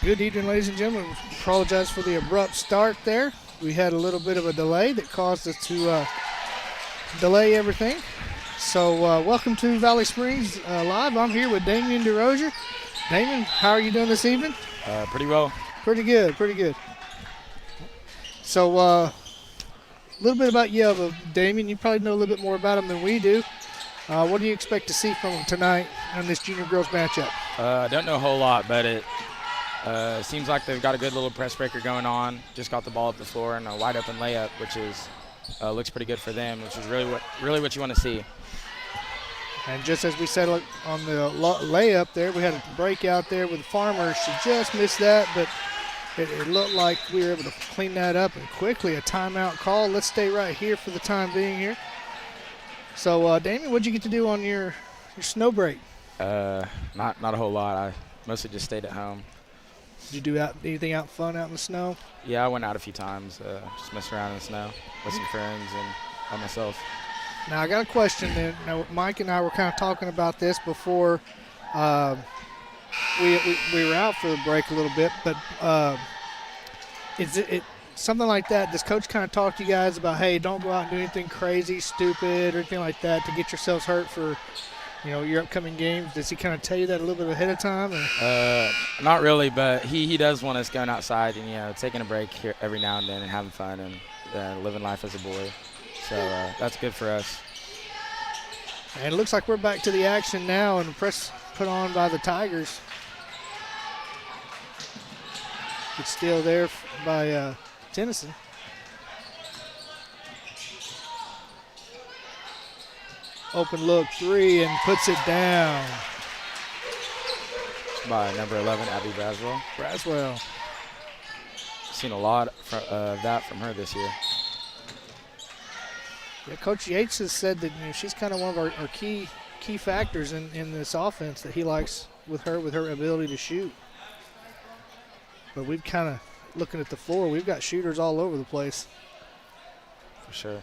Good evening, ladies and gentlemen. Apologize for the abrupt start there. We had a little bit of a delay that caused us to delay everything. So welcome to Valley Springs Live. I'm here with Damien DeRozier. Damien, how are you doing this evening? Pretty well. Pretty good, pretty good. So a little bit about Yellville. Damien, you probably know a little bit more about them than we do. What do you expect to see from them tonight in this junior girls matchup? I don't know a whole lot, but it seems like they've got a good little press breaker going on. Just got the ball up the floor and a wide open layup, which is looks pretty good for them, which is really what you want to see. And just as we said on the layup there, we had a break out there with Farmer. She just missed that, but it looked like we were able to clean that up and quickly a timeout call. Let's stay right here for the time being here. So, Damien, what'd you get to do on your snow break? Not a whole lot. I mostly just stayed at home. Did you do anything fun out in the snow? Yeah, I went out a few times, just messing around in the snow with some friends and by myself. Now, I got a question then. Now, Mike and I were kind of talking about this before we were out for the break a little bit, but is it something like that? Does Coach kind of talk to you guys about, hey, don't go out and do anything crazy, stupid, or anything like that to get yourselves hurt for, your upcoming games? Does he kind of tell you that a little bit ahead of time? Or? Not really, but he does want us going outside and, taking a break here every now and then and having fun and living life as a boy. So that's good for us. And it looks like we're back to the action now, and the press put on by the Tigers. It's still there by Tennyson. Open look three and puts it down. By number 11, Abby Braswell. Seen a lot of that from her this year. Yeah, Coach Yates has said that she's kind of one of our key factors in this offense that he likes with her ability to shoot. But we've kind of, looking at the floor, we've got shooters all over the place. For sure.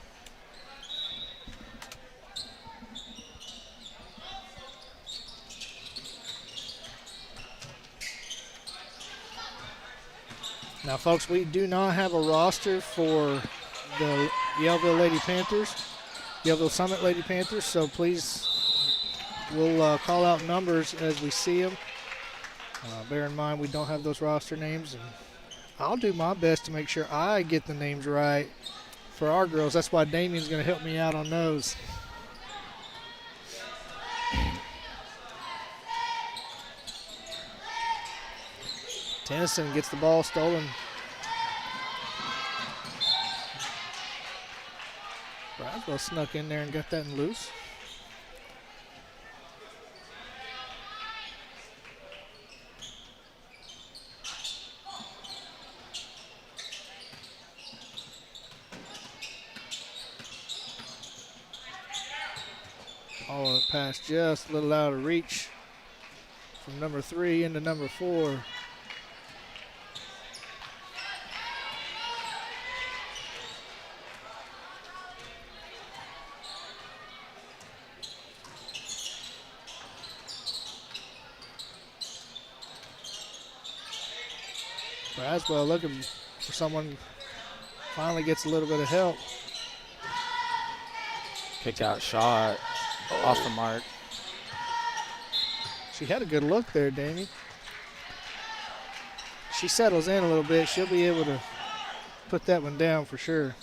Now, folks, we do not have a roster for the Yellville Lady Panthers, Yellville Summit Lady Panthers, so please, we'll call out numbers as we see them. Bear in mind we don't have those roster names, and I'll do my best to make sure I get the names right for our girls. That's why Damien's going to help me out on those. Tennyson gets the ball stolen. Braswell snuck in there and got that loose. Oh, it passed just a little out of reach from number 3 into number 4. Braswell looking for someone, finally gets a little bit of help. Kick out shot off the mark. She had a good look there, Damien. She settles in a little bit. She'll be able to put that one down for sure.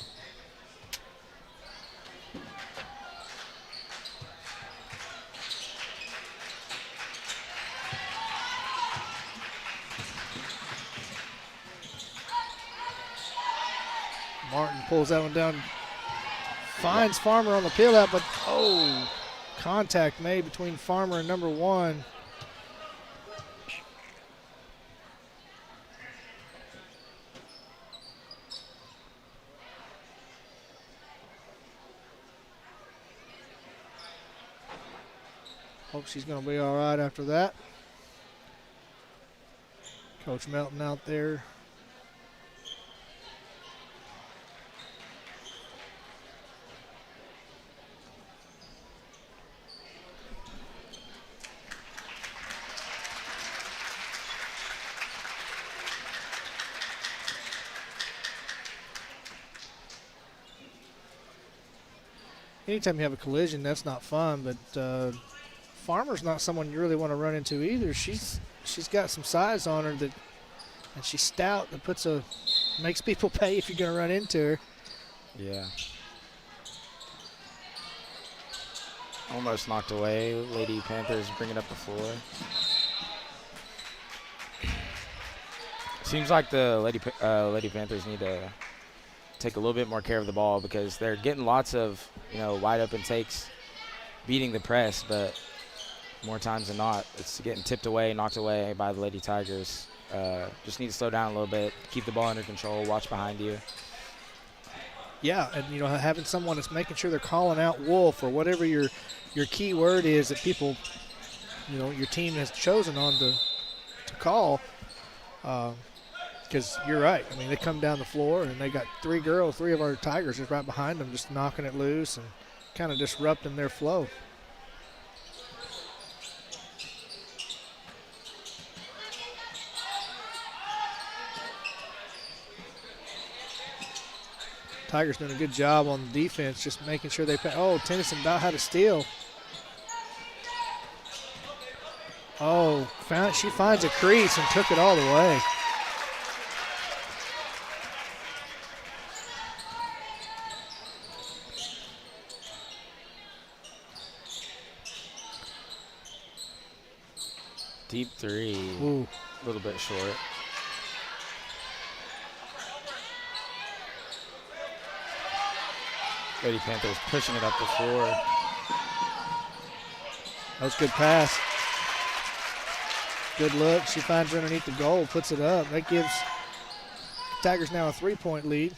Martin pulls that one down, finds Farmer on the peel out, but contact made between Farmer and number 1. Hope she's going to be all right after that. Coach Melton out there. anytime you have a collision, that's not fun. But Farmer's not someone you really want to run into either. She's got some size on her and she's stout. That makes people pay if you're going to run into her. Yeah. Almost knocked away. Lady Panthers bringing up the floor. Seems like the Lady Panthers need to take a little bit more care of the ball because they're getting lots of, wide open takes, beating the press, but more times than not, it's getting tipped away, knocked away by the Lady Tigers. Just need to slow down a little bit, keep the ball under control, watch behind you. Yeah, and having someone that's making sure they're calling out Wolf or whatever your key word is that people, your team has chosen on to call. Because you're right. I mean, they come down the floor and they got three of our Tigers just right behind them, just knocking it loose and kind of disrupting their flow. Tigers doing a good job on the defense, just making sure they pay. Oh, Tennyson about had a steal. Oh, she finds a crease and took it all the way. Deep three. Ooh. A little bit short. Lady Panthers pushing it up the floor. That was a good pass. Good look. She finds her underneath the goal, puts it up. That gives Tigers now a 3-point lead.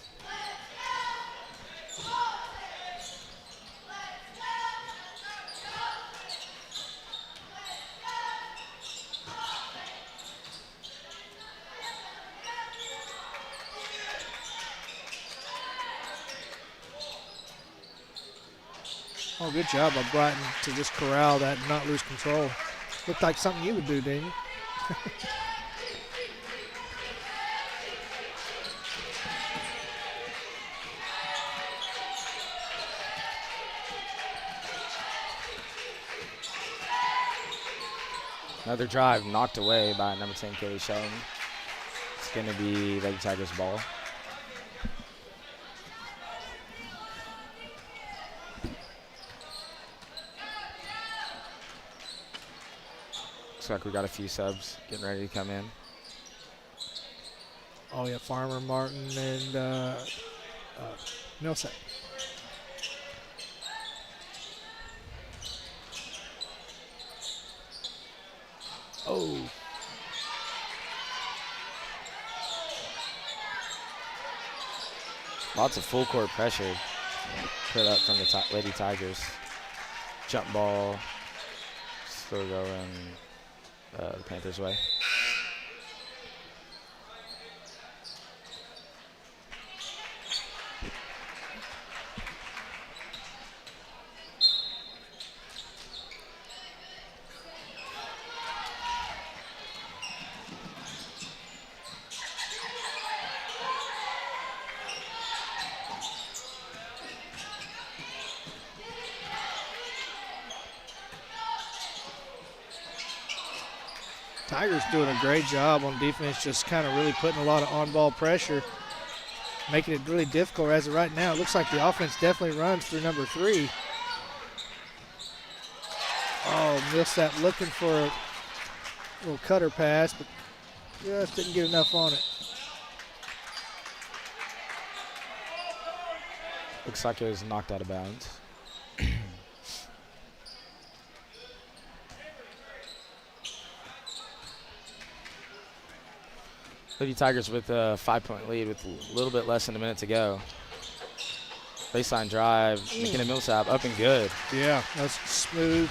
Oh, good job by Brighton to just corral that and not lose control. Looked like something you would do, didn't you? Another drive knocked away by number 10, Kaylee Shelton. It's going to be Lady Tigers ball. Looks like we got a few subs getting ready to come in. Oh, yeah, Farmer, Martin, and Millsap. Oh. Lots of full court pressure put up from the Lady Tigers. Jump ball, still going the Panthers' way. Tigers doing a great job on defense, just kind of really putting a lot of on-ball pressure, making it really difficult as of right now. It looks like the offense definitely runs through number 3. Oh, Millsap looking for a little cutter pass, but just didn't get enough on it. Looks like it was knocked out of bounds. Lady Tigers with a 5-point lead with a little bit less than a minute to go. Baseline drive, McKenna Millsap up and good. Yeah, that's smooth.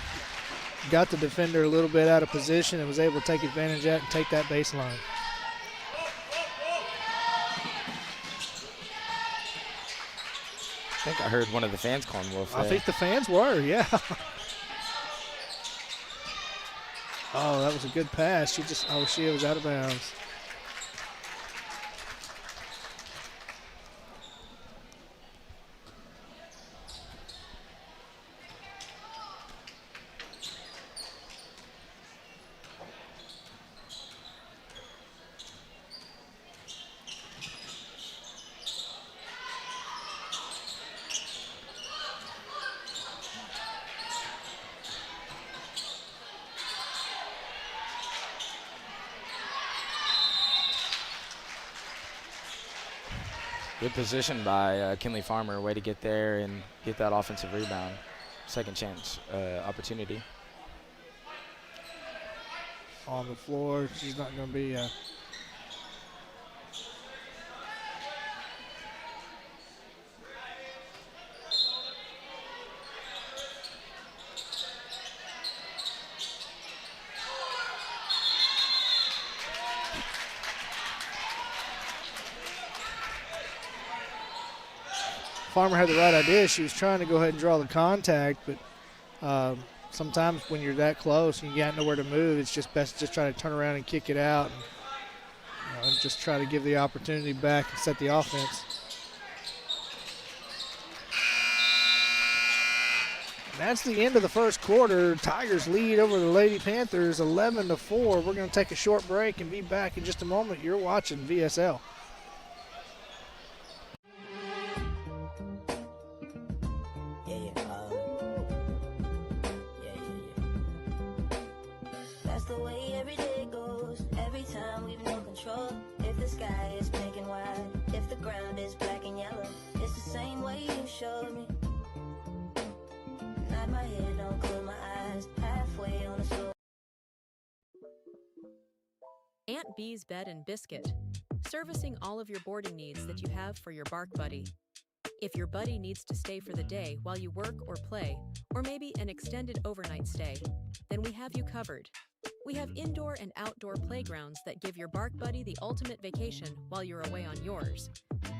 Got the defender a little bit out of position and was able to take advantage of that and take that baseline. I think I heard one of the fans calling Wolf there. I think the fans were, yeah. Oh, that was a good pass. She was out of bounds. Good position by Kinley Farmer. Way to get there and get that offensive rebound. Second chance opportunity. On the floor. She's not going to be Farmer had the right idea. She was trying to go ahead and draw the contact, but sometimes when you're that close and you got nowhere to move, it's just best to just try to turn around and kick it out and just try to give the opportunity back and set the offense. And that's the end of the first quarter. Tigers lead over the Lady Panthers 11-4. We're going to take a short break and be back in just a moment. You're watching VSL. If the sky is pink and white, if the ground is black and yellow, it's the same way you showed me. Nod my head, don't close my eyes, halfway on the floor. Aunt Bee's Bed and Biscuit, servicing all of your boarding needs that you have for your bark buddy. If your buddy needs to stay for the day while you work or play, or maybe an extended overnight stay, then we have you covered. We have indoor and outdoor playgrounds that give your bark buddy the ultimate vacation while you're away on yours.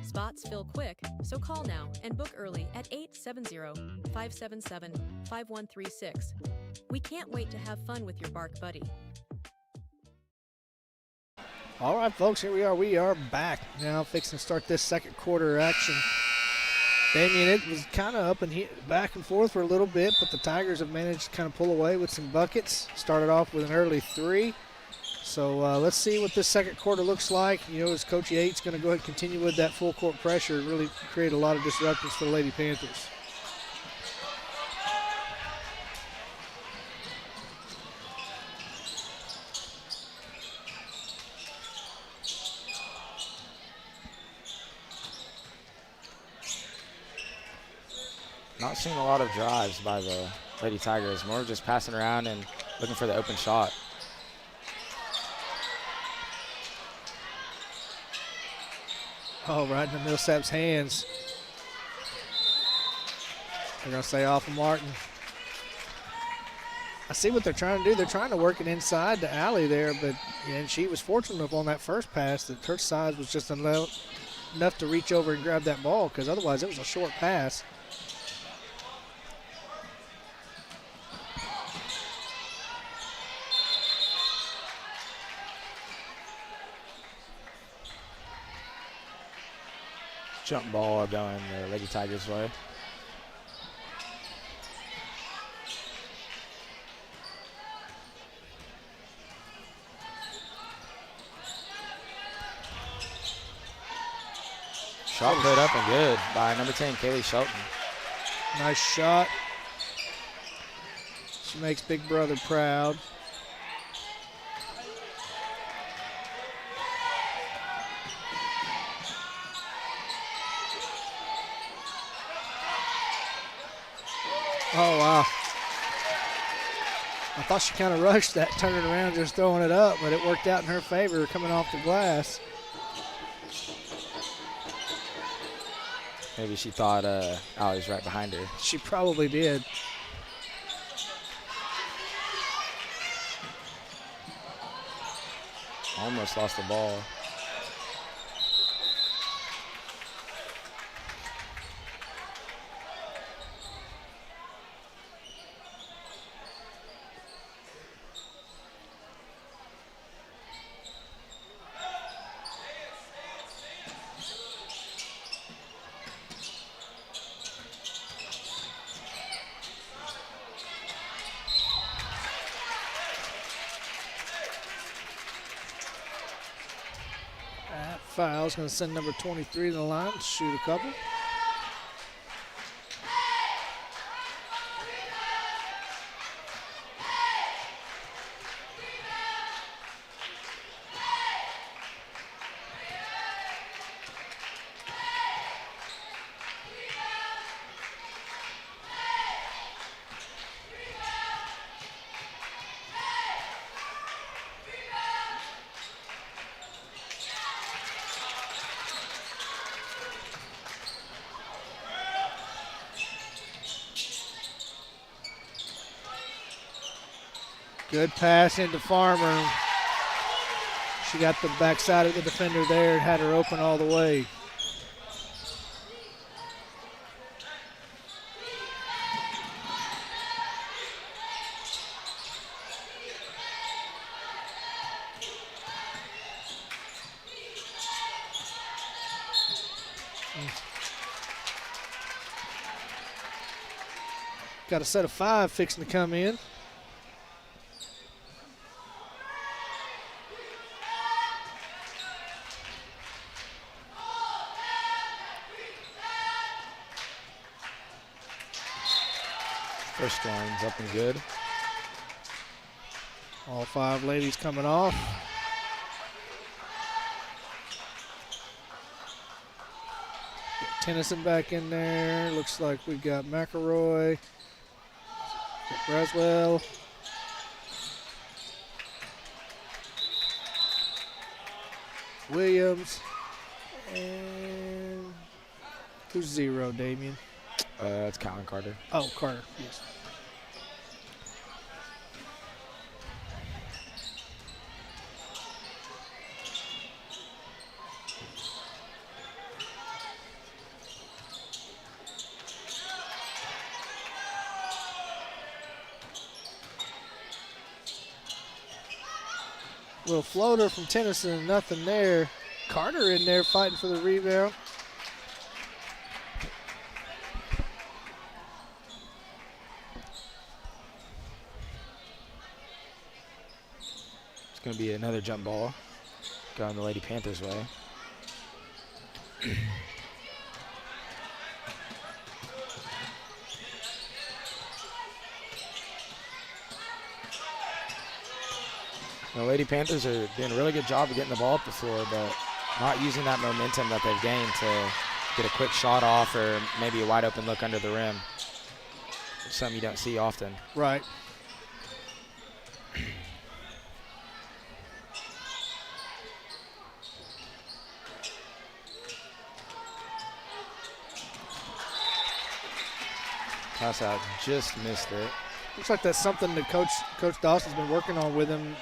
Spots fill quick, so call now and book early at 870-577-5136. We can't wait to have fun with your bark buddy. All right, folks, here we are. We are back now, fixing to start this second quarter action. Damien, it was kind of up and back and forth for a little bit, but the Tigers have managed to kind of pull away with some buckets. Started off with an early 3. So let's see what this second quarter looks like. You know, as Coach Yates going to go ahead and continue with that full court pressure and really create a lot of disruptions for the Lady Panthers. Not seeing a lot of drives by the Lady Tigers. More just passing around and looking for the open shot. Oh, right in the Millsap's hands. They're going to say off of Martin. I see what they're trying to do. They're trying to work it inside the alley there, but and she was fortunate enough on that first pass that her size was just enough to reach over and grab that ball, because otherwise it was a short pass. Jump ball going the Lady Tigers' way. Shot put up and good by number 10, Kaylee Shelton. Nice shot. She makes Big Brother proud. Oh, wow. I thought she kind of rushed that, turning around, just throwing it up, but it worked out in her favor coming off the glass. Maybe she thought Allie's right behind her. She probably did. Almost lost the ball. Foul's going to send number 23 to the line to shoot a couple. Good pass into Farmer. She got the backside of the defender there and had her open all the way. Got a set of 5 fixing to come in. First line's up and good. All 5 ladies coming off. Tennyson back in there. Looks like we got McElroy, Braswell, Williams, and who's 0, Damien? It's Colin Carter. Oh, Carter, yes. Little floater from Tennyson, nothing there. Carter in there fighting for the rebound. It's going to be another jump ball going the Lady Panthers' way. The Lady Panthers are doing a really good job of getting the ball up the floor, but not using that momentum that they've gained to get a quick shot off or maybe a wide open look under the rim. It's something you don't see often. Right. Pass out, just missed it. Looks like that's something that Coach Dawson's been working on with him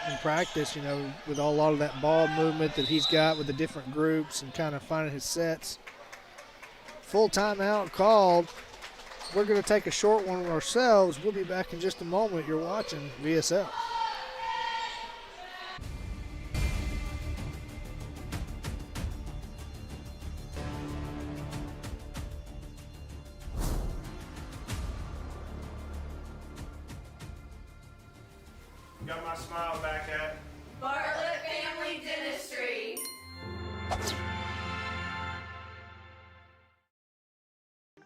in practice, you know, with a lot of that ball movement that he's got with the different groups and kind of finding his sets. Full timeout called. We're going to take a short one ourselves. We'll be back in just a moment. You're watching VSL. Got my smile back at. Bartlett Family Dentistry.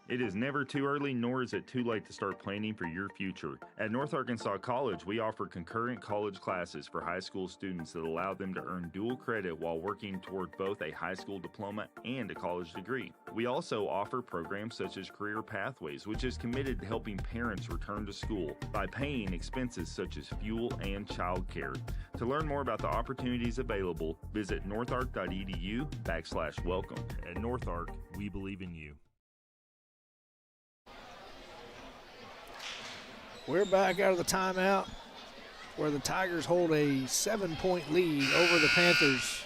It is never too early, nor is it too late to start planning for your future. At North Arkansas College, we offer concurrent college classes for high school students that allow them to earn dual credit while working toward both a high school diploma and a college degree. We also offer programs such as Career Pathways, which is committed to helping parents return to school by paying expenses such as fuel and childcare. To learn more about the opportunities available, visit northark.edu/welcome. At North Ark, we believe in you. We're back out of the timeout where the Tigers hold a 7-point lead over the Panthers.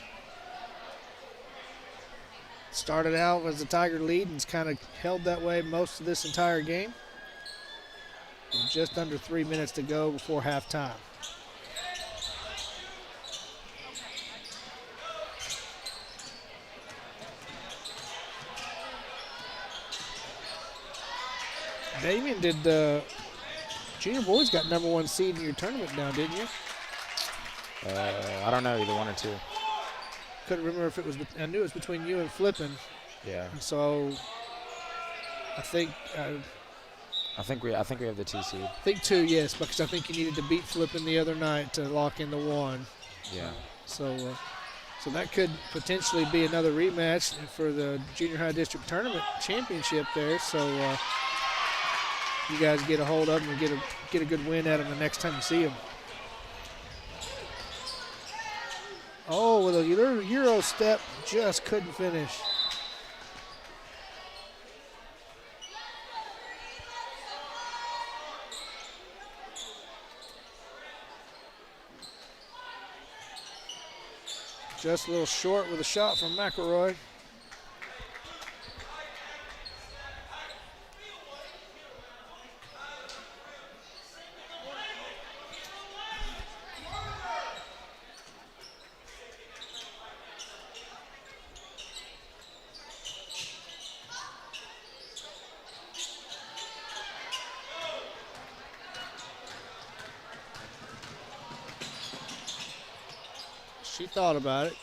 Started out as the Tiger lead and it's kind of held that way most of this entire game. And just under 3 minutes to go before halftime. Damien, did Junior Boys got #1 seed in your tournament now, didn't you? I don't know, either one or two. Couldn't remember if it was. I knew it was between you and Flippin. Yeah. And so I think I think we have the 2 seed. 2, yes, because I think you needed to beat Flippin the other night to lock in the 1. Yeah. So that could potentially be another rematch for the Junior High District Tournament Championship there. So you guys get a hold of them and get a good win at them the next time you see them. Oh, with a little Euro step, just couldn't finish. Just a little short with a shot from McElroy. She thought about it.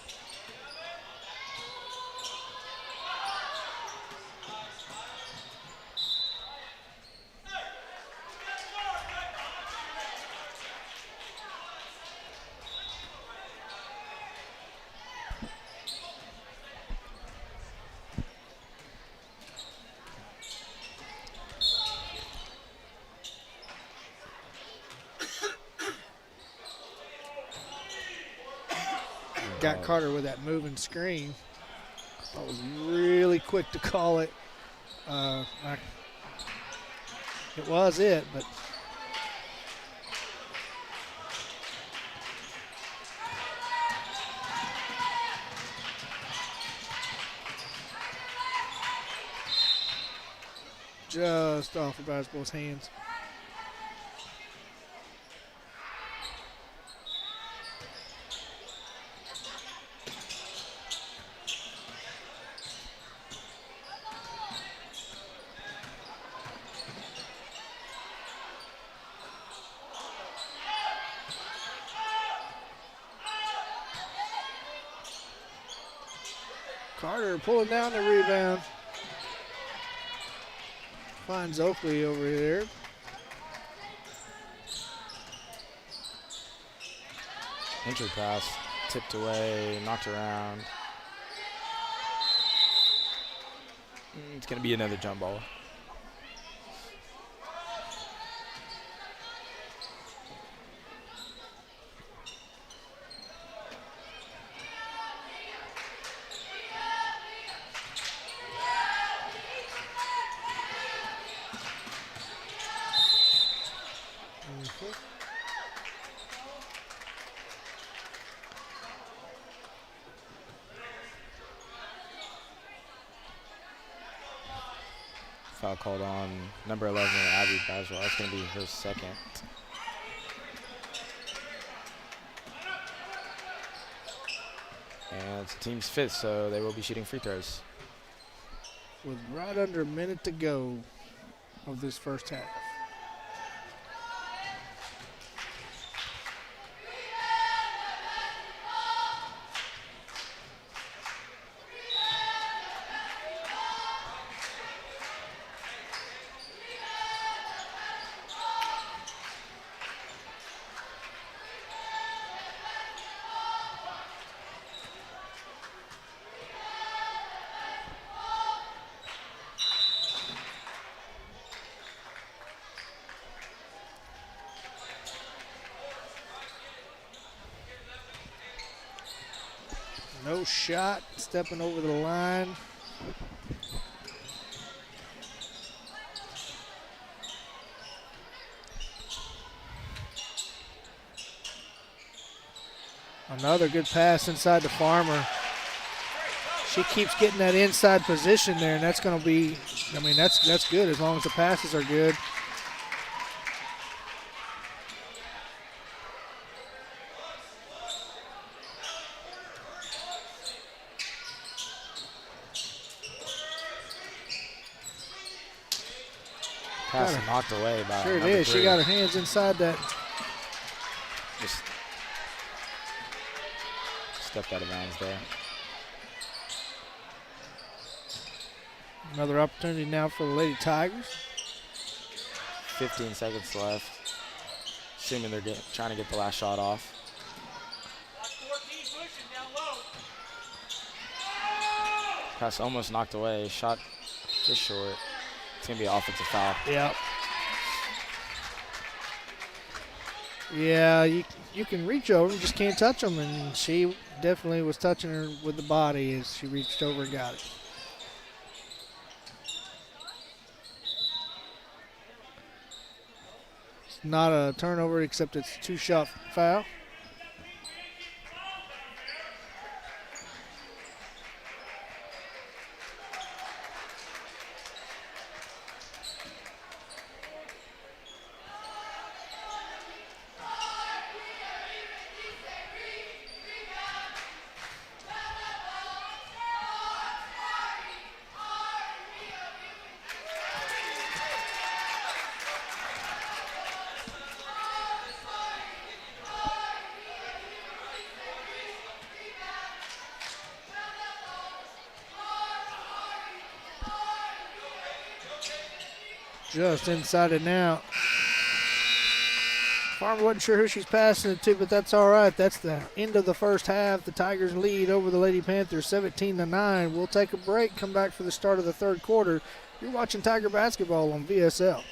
Got Carter with that moving screen. I was really quick to call it. It was it, but just off of basketball's hands. Carter pulling down the rebound. Finds Oakley over there. Entry pass, tipped away, knocked around. It's going to be another jump ball. Foul called on number 11, Abby Baswell. That's going to be her second. And it's the team's fifth, so they will be shooting free throws. With right under a minute to go of this first half. No shot, stepping over the line. Another good pass inside the Farmer. She keeps getting that inside position there, and that's going to be, I mean, that's good as long as the passes are good. Pass knocked away by Sure it number is. 3. She got her hands inside that. Just stepped out of bounds there. Another opportunity now for the Lady Tigers. 15 seconds left. Assuming they're trying to get the last shot off. Pass almost knocked away. Shot just short. It's going to be an offensive foul. Yep. Yeah, you can reach over, you just can't touch them, and she definitely was touching her with the body as she reached over and got it. It's not a turnover, except it's a two-shot foul. Just inside and out. Farmer wasn't sure who she's passing it to, but that's all right. That's the end of the first half. The Tigers lead over the Lady Panthers 17-9. We'll take a break, come back for the start of the third quarter. You're watching Tiger basketball on VSL.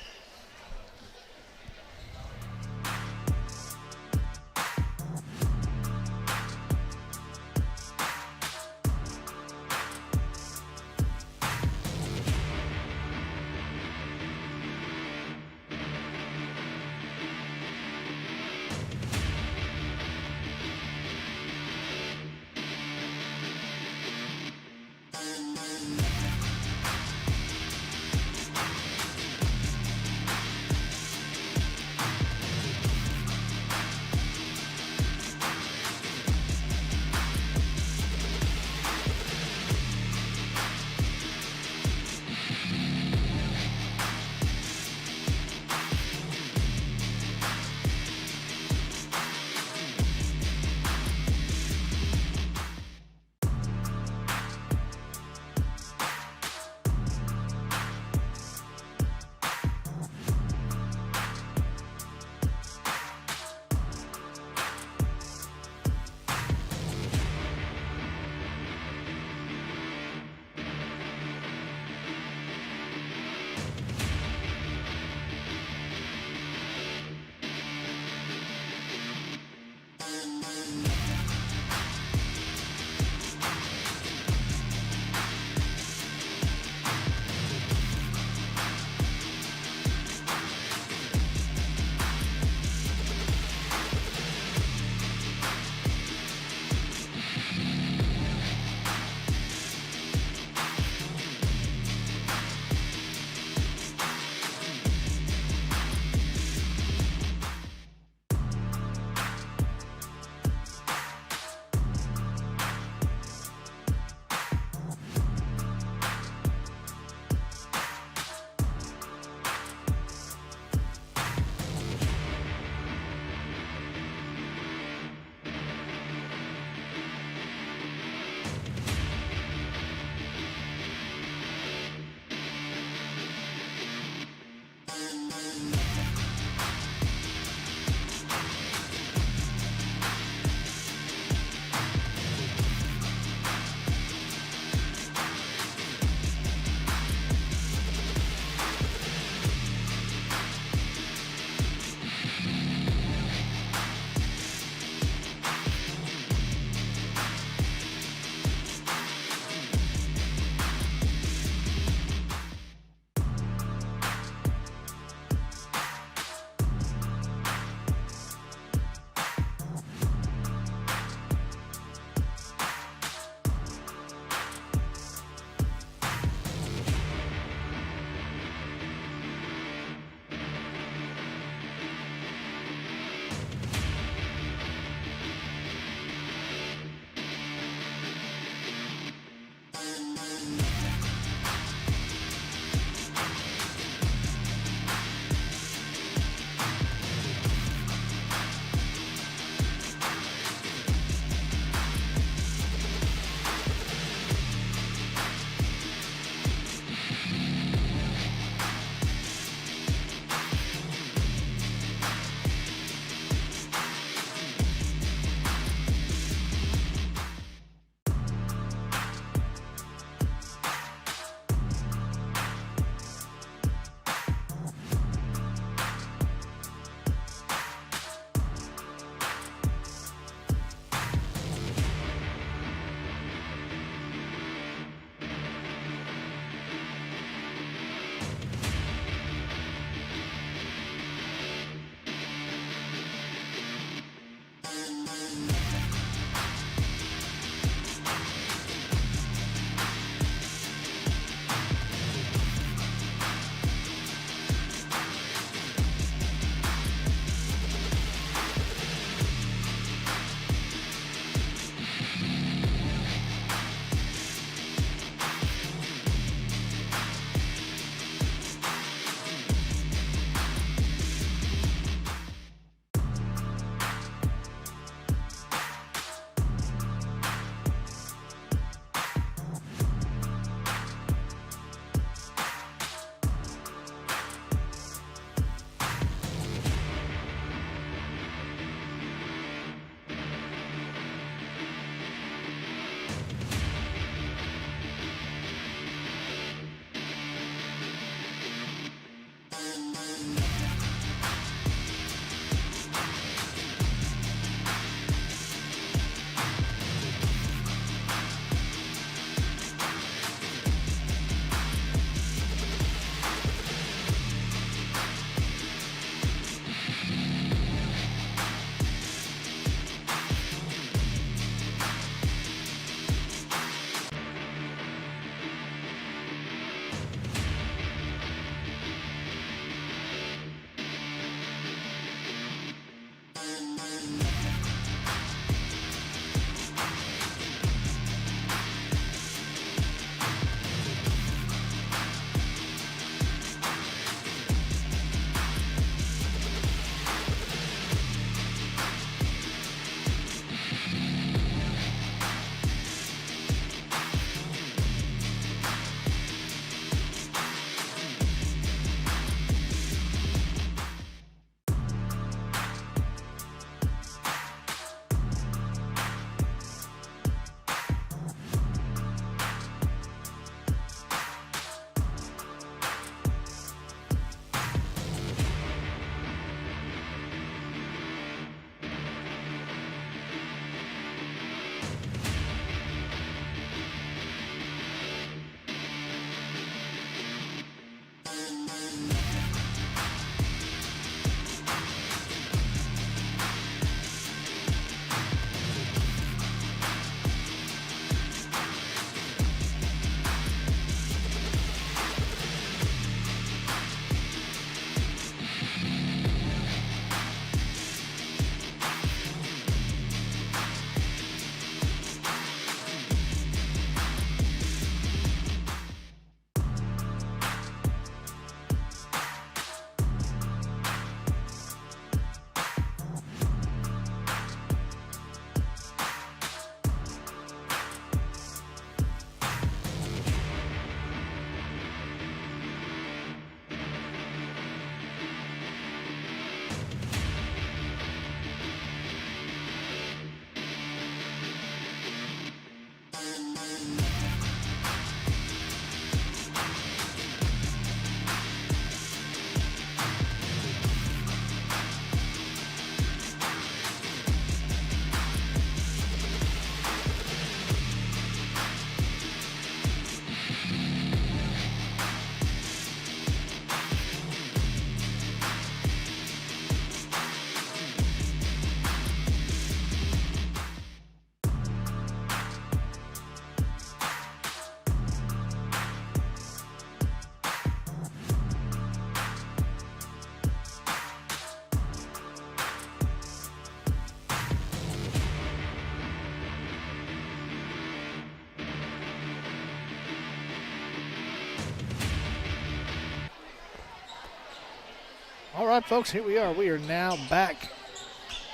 All right, folks, here we are. We are now back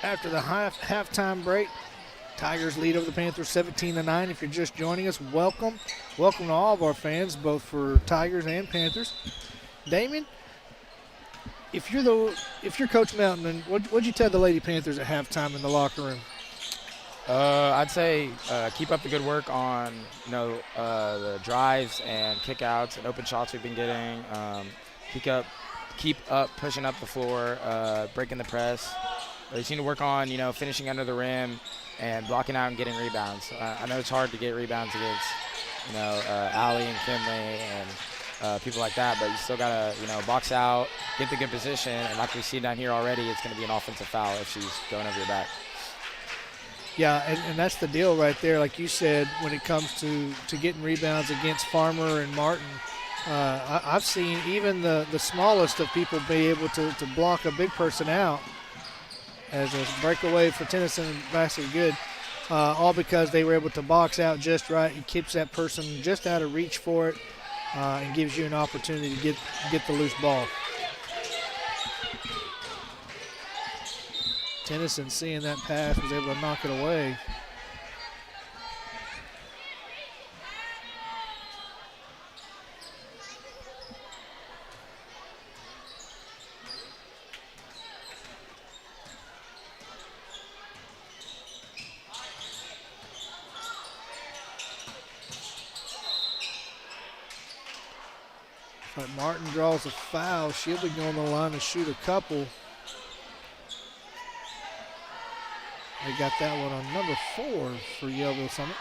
after the halftime break. Tigers lead over the Panthers 17-9. If you're just joining us, welcome. Welcome to all of our fans, both for Tigers and Panthers. Damon, if you're Coach Mountain, what'd you tell the Lady Panthers at halftime in the locker room? I'd say keep up the good work on the drives and kickouts and open shots we've been getting. Keep up pushing up the floor, breaking the press. They seem to work on finishing under the rim and blocking out and getting rebounds. I know it's hard to get rebounds against Allie and Finley and people like that, but you still gotta box out, get the good position, and like we see down here already, it's going to be an offensive foul if she's going over your back. Yeah, and that's the deal right there. Like you said, when it comes to getting rebounds against Farmer and Martin, I've seen even the smallest of people be able to block a big person out as a breakaway for Tennyson and basket good, all because they were able to box out just right. It keeps that person just out of reach for it and gives you an opportunity to get the loose ball. Tennyson, seeing that pass, was able to knock it away. But Martin draws a foul. She'll be going to the line to shoot a couple. They got that one on number 4 for Yellville Summit.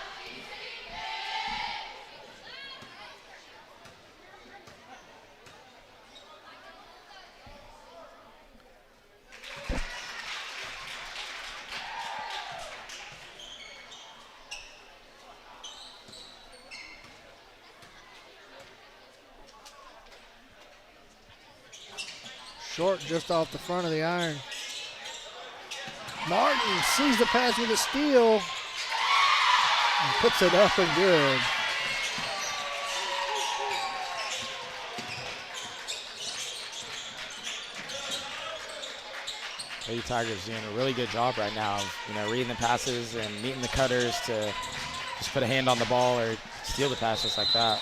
Short just off the front of the iron. Martin sees the pass with a steal and puts it up and good. Lady Tigers doing a really good job right now of reading the passes and meeting the cutters to just put a hand on the ball or steal the pass just like that.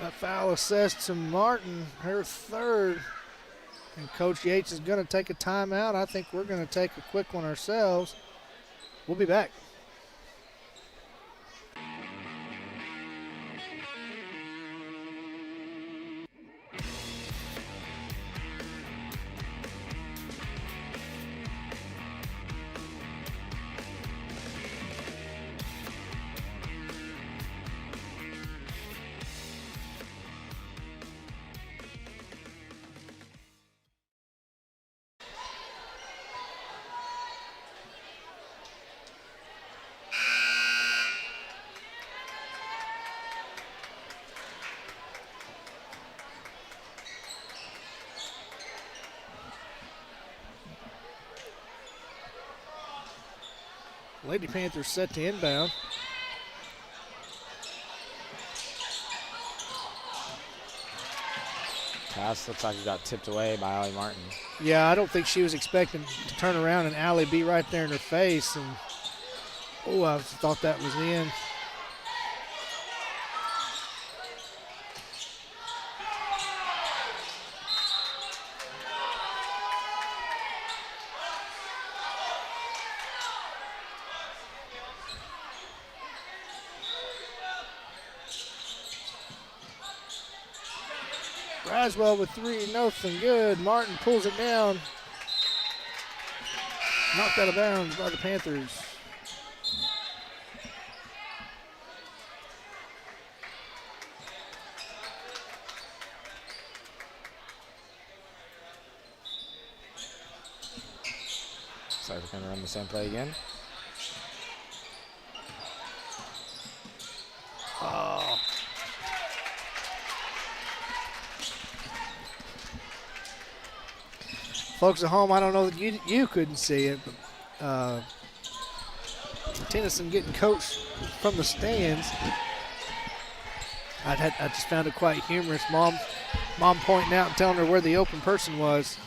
A foul assessed to Martin, her third. And Coach Yates is going to take a timeout. I think we're going to take a quick one ourselves. We'll be back. Lady Panthers set to inbound. Pass looks like it got tipped away by Allie Martin. Yeah, I don't think she was expecting to turn around and Allie be right there in her face. And I thought that was in. Braswell with 3, nothing good. Martin pulls it down. Knocked out of bounds by the Panthers. like we're going to run the same play again. Oh. Folks at home, I don't know that you couldn't see it, but Tennyson getting coached from the stands. I just found it quite humorous. Mom pointing out and telling her where the open person was.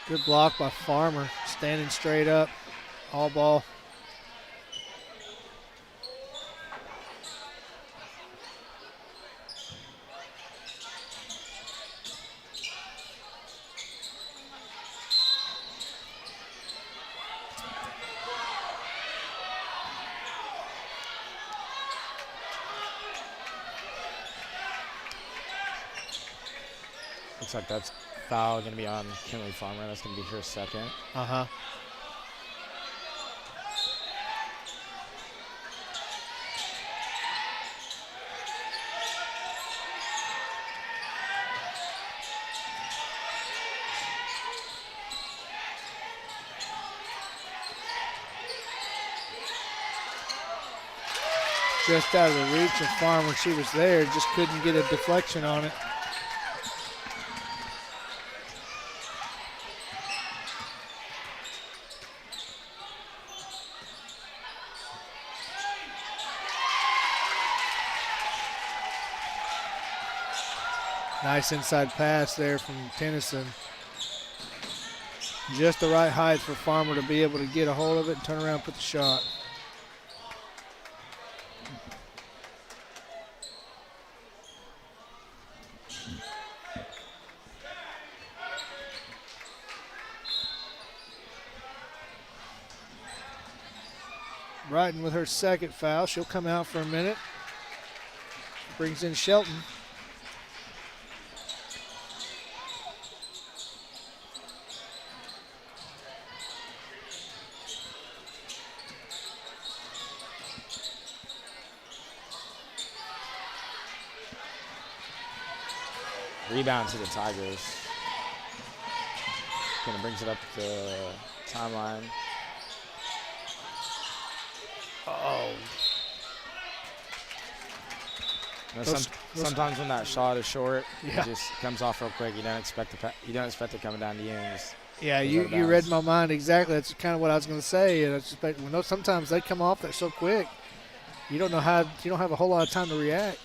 Good block by Farmer, standing straight up, all ball. Looks like that's foul going to be on Kinley Farmer. That's going to be her second. Uh-huh. Just out of the reach of Farmer. She was there, just couldn't get a deflection on it. Nice inside pass there from Tennyson. Just the right height for Farmer to be able to get a hold of it and turn around and put the shot. Brighton with her second foul. She'll come out for a minute. Brings in Shelton. Rebound to the Tigers. Kind of brings it up the timeline. Oh. You know, sometimes when that shot is short, Yeah. it just comes off real quick. You don't expect it coming down to you. And just Yeah, goes you out of bounds. read my mind exactly. That's kind of what I was going to say. And I suspect sometimes they come off that so quick, you don't have a whole lot of time to react.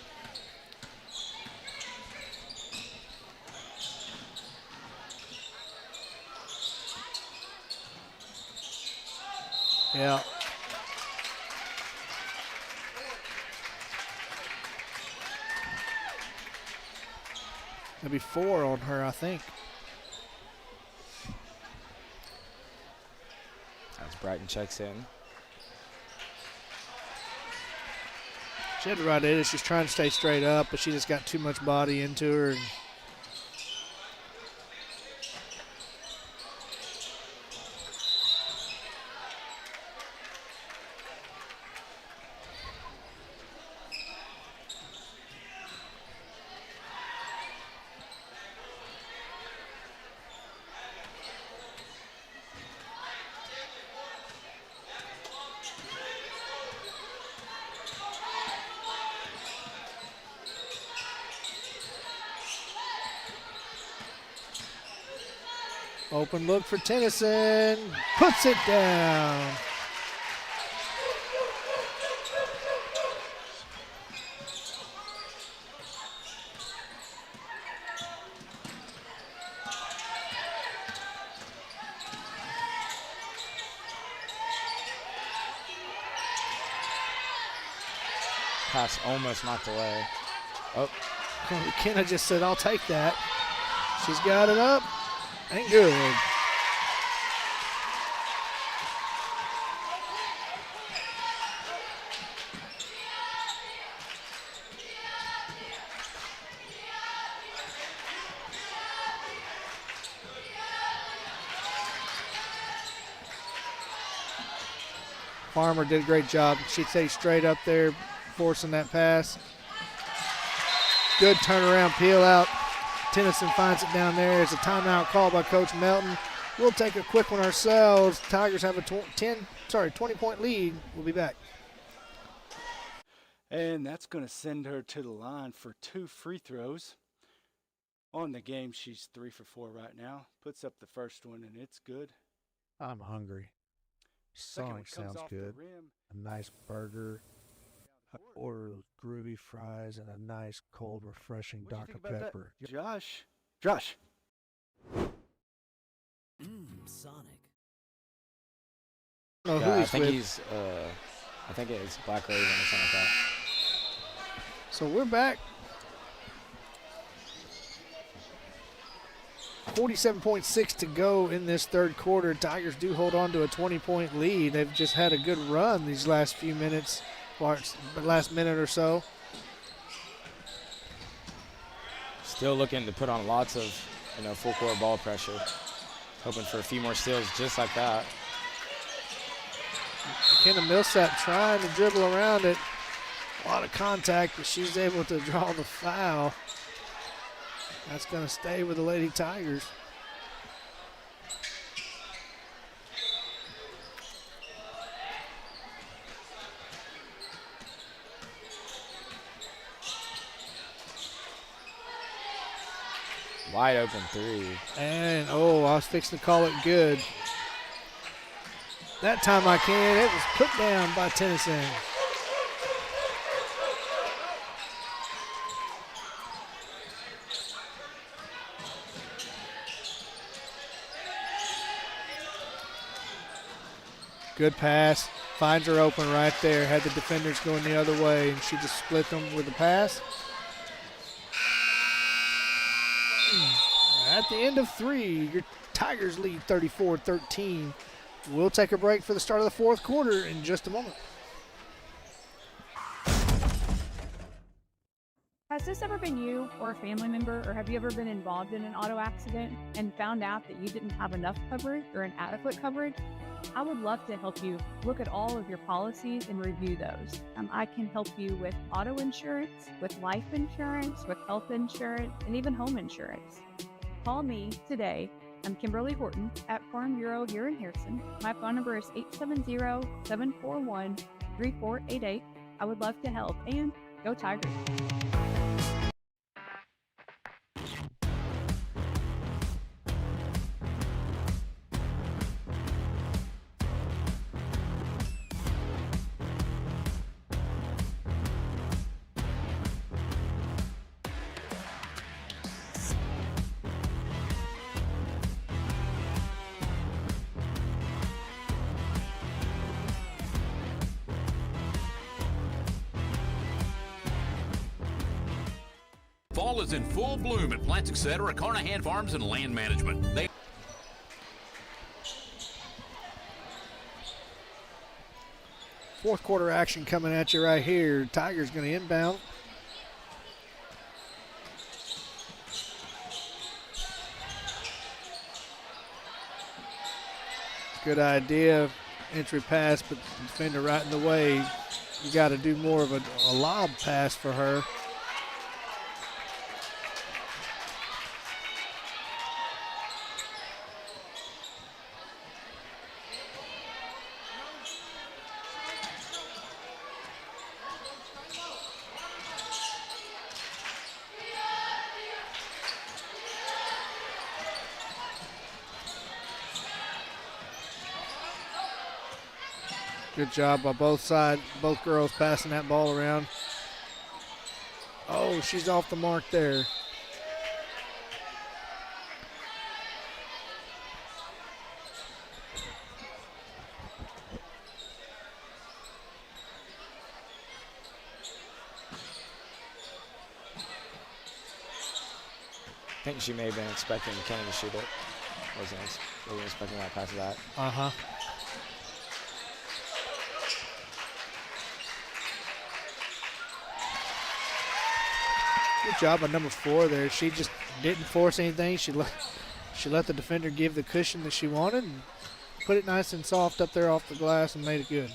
Yeah. There'll be 4 on her, I think. As Brighton checks in. She had the right edge. She's trying to stay straight up, but she just got too much body into her. And open look for Tennyson. Puts it down. Pass almost knocked away. Oh, McKenna just said, I'll take that. She's got it up. Ain't good. Farmer did a great job. She stayed straight up there, forcing that pass. Good turnaround peel out. Tennyson finds it down there. It's a timeout call by Coach Melton. We'll take a quick one ourselves. Tigers have a 20-point lead. We'll be back. And that's going to send her to the line for 2 free throws. On the game, she's 3 for 4 right now. Puts up the first one, and it's good. I'm hungry. Sonic sounds good. A nice burger. I order those groovy fries and a nice, cold, refreshing Dr. Pepper. Josh. Sonic. Oh, Yeah, I think it's Black Raven or something like that. So we're back. 47.6 to go in this third quarter. Tigers do hold on to a 20-point lead. They've just had a good run these last few minutes, the last minute or so. Still looking to put on lots of, full court ball pressure. Hoping for a few more steals just like that. McKenna Millsap trying to dribble around it. A lot of contact, but she's able to draw the foul. That's going to stay with the Lady Tigers. Wide open 3. And, I was fixing to call it good. That time I can. It was put down by Tennyson. Good pass. Finds her open right there. Had the defenders going the other way, and she just split them with the pass. At the end of 3, your Tigers lead 34-13. We'll take a break for the start of the fourth quarter in just a moment. Has this ever been you or a family member, or have you ever been involved in an auto accident and found out that you didn't have enough coverage or inadequate coverage? I would love to help you look at all of your policies and review those. I can help you with auto insurance, with life insurance, with health insurance, and even home insurance. Call me today. I'm Kimberly Horton at Farm Bureau here in Harrison. My phone number is 870-741-3488. I would love to help, and go Tigers. Fall is in full bloom at Plants Etc., Carnahan Farms and Land Management. Fourth quarter action coming at you right here. Tigers going to inbound. Good idea. Entry pass, but the defender right in the way. You got to do more of a lob pass for her. Good job by both sides, both girls passing that ball around. Oh, she's off the mark there. I think she may have been expecting McKenna to shoot it. Wasn't expecting that pass of that. Uh-huh. Good job by number 4 there. She just didn't force anything. She let the defender give the cushion that she wanted and put it nice and soft up there off the glass and made it good.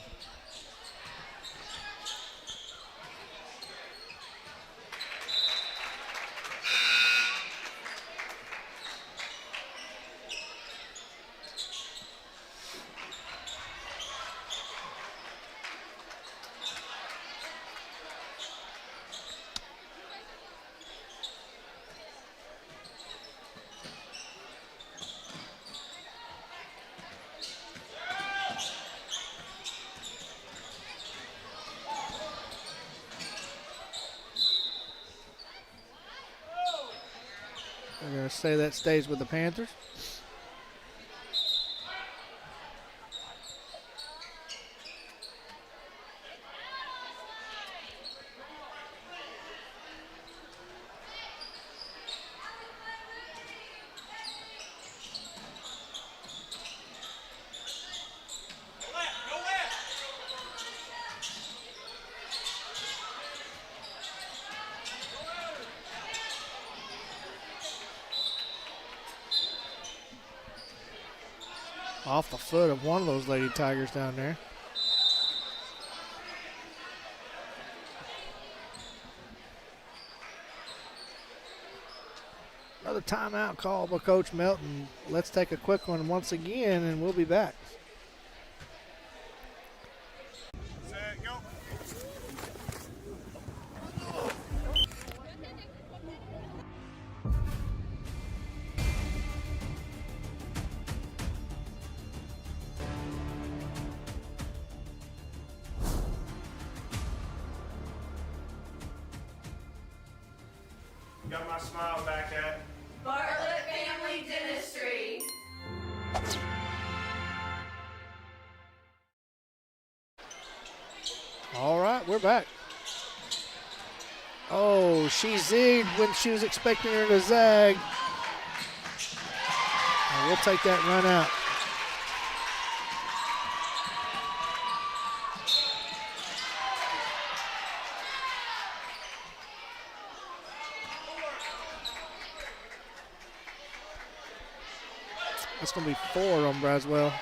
They're going to say that stays with the Panthers. Off the foot of one of those Lady Tigers down there. Another timeout call by Coach Melton. Let's take a quick one once again, and we'll be back. Set, go. Got my smile back at. Bartlett Family Dentistry. All right, we're back. Oh, she zigged when she was expecting her to zag. And we'll take that run out. It's going to be 4 on Braswell.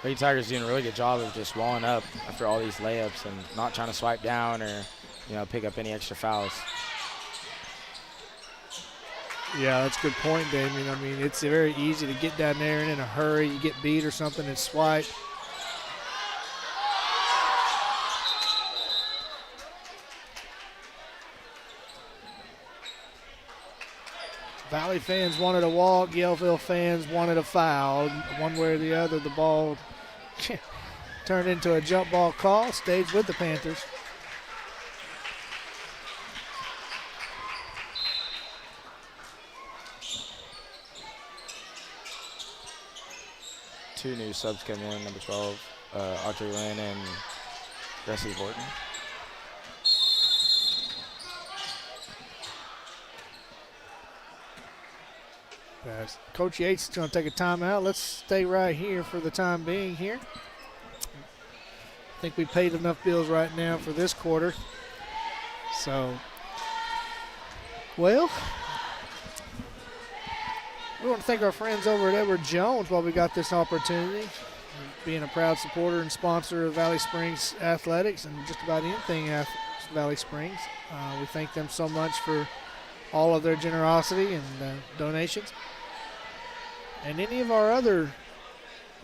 Lady Tigers doing a really good job of just walling up after all these layups and not trying to swipe down or, pick up any extra fouls. Yeah, that's a good point, Damien. I mean, it's very easy to get down there and in a hurry, you get beat or something and swipe. Valley fans wanted a walk. Yellville fans wanted a foul. One way or the other, the ball turned into a jump ball call. Stays with the Panthers. Two new subs come in, number 12, Audrey Lynn and Gressie Horton. Coach Yates is going to take a timeout. Let's stay right here for the time being here. I think we paid enough bills right now for this quarter. So, well, we want to thank our friends over at Edward Jones while we got this opportunity. Being a proud supporter and sponsor of Valley Springs Athletics and just about anything at Valley Springs. We thank them so much for all of their generosity and donations. And any of our other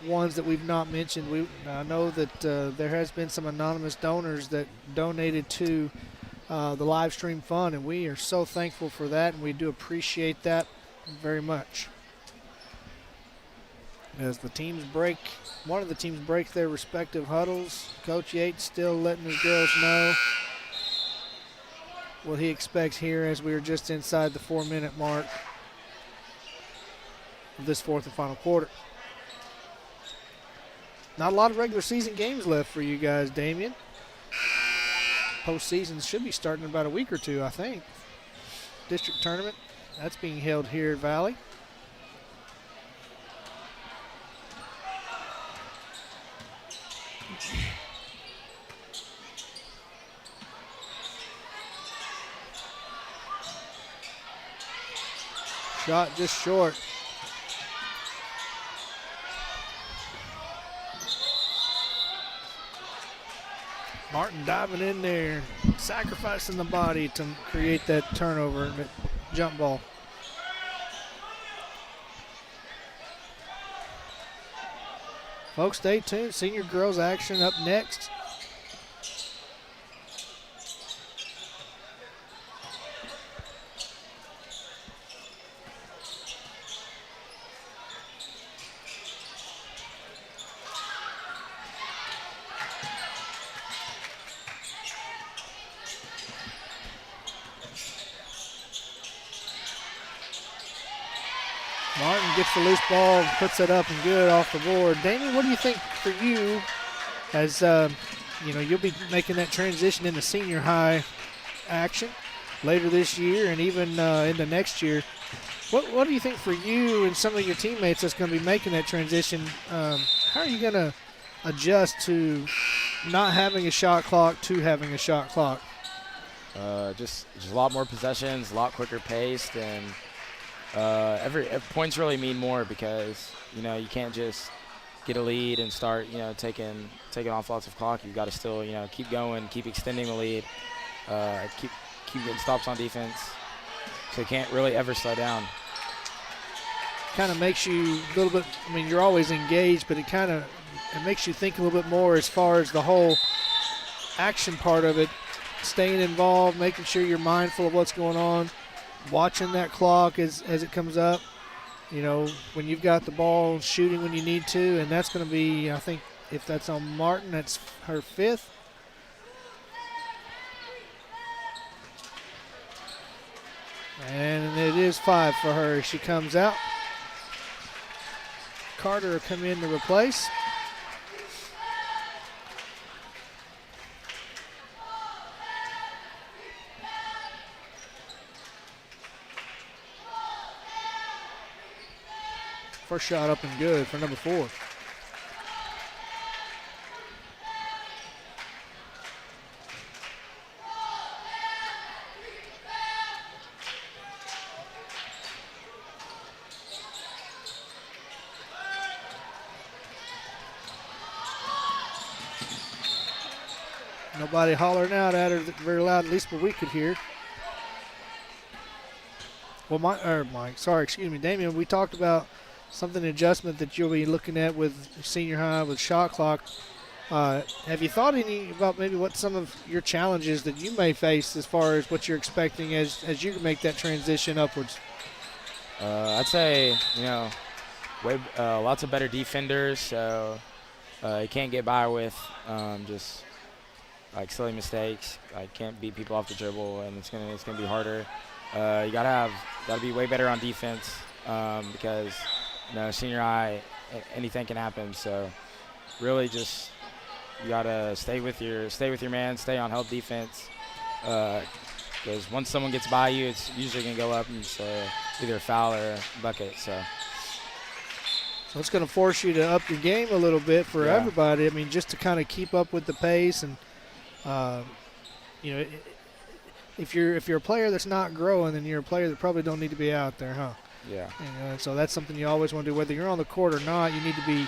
ones that we've not mentioned, I know that there has been some anonymous donors that donated to the live stream fund, and we are so thankful for that, and we do appreciate that very much. As the teams one of the teams break their respective huddles, Coach Yates still letting his girls know what he expects here as we are just inside the 4-minute mark of this fourth and final quarter. Not a lot of regular season games left for you guys, Damien. Postseason should be starting in about a week or two, I think. District tournament, that's being held here at Valley. Shot just short. Martin diving in there, sacrificing the body to create that turnover, that jump ball. Folks, stay tuned. Senior girls action up next. Martin gets the loose ball, puts it up and good off the board. Damien, what do you think for you as, you'll be making that transition into senior high action later this year and even into next year. What do you think for you and some of your teammates that's going to be making that transition? How are you going to adjust to not having a shot clock to having a shot clock? Just a lot more possessions, a lot quicker paced, and every points really mean more because you can't just get a lead and start taking off lots of clock. You've got to still keep going, keep extending the lead, keep getting stops on defense. So you can't really ever slow down. Kind of makes you a little bit. I mean, you're always engaged, but it makes you think a little bit more as far as the whole action part of it. Staying involved, making sure you're mindful of what's going on, watching that clock as it comes up. When you've got the ball, shooting when you need to, and that's going to be, I think, if that's on Martin, that's her 5th. And it is 5 for her. She comes out. Carter will come in to replace. First shot up and good for number 4. Nobody hollering out at her very loud, at least what we could hear. Well, Damien, we talked about something adjustment that you'll be looking at with senior high with shot clock. Have you thought any about maybe what some of your challenges that you may face as far as what you're expecting as you make that transition upwards? I'd say lots of better defenders, so you can't get by with just like silly mistakes. I can't beat people off the dribble, and it's gonna be harder. You gotta be way better on defense because senior high, anything can happen. So really, just you gotta stay with your man, stay on help defense. Because once someone gets by you, it's usually gonna go up and it's either a foul or a bucket. So it's going to force you to up your game a little bit for everybody. I mean, just to kind of keep up with the pace and. If you're a player that's not growing, then you're a player that probably don't need to be out there, huh? Yeah. So that's something you always want to do, whether you're on the court or not. You need to be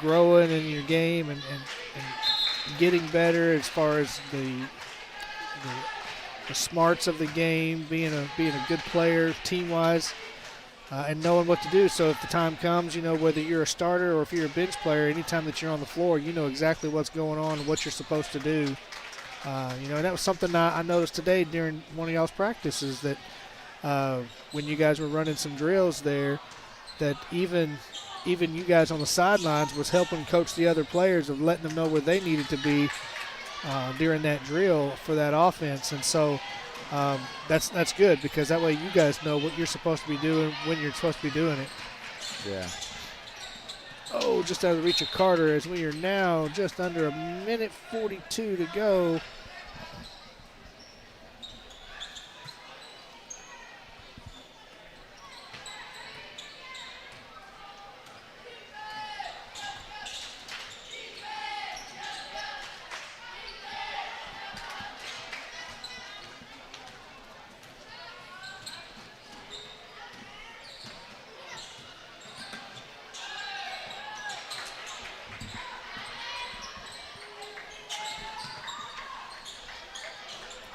growing in your game and getting better as far as the smarts of the game, being a good player team-wise, and knowing what to do. So if the time comes, whether you're a starter or if you're a bench player, anytime that you're on the floor, you know exactly what's going on and what you're supposed to do. And that was something I noticed today during one of y'all's practices that when you guys were running some drills there, that even you guys on the sidelines was helping coach the other players of letting them know where they needed to be during that drill for that offense. And so that's good because that way you guys know what you're supposed to be doing when you're supposed to be doing it. Yeah. Oh, just out of the reach of Carter as we are now just under 1:42 to go.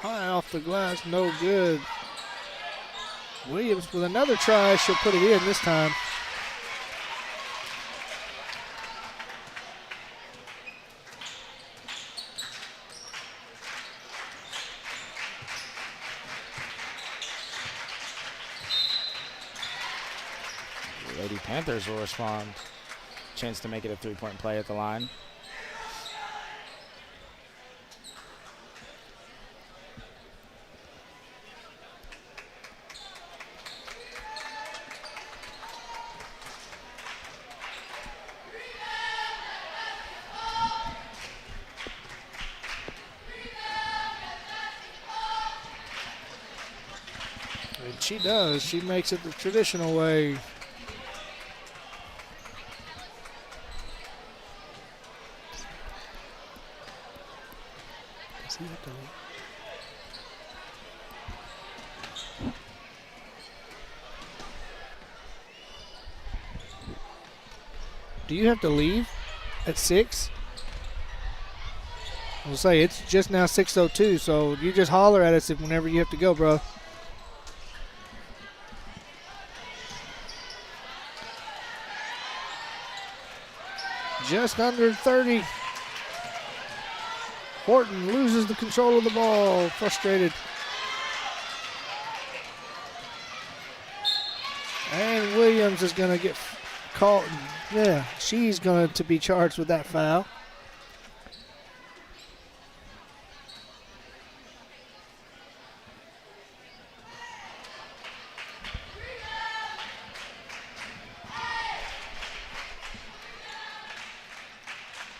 High off the glass, no good. Williams with another try, she'll put it in this time. Lady Panthers will respond. Chance to make it a three-point play at the line. And she does. She makes it the traditional way. Does he have to leave? Do you have to leave at 6? I'll say it's just now 6:02, so you just holler at us whenever you have to go, bro. Just under 30. Horton loses the control of the ball, frustrated. And Williams is going to get caught. Yeah, she's going to be charged with that foul.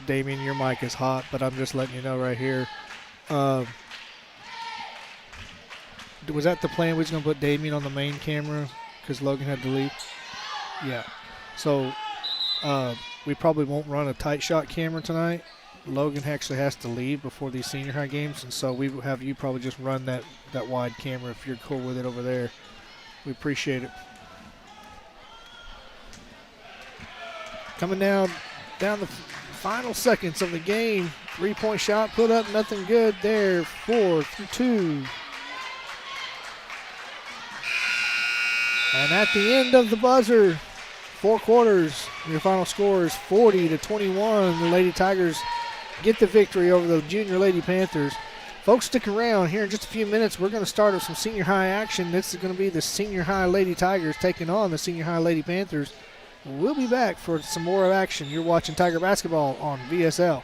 Damien, your mic is hot, but I'm just letting you know right here. Was that the plan? We was going to put Damien on the main camera because Logan had to leave? Yeah. So we probably won't run a tight shot camera tonight. Logan actually has to leave before these senior high games, and so we will have you probably just run that wide camera if you're cool with it over there. We appreciate it. Coming down the final seconds of the game. 3-point shot put up, nothing good there. 4-2. And at the end of the buzzer, 4 quarters, your final score is 40-21. The Lady Tigers get the victory over the Junior Lady Panthers. Folks, stick around. Here in just a few minutes, we're going to start with some senior high action. This is going to be the Senior High Lady Tigers taking on the Senior High Lady Panthers. We'll be back for some more action. You're watching Tiger Basketball on VSL.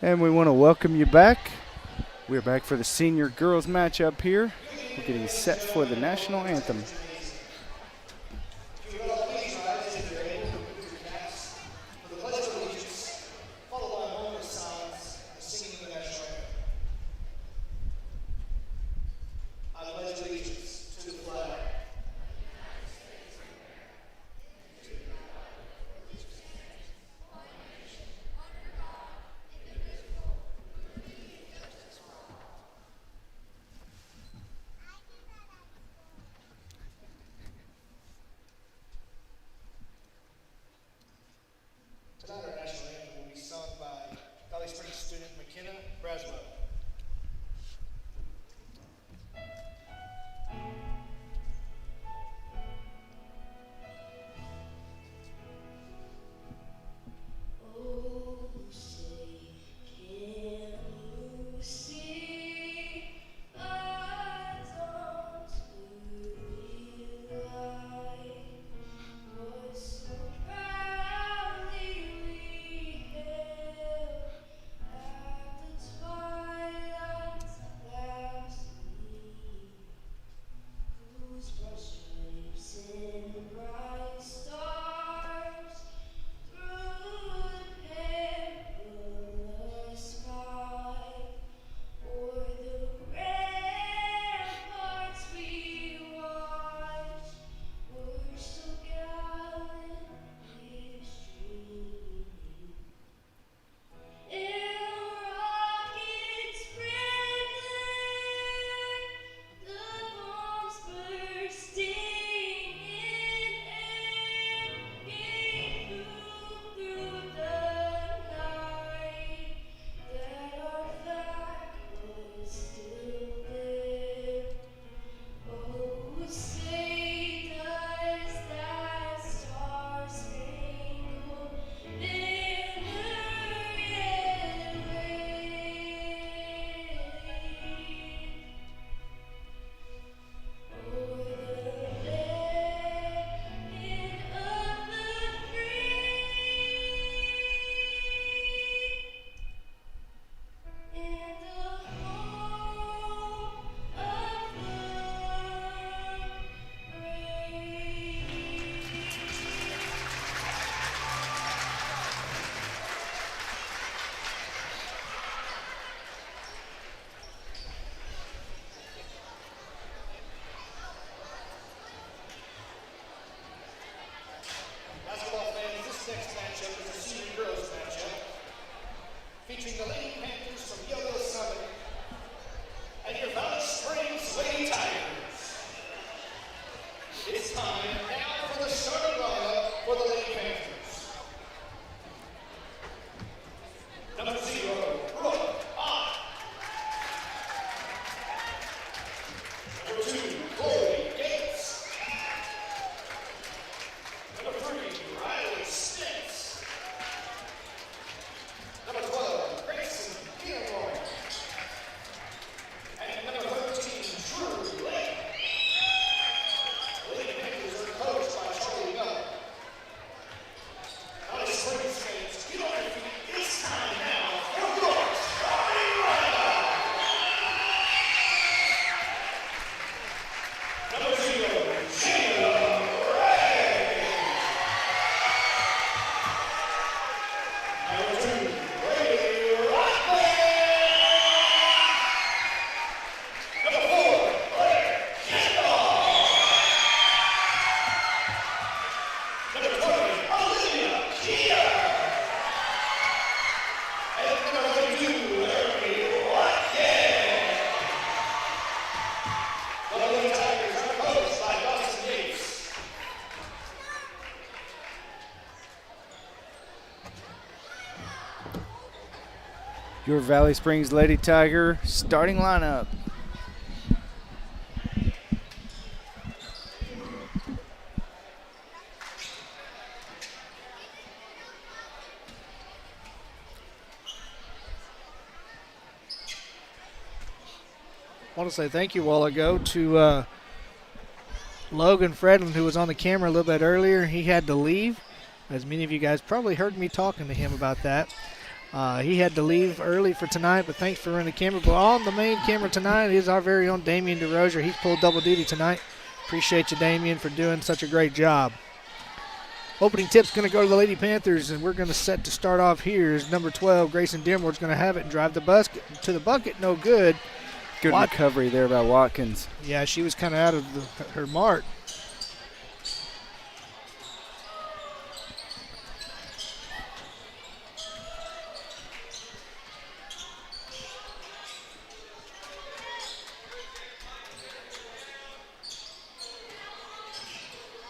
And we want to welcome you back. We're back for the senior girls matchup here. We're getting set for the national anthem. Featuring the Lady Panthers from Yellville Summit and your Valley Springs Lady Tigers. It's time now for the starting lineup for the Lady Panthers. Number 0, Brooke Ott. Number 2, Chloe Gates. Number 3, Riley Spence. Number 12, Grayson Gilroy. And number 13, Drew Lake. The Lady Panthers are coached by Charlie Miller. Now the Springs fans, get on your feet. It's time now for your starting lineup. Number 0, Sheila Ray. Number 2, Brady Rockland. Number 4, Blair Kendall. Number 20, Olivia Keeter. And number 32, Larry Watkins. The Lady Tigers are coached by Dawson Yates. Your Valley Springs Lady Tiger starting lineup. I want to say thank you a while ago to Logan Fredlin, who was on the camera a little bit earlier. He had to leave, as many of you guys probably heard me talking to him about that. He had to leave early for tonight, but thanks for running the camera. But on the main camera tonight is our very own Damian DeRozier. He's pulled double duty tonight. Appreciate you, Damian, for doing such a great job. Opening tip's going to go to the Lady Panthers, and we're going to set to start off here. Is number 12, Grayson Dearmore's going to have it and drive the basket to the bucket. No good. Good recovery there by Watkins. Yeah, she was kind of out of her mark.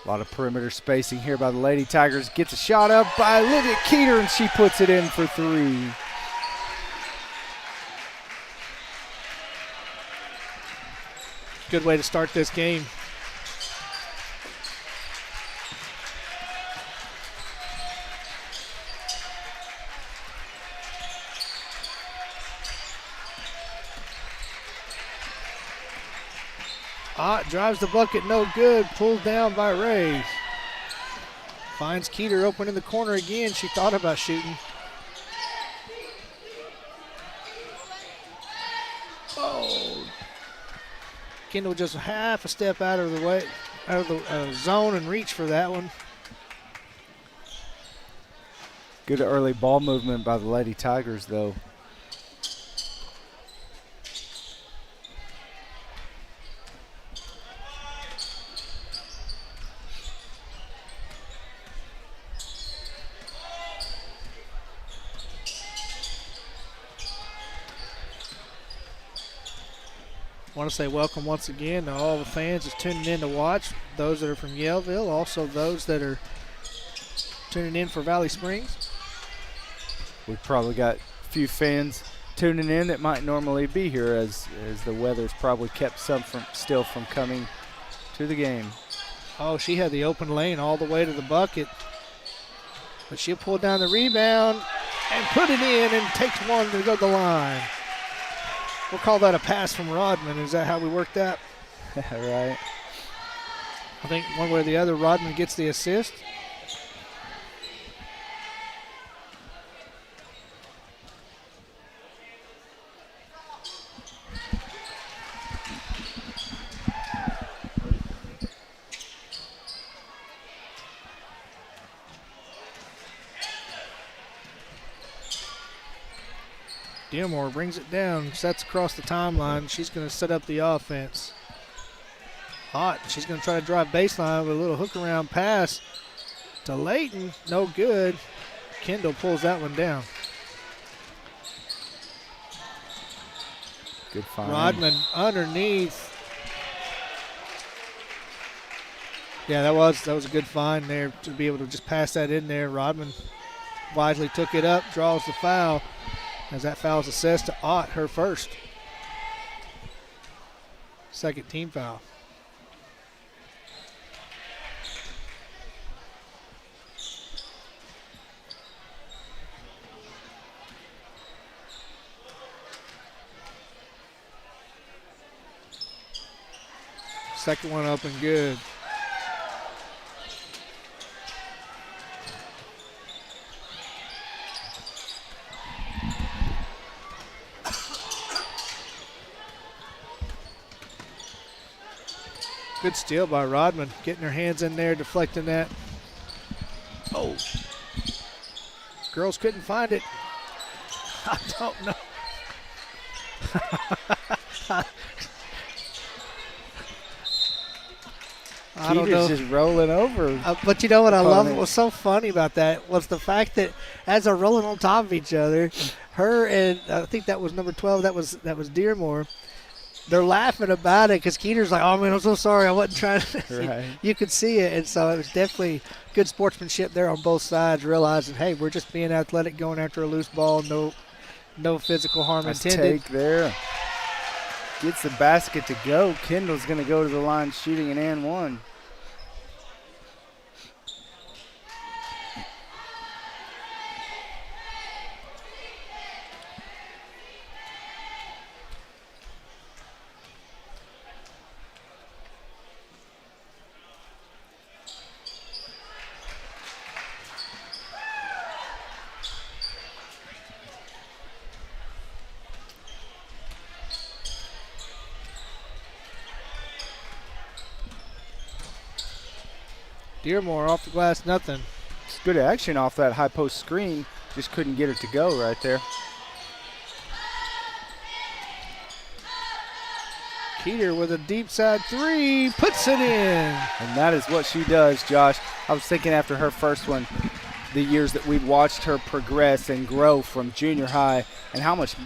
A lot of perimeter spacing here by the Lady Tigers. Gets a shot up by Olivia Keeter, and she puts it in for 3. Good way to start this game. Ott drives the bucket, no good. Pulled down by Ray. Finds Keeter open in the corner again. She thought about shooting. Oh. Kendall just half a step out of the way, out of the zone and reach for that one. Good early ball movement by the Lady Tigers, though. I want to say welcome once again to all the fans that's tuning in to watch, those that are from Yellville, also those that are tuning in for Valley Springs. We've probably got a few fans tuning in that might normally be here as the weather's probably kept some still from coming to the game. Oh, she had the open lane all the way to the bucket, but she pulled down the rebound and put it in and takes one to go to the line. We'll call that a pass from Rodman. Is that how we work that? Right. I think one way or the other, Rodman gets the assist. Dearmore brings it down, sets across the timeline. She's going to set up the offense. Hot. She's going to try to drive baseline with a little hook around pass to Layton. No good. Kendall pulls that one down. Good find. Rodman underneath. Yeah, that was a good find there to be able to just pass that in there. Rodman wisely took it up, draws the foul. As that foul's assessed to Ott, her first. Second team foul. Second one up and good. Good steal by Rodman, getting her hands in there, deflecting that. Oh. Girls couldn't find it. I don't know. I don't know. Just rolling over. But you know what I love? What was so funny about that was the fact that as they're rolling on top of each other, her and I think that was number 12. That was Dearmore. They're laughing about it because Keeter's like, "Oh man, I'm so sorry. I wasn't trying to." Right. You could see it, and so it was definitely good sportsmanship there on both sides, realizing, hey, we're just being athletic, going after a loose ball, no physical harm intended. Take there. Gets the basket to go. Kendall's going to go to the line shooting an and one. Dearmore off the glass, nothing. It's good action off that high post screen. Just couldn't get it to go right there. Keeter with a deep side three, puts it in. And that is what she does, Josh. I was thinking after her first one, the years that we've watched her progress and grow from junior high, and how much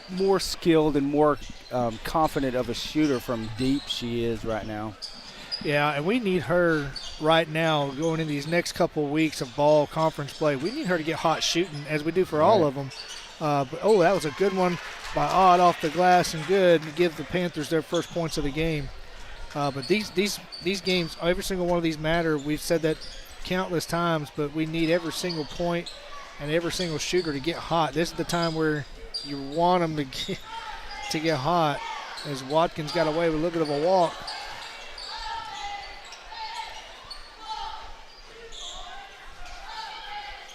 more skilled and more confident of a shooter from deep she is right now. Yeah, and we need her right now going into these next couple of weeks of ball conference play. We need her to get hot shooting, as we do for all of them. But that was a good one by Odd off the glass and good to give the Panthers their first points of the game. But these games, every single one of these matter. We've said that countless times, but we need every single point and every single shooter to get hot. This is the time where you want them to get hot, as Watkins got away with a little bit of a walk.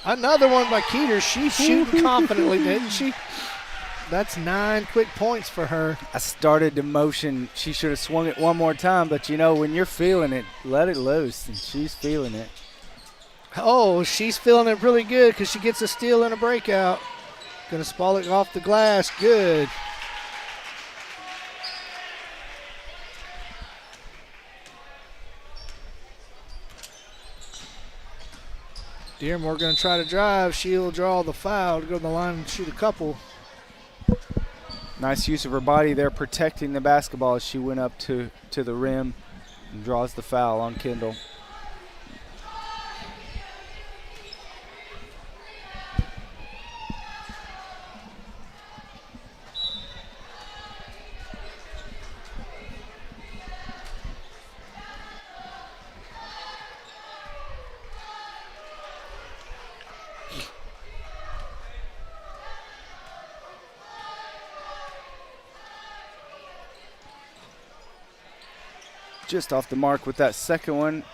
Another one by Keeter. She's shooting confidently, didn't she? That's 9 quick points for her. I started to motion. She should have swung it one more time, but you know, when you're feeling it, let it loose, and she's feeling it. Oh, she's feeling it really good because she gets a steal and a breakout. Going to Spaulding off the glass. Good. Dearmore going to try to drive. She'll draw the foul to go to the line and shoot a couple. Nice use of her body there, protecting the basketball as she went up to the rim and draws the foul on Kendall. Just off the mark with that second one.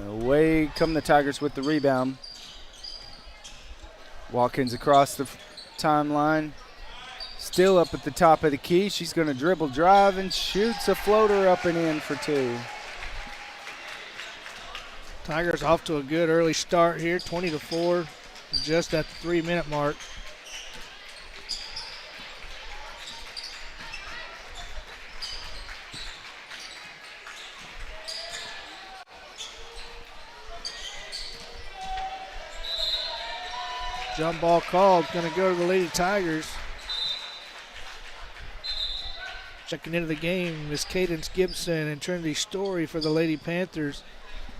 Away come the Tigers with the rebound. Watkins across the timeline. Still up at the top of the key. She's going to dribble, drive, and shoots a floater up and in for 2. Tigers off to a good early start here, 20-4, just at the 3-minute mark. Jump ball called, going to go to the Lady Tigers. Checking into the game is Cadence Gibson and Trinity Story for the Lady Panthers.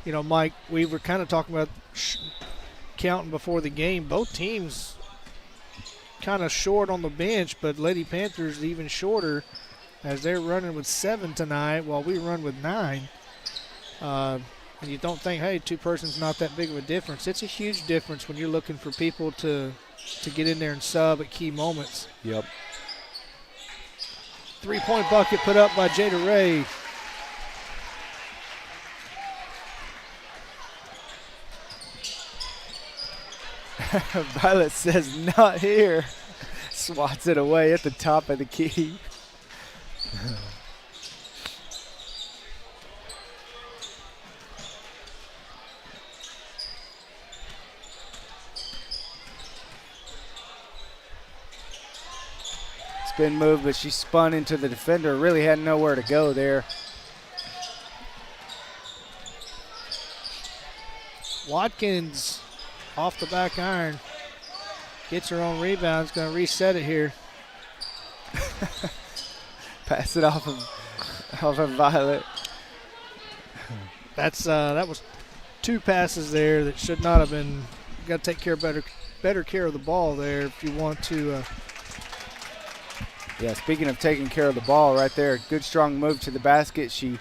You know, Mike, we were kind of talking about counting before the game. Both teams kind of short on the bench, but Lady Panthers even shorter as they're running with 7 tonight while we run with 9. And you don't think, hey, 2 persons not that big of a difference. It's a huge difference when you're looking for people to get in there and sub at key moments. Yep. 3-point bucket put up by Jada Ray. Violet says, not here. Swats it away at the top of the key. Spin move, but she spun into the defender. Really had nowhere to go there. Watkins off the back iron. Gets her own rebound. Is going to reset it here. Pass it off of Violet. That was 2 passes there that should not have been. You got to take care of better care of the ball there if you want to. Yeah, speaking of taking care of the ball right there, good strong move to the basket. She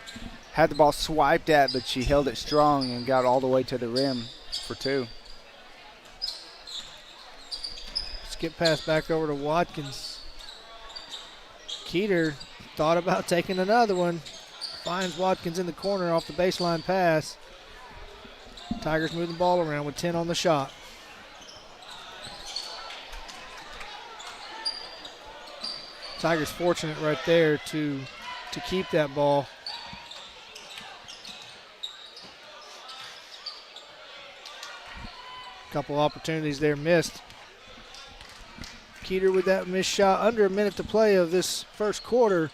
had the ball swiped at, but she held it strong and got all the way to the rim for 2. Skip pass back over to Watkins. Keeter thought about taking another one. Finds Watkins in the corner off the baseline pass. Tigers move the ball around with 10 on the shot. Tigers fortunate right there to keep that ball. Couple opportunities there missed. Keeter with that missed shot. Under a minute to play of this first quarter.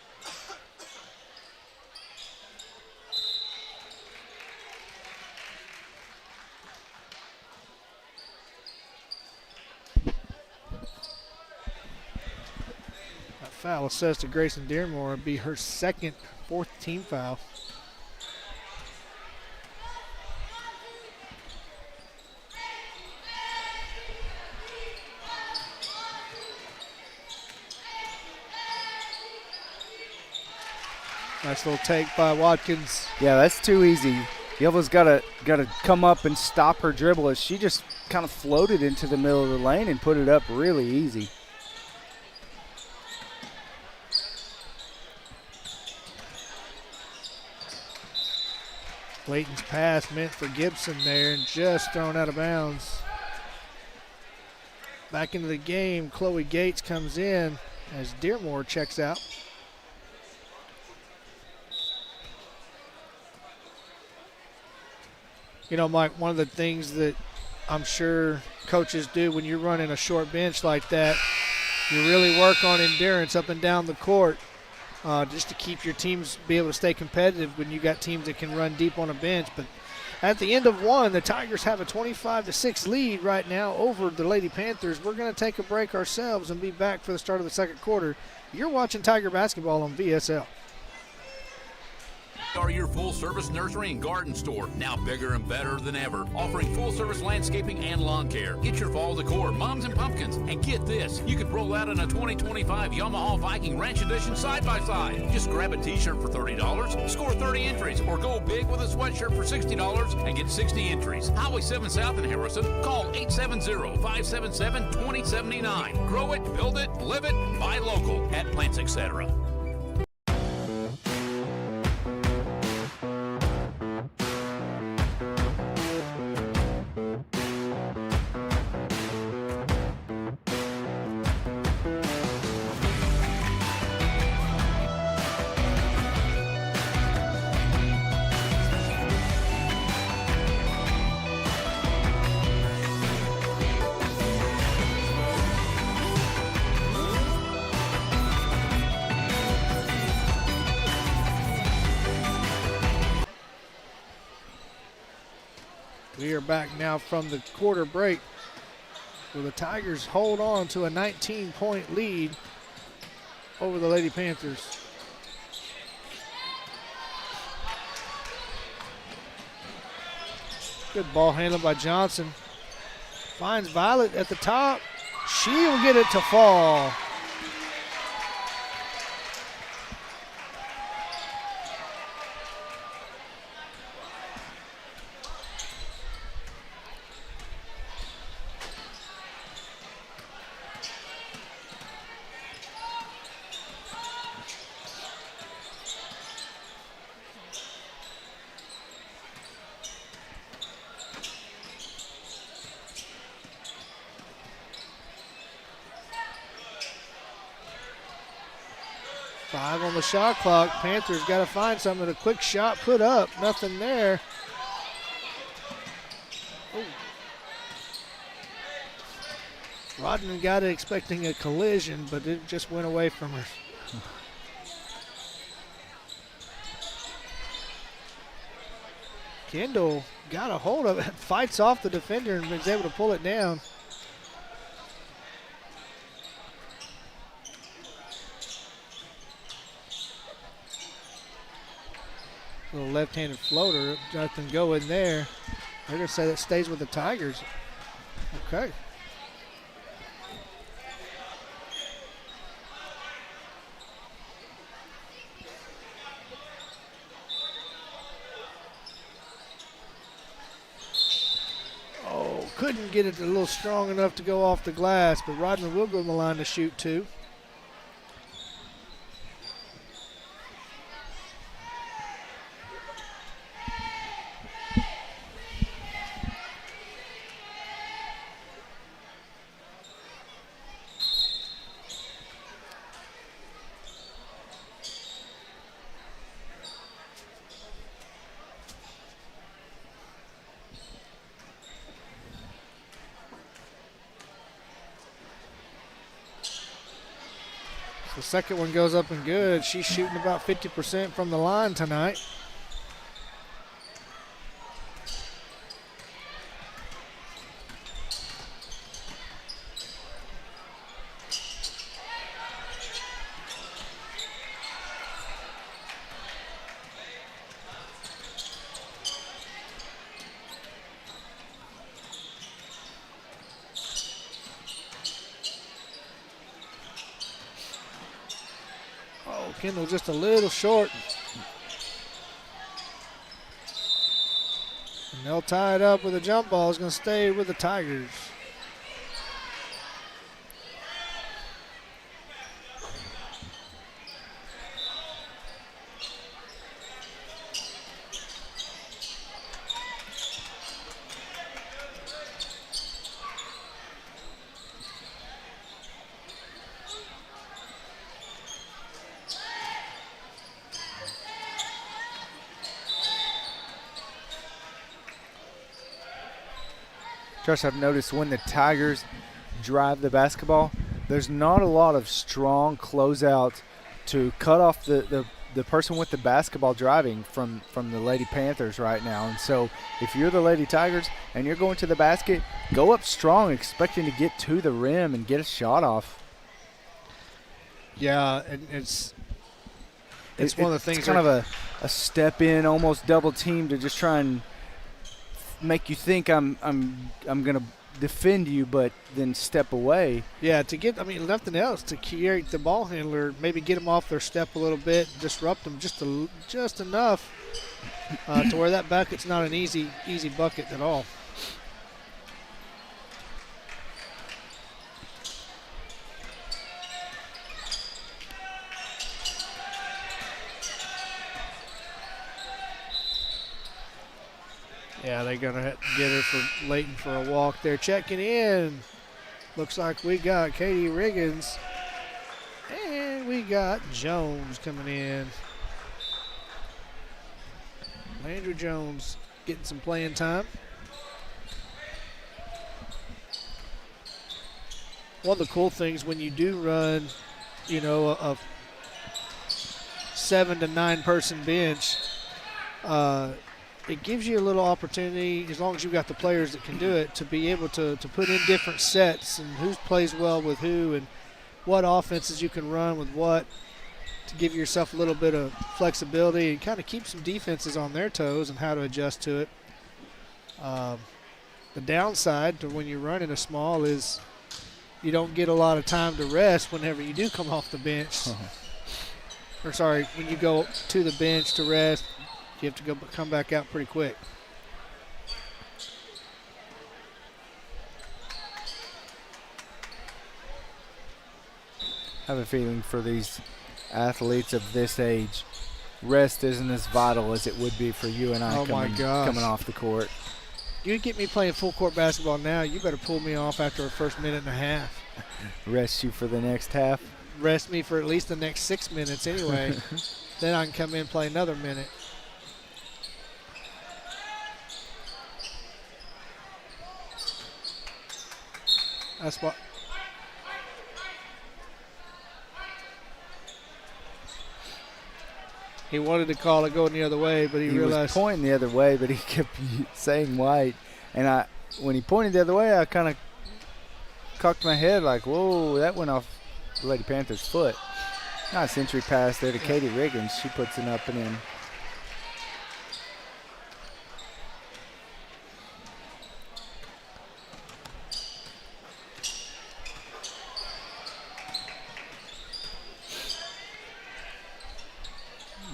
That foul assessed to Grayson Dearmore would be her second, fourth team foul. Nice little take by Watkins. Yeah, that's too easy. Yellville's got to come up and stop her dribble as she just kind of floated into the middle of the lane and put it up really easy. Layton's pass meant for Gibson there and just thrown out of bounds. Back into the game, Chloe Gates comes in as Dearmore checks out. You know, Mike, one of the things that I'm sure coaches do when you're running a short bench like that, you really work on endurance up and down the court just to keep your teams be able to stay competitive when you got teams that can run deep on a bench. But at the end of one, the Tigers have a 25-6 lead right now over the Lady Panthers. We're going to take a break ourselves and be back for the start of the second quarter. You're watching Tiger Basketball on VSL. Are your full-service nursery and garden store, now bigger and better than ever, offering full-service landscaping and lawn care. Get your fall decor, mums and pumpkins, and get this, you could roll out in a 2025 Yamaha Viking Ranch Edition side-by-side. Just grab a t-shirt for $30, score 30 entries, or go big with a sweatshirt for $60 and get 60 entries. Highway 7 South in Harrison, call 870-577-2079. Grow it, build it, live it, buy local at Plants Etc. We are back now from the quarter break where the Tigers hold on to a 19-point lead over the Lady Panthers. Good ball handled by Johnson. Finds Violet at the top. She'll get it to fall. Five on the shot clock. Panthers got to find something. A quick shot put up. Nothing there. Ooh. Rodman got it expecting a collision, but it just went away from her. Kendall got a hold of it, fights off the defender and is able to pull it down. Little left-handed floater, nothing going there. They're going to say that stays with the Tigers. Okay. Oh, couldn't get it a little strong enough to go off the glass, but Rodman will go in the line to shoot two. The second one goes up and good. She's shooting about 50% from the line tonight. Kendall just a little short. And they'll tie it up with a jump ball. It's going to stay with the Tigers. Josh, I've noticed when the Tigers drive the basketball, there's not a lot of strong closeout to cut off the person with the basketball driving from the Lady Panthers right now. And so if you're the Lady Tigers and you're going to the basket, go up strong, expecting to get to the rim and get a shot off. Yeah, and it's one of the things. It's kind of a step in, almost double team to just try and make you think I'm gonna defend you, but then step away. Yeah, to get, nothing else, to create the ball handler, maybe get them off their step a little bit, disrupt them just enough to where that bucket's not an easy bucket at all. Yeah, they're going to have to get her for Layton for a walk there. Checking in. Looks like we got Katie Riggins. And we got Jones coming in. Andrew Jones getting some playing time. One of the cool things when you do run, a 7 to 9 person bench, it gives you a little opportunity, as long as you've got the players that can do it, to be able to put in different sets and who plays well with who and what offenses you can run with what, to give yourself a little bit of flexibility and kind of keep some defenses on their toes and how to adjust to it. The downside to when you're running a small is you don't get a lot of time to rest whenever you do come off the bench. When you go to the bench to rest, you have to come back out pretty quick. I have a feeling for these athletes of this age, rest isn't as vital as it would be for you and I coming off the court. You get me playing full court basketball now, you better pull me off after the first minute and a half. Rest you for the next half? Rest me for at least the next 6 minutes anyway. Then I can come in and play another minute. That's what. He wanted to call it going the other way, but he realized. He was pointing the other way, but he kept saying white. And when he pointed the other way, I kind of cocked my head like, whoa, that went off the Lady Panthers' foot. Nice entry pass there to Katie Riggins. She puts it up and in.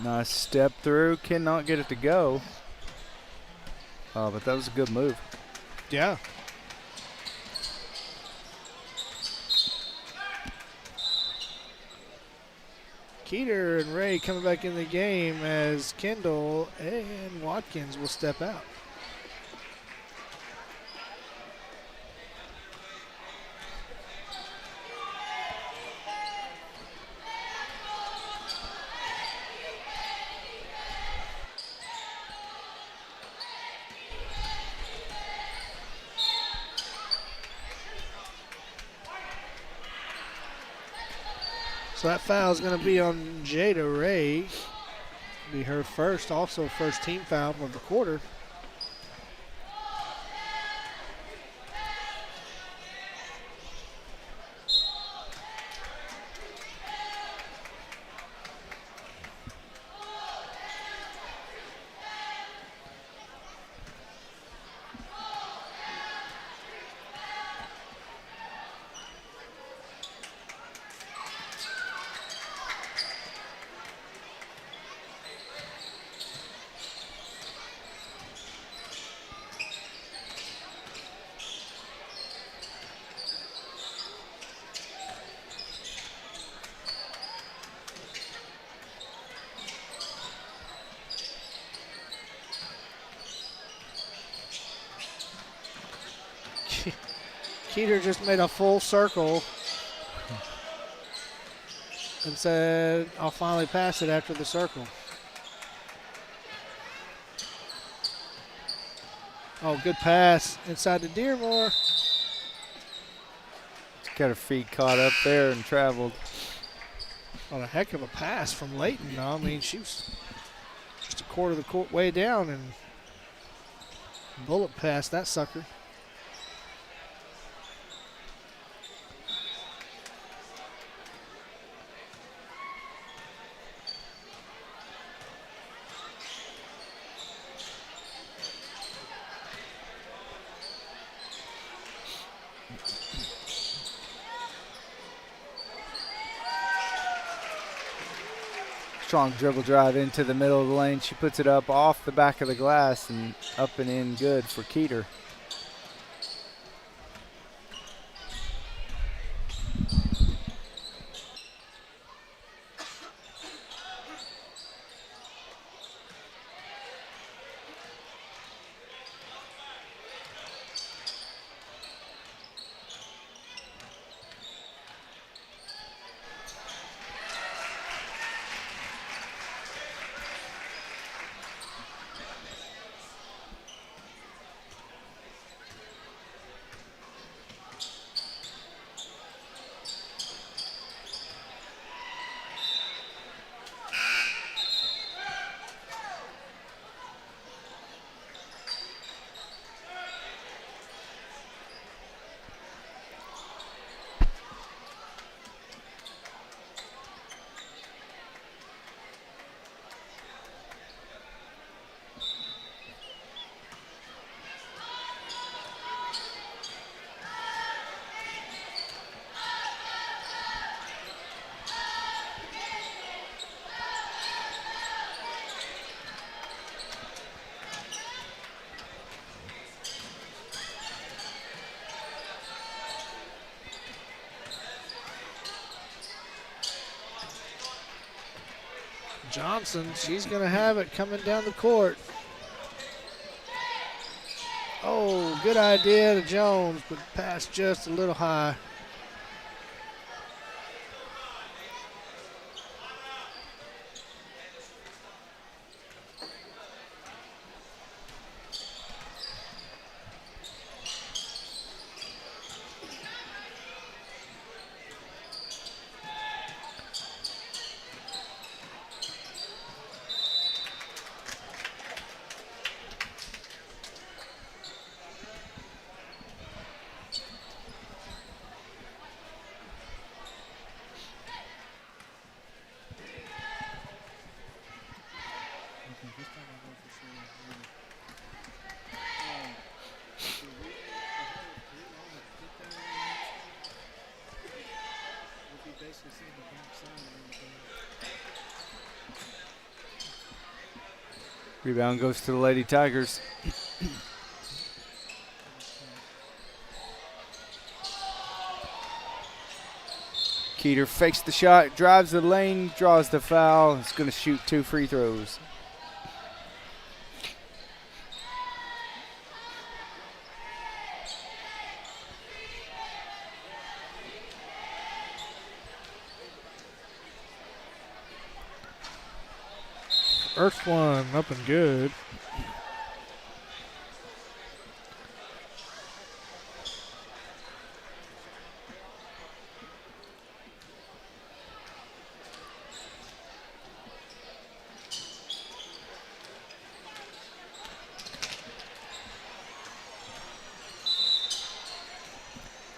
Nice step through. Cannot get it to go. But that was a good move. Yeah. Keeter and Ray coming back in the game as Kendall and Watkins will step out. So that foul is going to be on Jada Ray. Be her first, also first team foul of the quarter. Keeter just made a full circle and said, I'll finally pass it after the circle. Oh, good pass inside to Dearmore. She's got her feet caught up there and traveled. What a heck of a pass from Layton. I mean, she was just a quarter of the court way down and bullet past that sucker. Strong dribble drive into the middle of the lane. She puts it up off the back of the glass and up and in good for Keeter. Johnson, she's going to have it coming down the court. Oh, good idea to Jones, but pass just a little high. Rebound goes to the Lady Tigers. Keeter fakes the shot, drives the lane, draws the foul. It's going to shoot 2 free throws. First one up and good.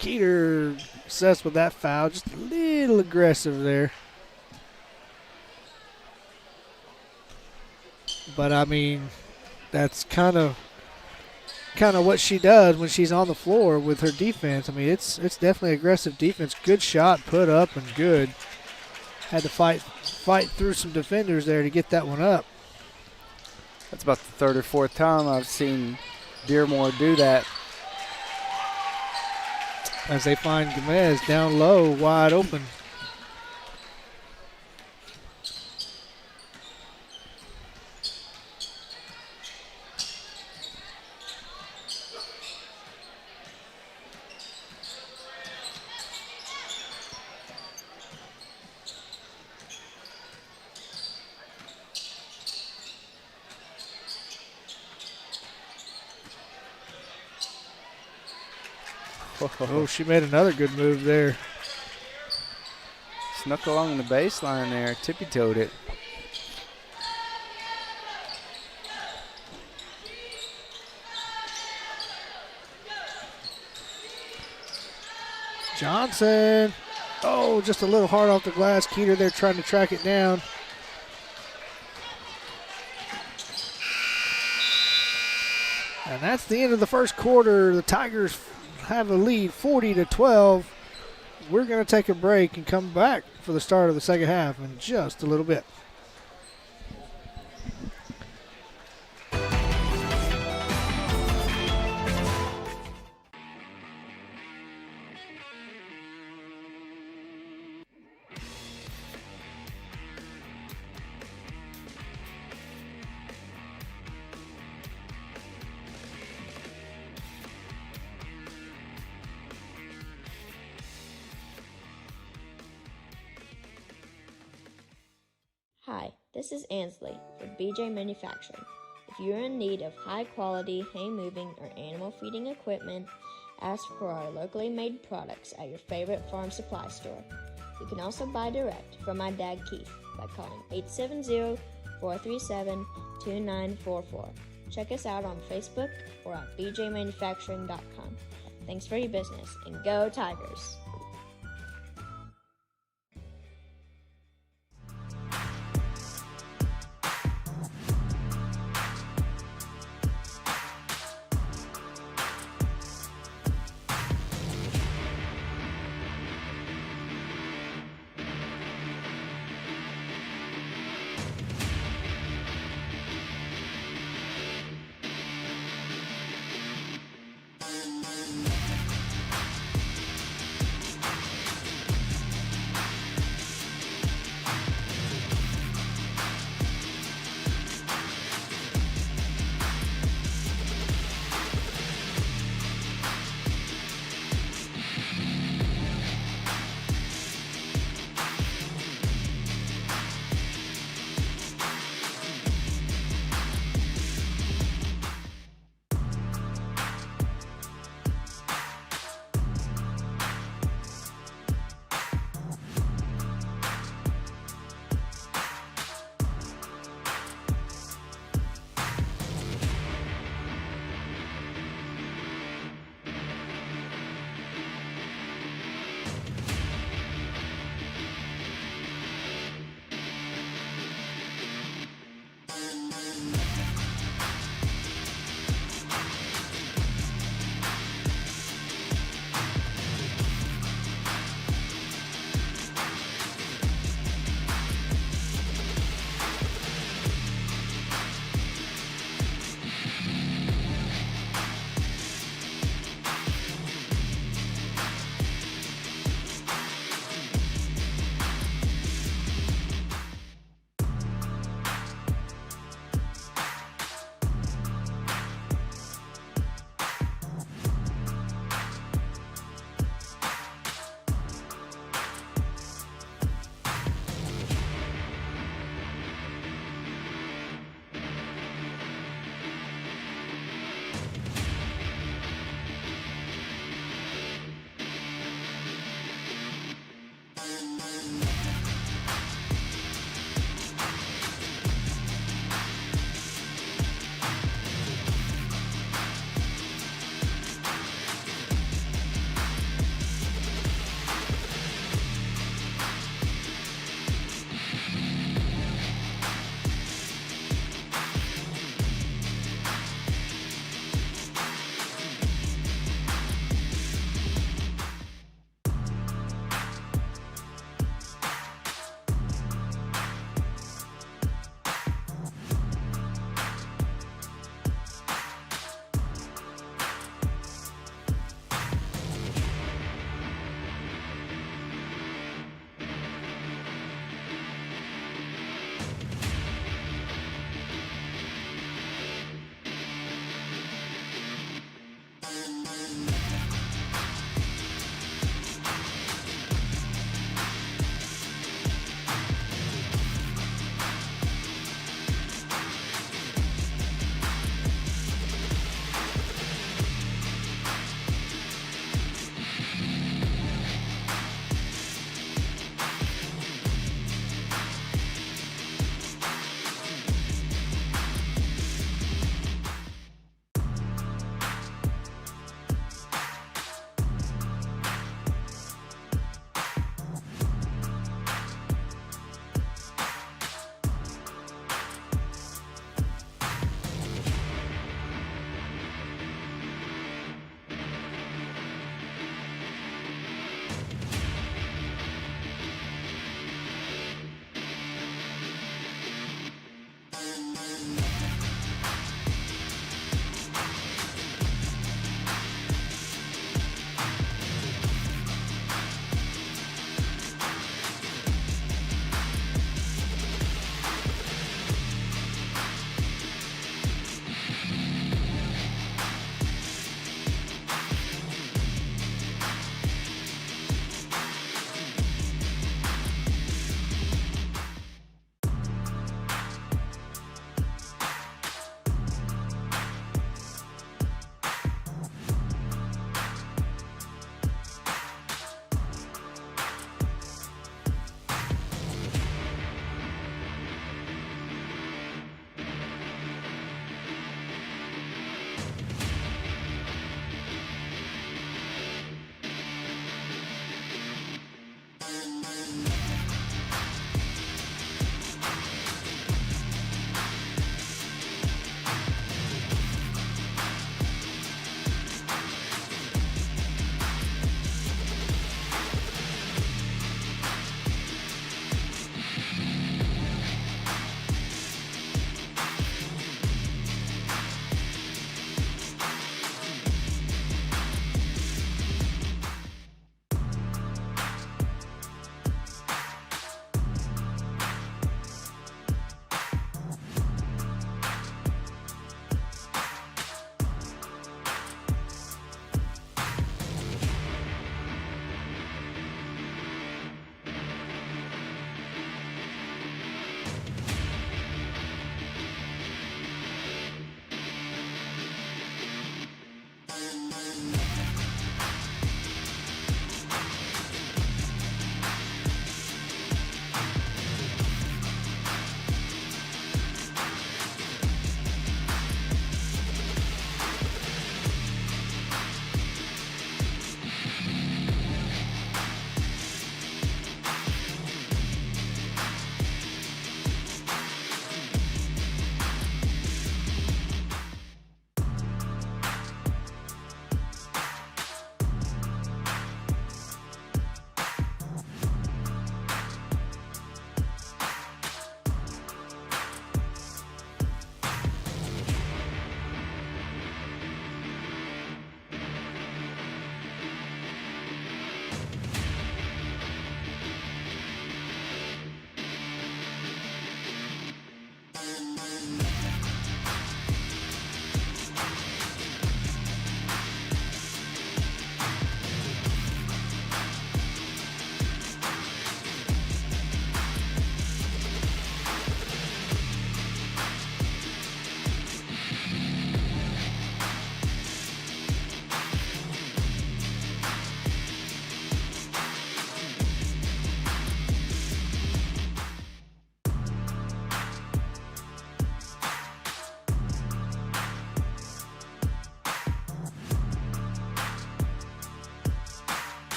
Keeter obsessed with that foul, just a little aggressive there. But I mean, that's kind of what she does when she's on the floor with her defense. I mean, it's definitely aggressive defense. Good shot, put up, and good. Had to fight through some defenders there to get that one up. That's about the third or fourth time I've seen Dearmore do that. As they find Gomez down low, wide open. Oh, she made another good move there. Snuck along the baseline there, tippy-toed it. Johnson. Oh, just a little hard off the glass. Keeter there trying to track it down. And that's the end of the first quarter. The Tigers have a lead 40-12. We're going to take a break and come back for the start of the second half in just a little bit. Hi, this is Ansley with BJ Manufacturing. If you're in need of high-quality hay moving or animal feeding equipment, ask for our locally made products at your favorite farm supply store. You can also buy direct from my dad Keith by calling 870-437-2944. Check us out on Facebook or at bjmanufacturing.com. Thanks for your business, and go Tigers!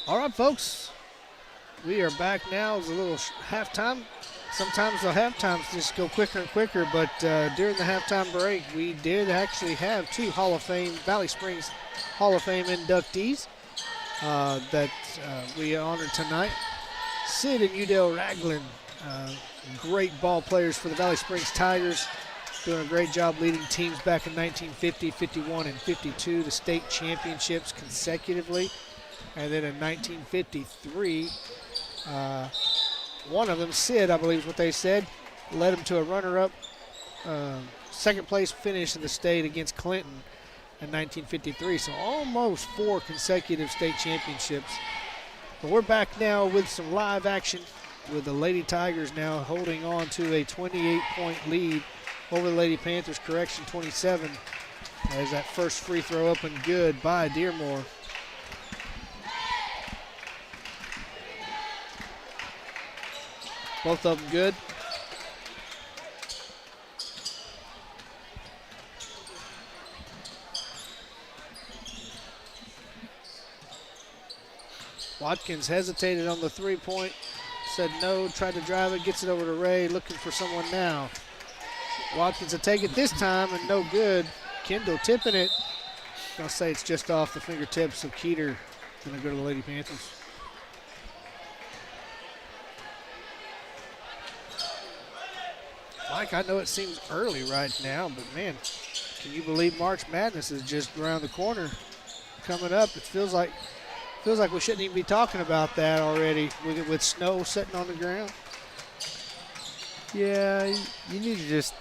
All right, folks. We are back now. It's a little halftime. Sometimes the halftimes just go quicker and quicker, but during the halftime break, we did actually have two Hall of Fame, Valley Springs Hall of Fame inductees that we honored tonight. Sid and Udell Ragland, great ball players for the Valley Springs Tigers, doing a great job leading teams back in 1950, 51, and 52 to state championships consecutively. And then in 1953, one of them, Sid, I believe is what they said, led them to a runner-up second place finish in the state against Clinton in 1953. So almost 4 consecutive state championships. But we're back now with some live action with the Lady Tigers now holding on to a 28-point lead over the Lady Panthers, 27, as that first free throw up and good by Dearmore. Both of them good. Watkins hesitated on the three-point, said no, tried to drive it, gets it over to Ray, looking for someone now. Watkins will take it this time, and no good. Kendall tipping it. I'll say it's just off the fingertips of Keeter. Going to go to the Lady Panthers. Mike, I know it seems early right now, but man, can you believe March Madness is just around the corner coming up? It feels like we shouldn't even be talking about that already with snow sitting on the ground. Yeah, you need to just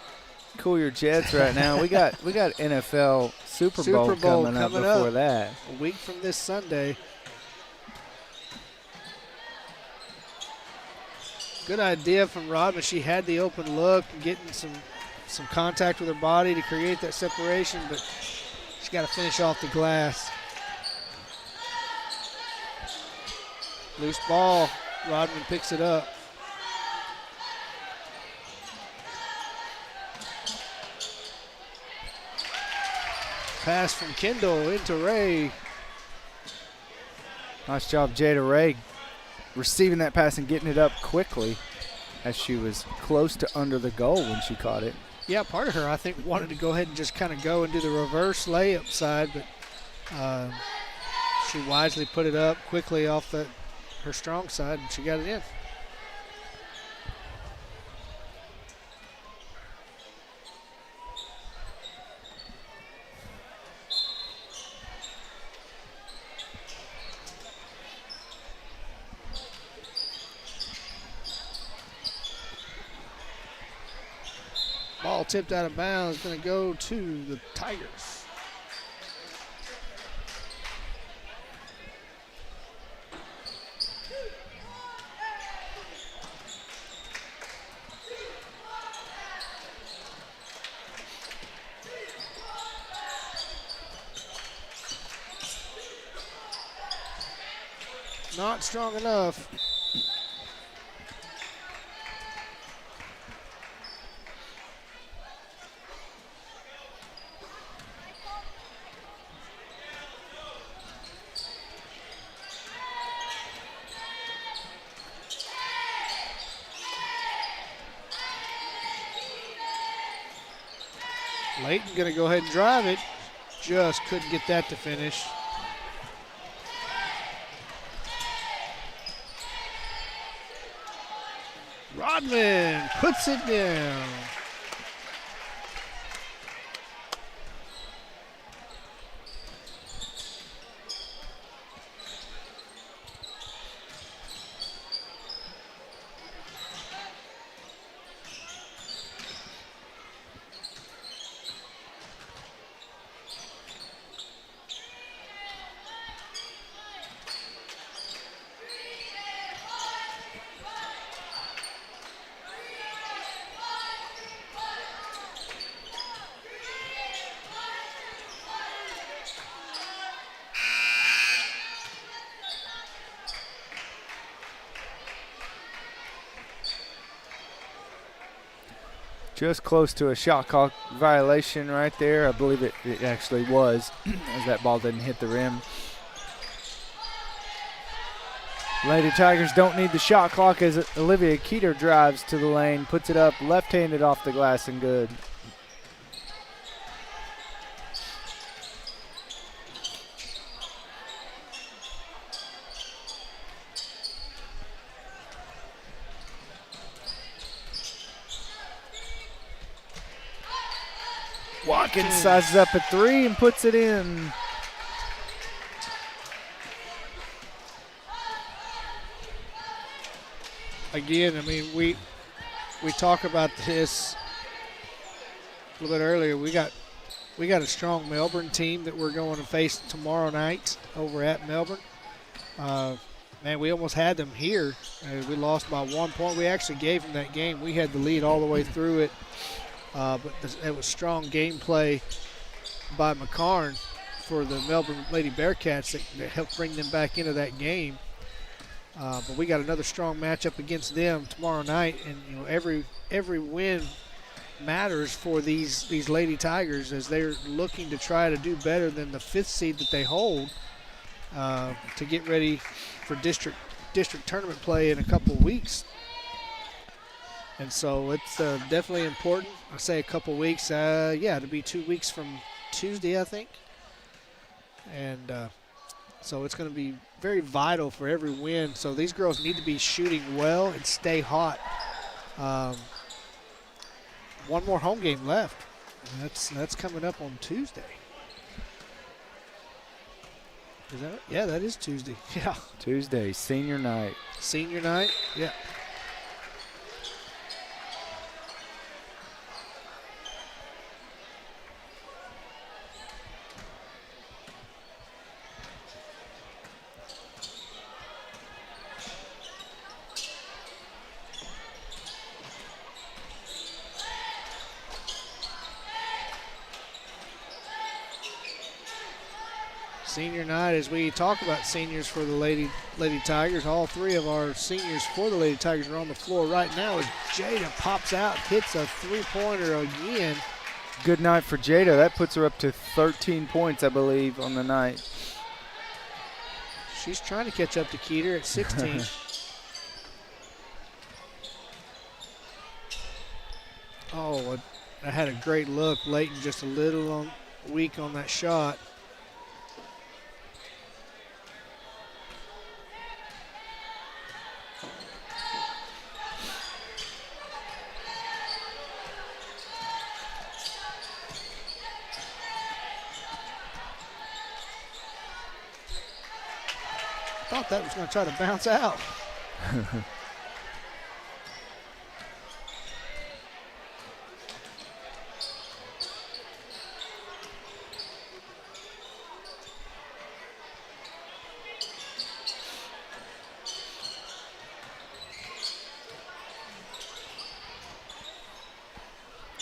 cool your jets right now. we got NFL Super Bowl coming up before that. A week from this Sunday. Good idea from Rodman. She had the open look, getting some contact with her body to create that separation, but she's got to finish off the glass. Loose ball. Rodman picks it up. Pass from Kendall into Ray. Nice job, Jada Ray, receiving that pass and getting it up quickly as she was close to under the goal when she caught it. Yeah, part of her, I think, wanted to go ahead and just kind of go and do the reverse layup side, but she wisely put it up quickly off her strong side, and she got it in. Ball tipped out of bounds, going to go to the Tigers. Not strong enough. Layton going to go ahead and drive it. Just couldn't get that to finish. Rodman puts it down. Just close to a shot clock violation right there. I believe it actually was, as that ball didn't hit the rim. Lady Tigers don't need the shot clock as Olivia Keeter drives to the lane, puts it up left-handed off the glass and good. Watkins sizes up at 3 and puts it in. Again, I mean, we talk about this a little bit earlier. We got a strong Melbourne team that we're going to face tomorrow night over at Melbourne. Man, we almost had them here. We lost by 1 point. We actually gave them that game. We had the lead all the way through it. But it was strong gameplay by McCarn for the Melbourne Lady Bearcats that helped bring them back into that game. But we got another strong matchup against them tomorrow night, and you know every win matters for these Lady Tigers as they're looking to try to do better than the 5th seed that they hold to get ready for district tournament play in a couple of weeks. And so it's definitely important. I say a couple weeks. It'll be 2 weeks from Tuesday, I think. And so it's going to be very vital for every win. So these girls need to be shooting well and stay hot. One more home game left. And that's coming up on Tuesday. Is that right? Yeah, that is Tuesday. Yeah. Tuesday, senior night. Senior night, yeah. Senior night, as we talk about seniors for the Lady Tigers, all 3 of our seniors for the Lady Tigers are on the floor right now as Jada pops out, hits a 3-pointer again. Good night for Jada. That puts her up to 13 points, I believe, on the night. She's trying to catch up to Keeter at 16. Oh, I had a great look. Layton just a little weak on that shot. Thought that was going to try to bounce out.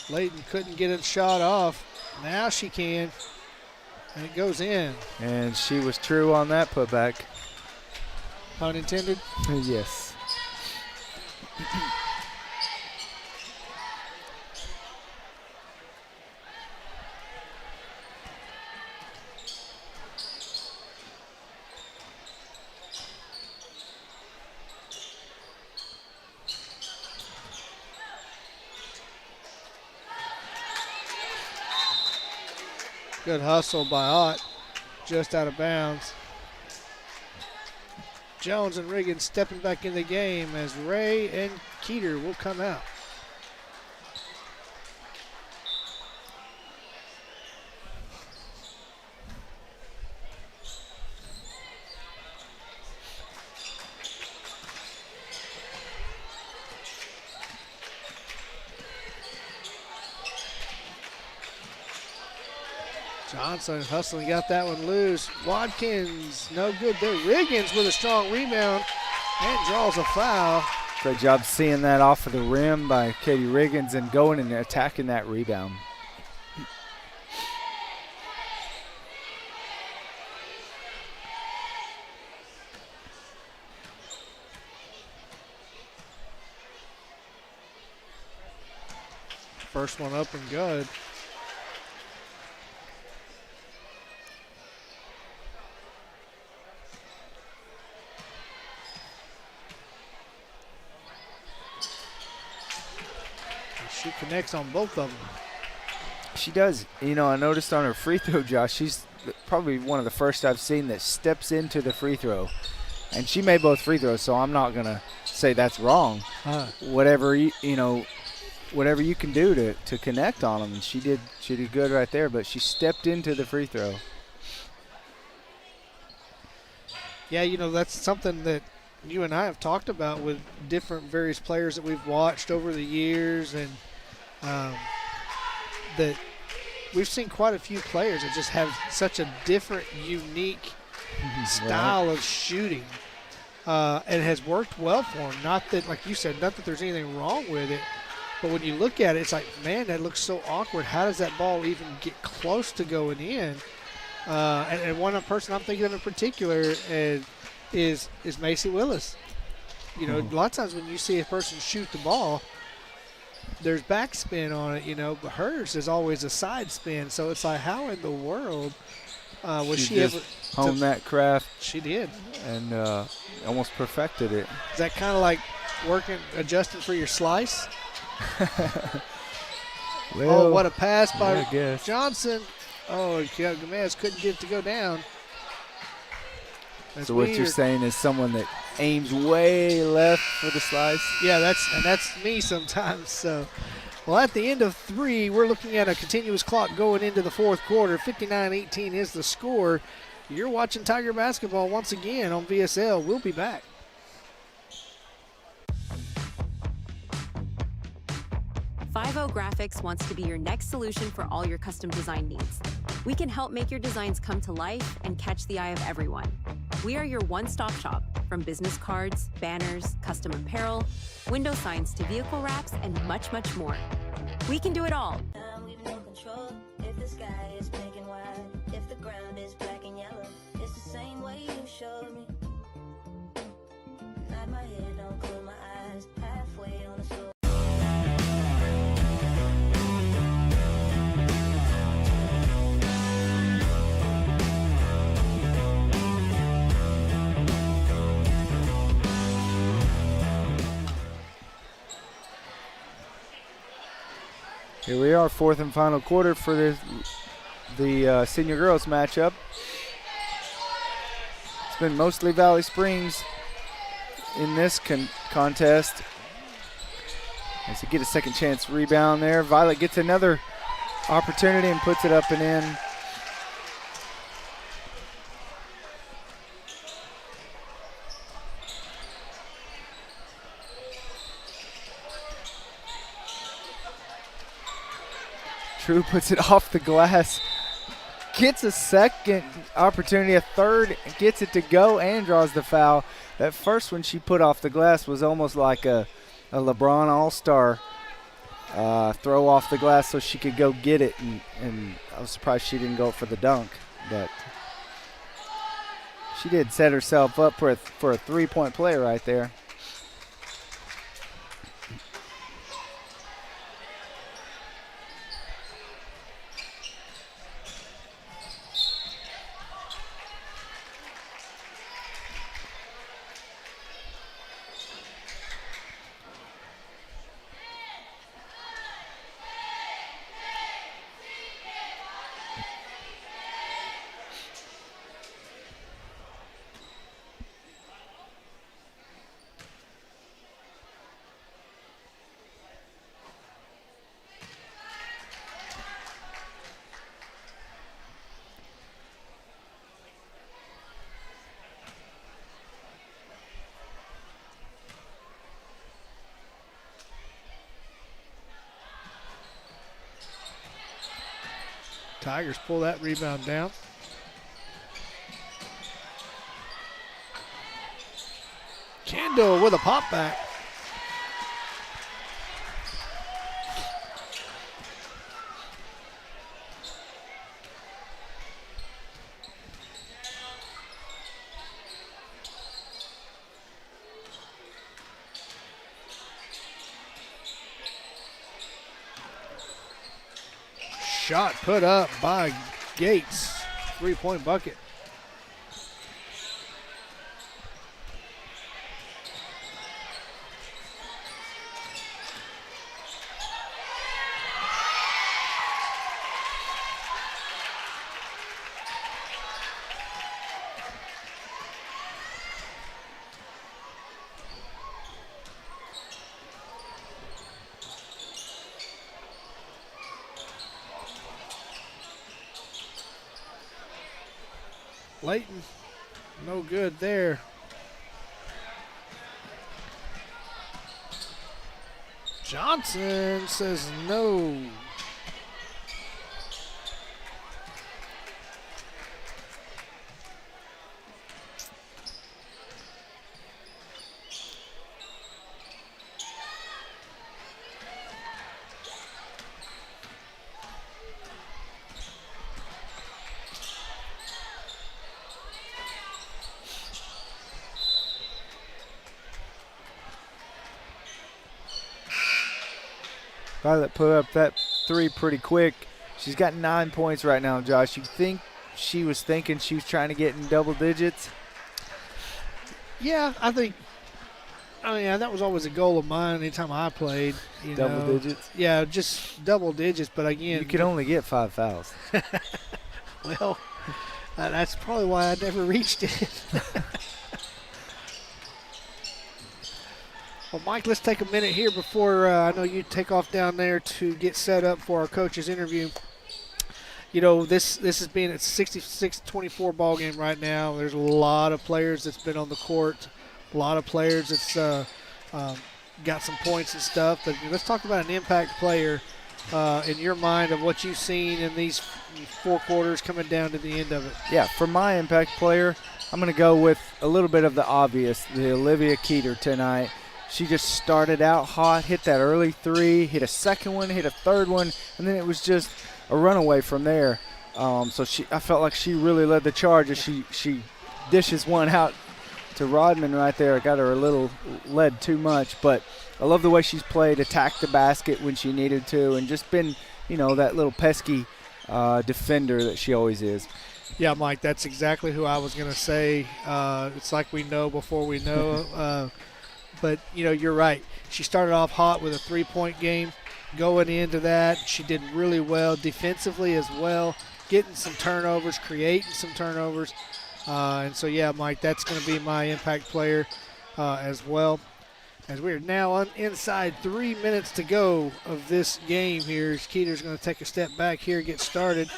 Layton couldn't get a shot off. Now she can. And it goes in. And she was true on that putback. Pun intended? Yes. Good hustle by Ott, just out of bounds. Jones and Riggins stepping back in the game as Ray and Keeter will come out. Johnson hustling, got that one loose. Watkins, no good there. Riggins with a strong rebound and draws a foul. Great job seeing that off of the rim by Katie Riggins and going and attacking that rebound. First one up and good. She connects on both of them. She does. You know, I noticed on her free throw, Josh, she's probably one of the first I've seen that steps into the free throw. And she made both free throws, so I'm not going to say that's wrong. Whatever, whatever you can do to connect on them. And she did good right there, but she stepped into the free throw. Yeah, that's something that you and I have talked about with different various players that we've watched over the years, and that we've seen quite a few players that just have such a different, unique style of shooting, and it has worked well for them. Not that, like you said, not that there's anything wrong with it, but when you look at it, it's like, man, that looks so awkward. How does that ball even get close to going in? And one person I'm thinking of in particular is Macy Willis. A lot of times when you see a person shoot the ball, there's backspin on it, but hers is always a side spin. So it's like, how in the world was she able to hone that craft? She did. And almost perfected it. Is that kind of like adjusting for your slice? Well, what a pass by guess. Johnson. Oh, Gomez couldn't get it to go down. That's so what you're saying is someone that aims way left for the slice? Yeah, that's me sometimes. So, well, at the end of 3, we're looking at a continuous clock going into the fourth quarter. 59-18 is the score. You're watching Tiger basketball once again on VSL. We'll be back. Five-O Graphics wants to be your next solution for all your custom design needs. We can help make your designs come to life and catch the eye of everyone. We are your one-stop shop, from business cards, banners, custom apparel, window signs to vehicle wraps, and much, much more. We can do it all. We've no control. If the sky is big and wide, if the ground is black and yellow, it's the same way you showed me. Nod my head, don't close my eyes, halfway on the floor. Here we are, fourth and final quarter for the senior girls matchup. It's been mostly Valley Springs in this contest. As they get a second chance rebound there. Violet gets another opportunity and puts it up and in. True puts it off the glass. Gets a second opportunity, a third, gets it to go and draws the foul. That first one she put off the glass was almost like a LeBron All-Star throw off the glass so she could go get it. And I was surprised she didn't go for the dunk. But she did set herself up for a three-point play right there. Tigers pull that rebound down. Kendall with a pop back. Shot put up by Gates. 3-point bucket. Layton, no good there. Johnson says no. Violet put up that 3 pretty quick. She's got 9 points right now, Josh. You think she was thinking she was trying to get in double digits? Yeah, I mean, that was always a goal of mine anytime I played. Double digits? Yeah, just double digits, but again. You can only get 5 fouls. Well, that's probably why I never reached it. Well, Mike, let's take a minute here before I know you take off down there to get set up for our coach's interview. This is being a 66-24 ball game right now. There's a lot of players that's been on the court, a lot of players that's got some points and stuff. But let's talk about an impact player in your mind of what you've seen in these 4 quarters coming down to the end of it. Yeah, for my impact player, I'm going to go with a little bit of the obvious, the Olivia Keeter tonight. She just started out hot, hit that early 3, hit a second one, hit a third one, and then it was just a runaway from there. So I felt like she really led the charge as she dishes one out to Rodman right there. I got her a little led too much, but I love the way she's played, attacked the basket when she needed to, and just been, that little pesky defender that she always is. Yeah, Mike, that's exactly who I was going to say. It's like we know before we know. But, you're right. She started off hot with a 3-point game. Going into that, she did really well defensively as well, getting some turnovers, creating some turnovers. And so, yeah, Mike, that's going to be my impact player as well. As we are now inside 3 minutes to go of this game here, Keeter's going to take a step back here, get started.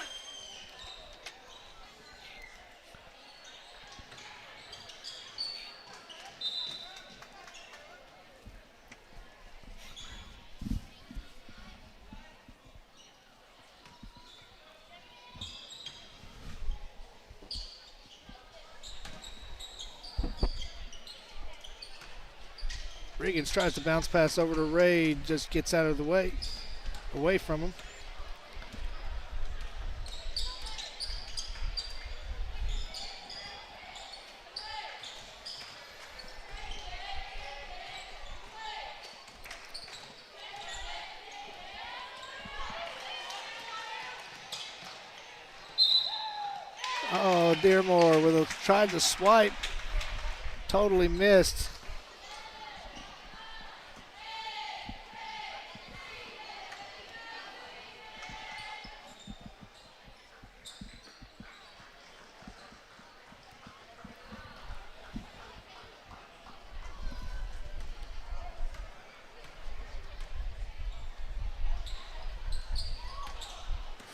Riggins tries to bounce pass over to Ray, just gets out of the way, away from him. Oh, Dearmore tried to swipe, totally missed.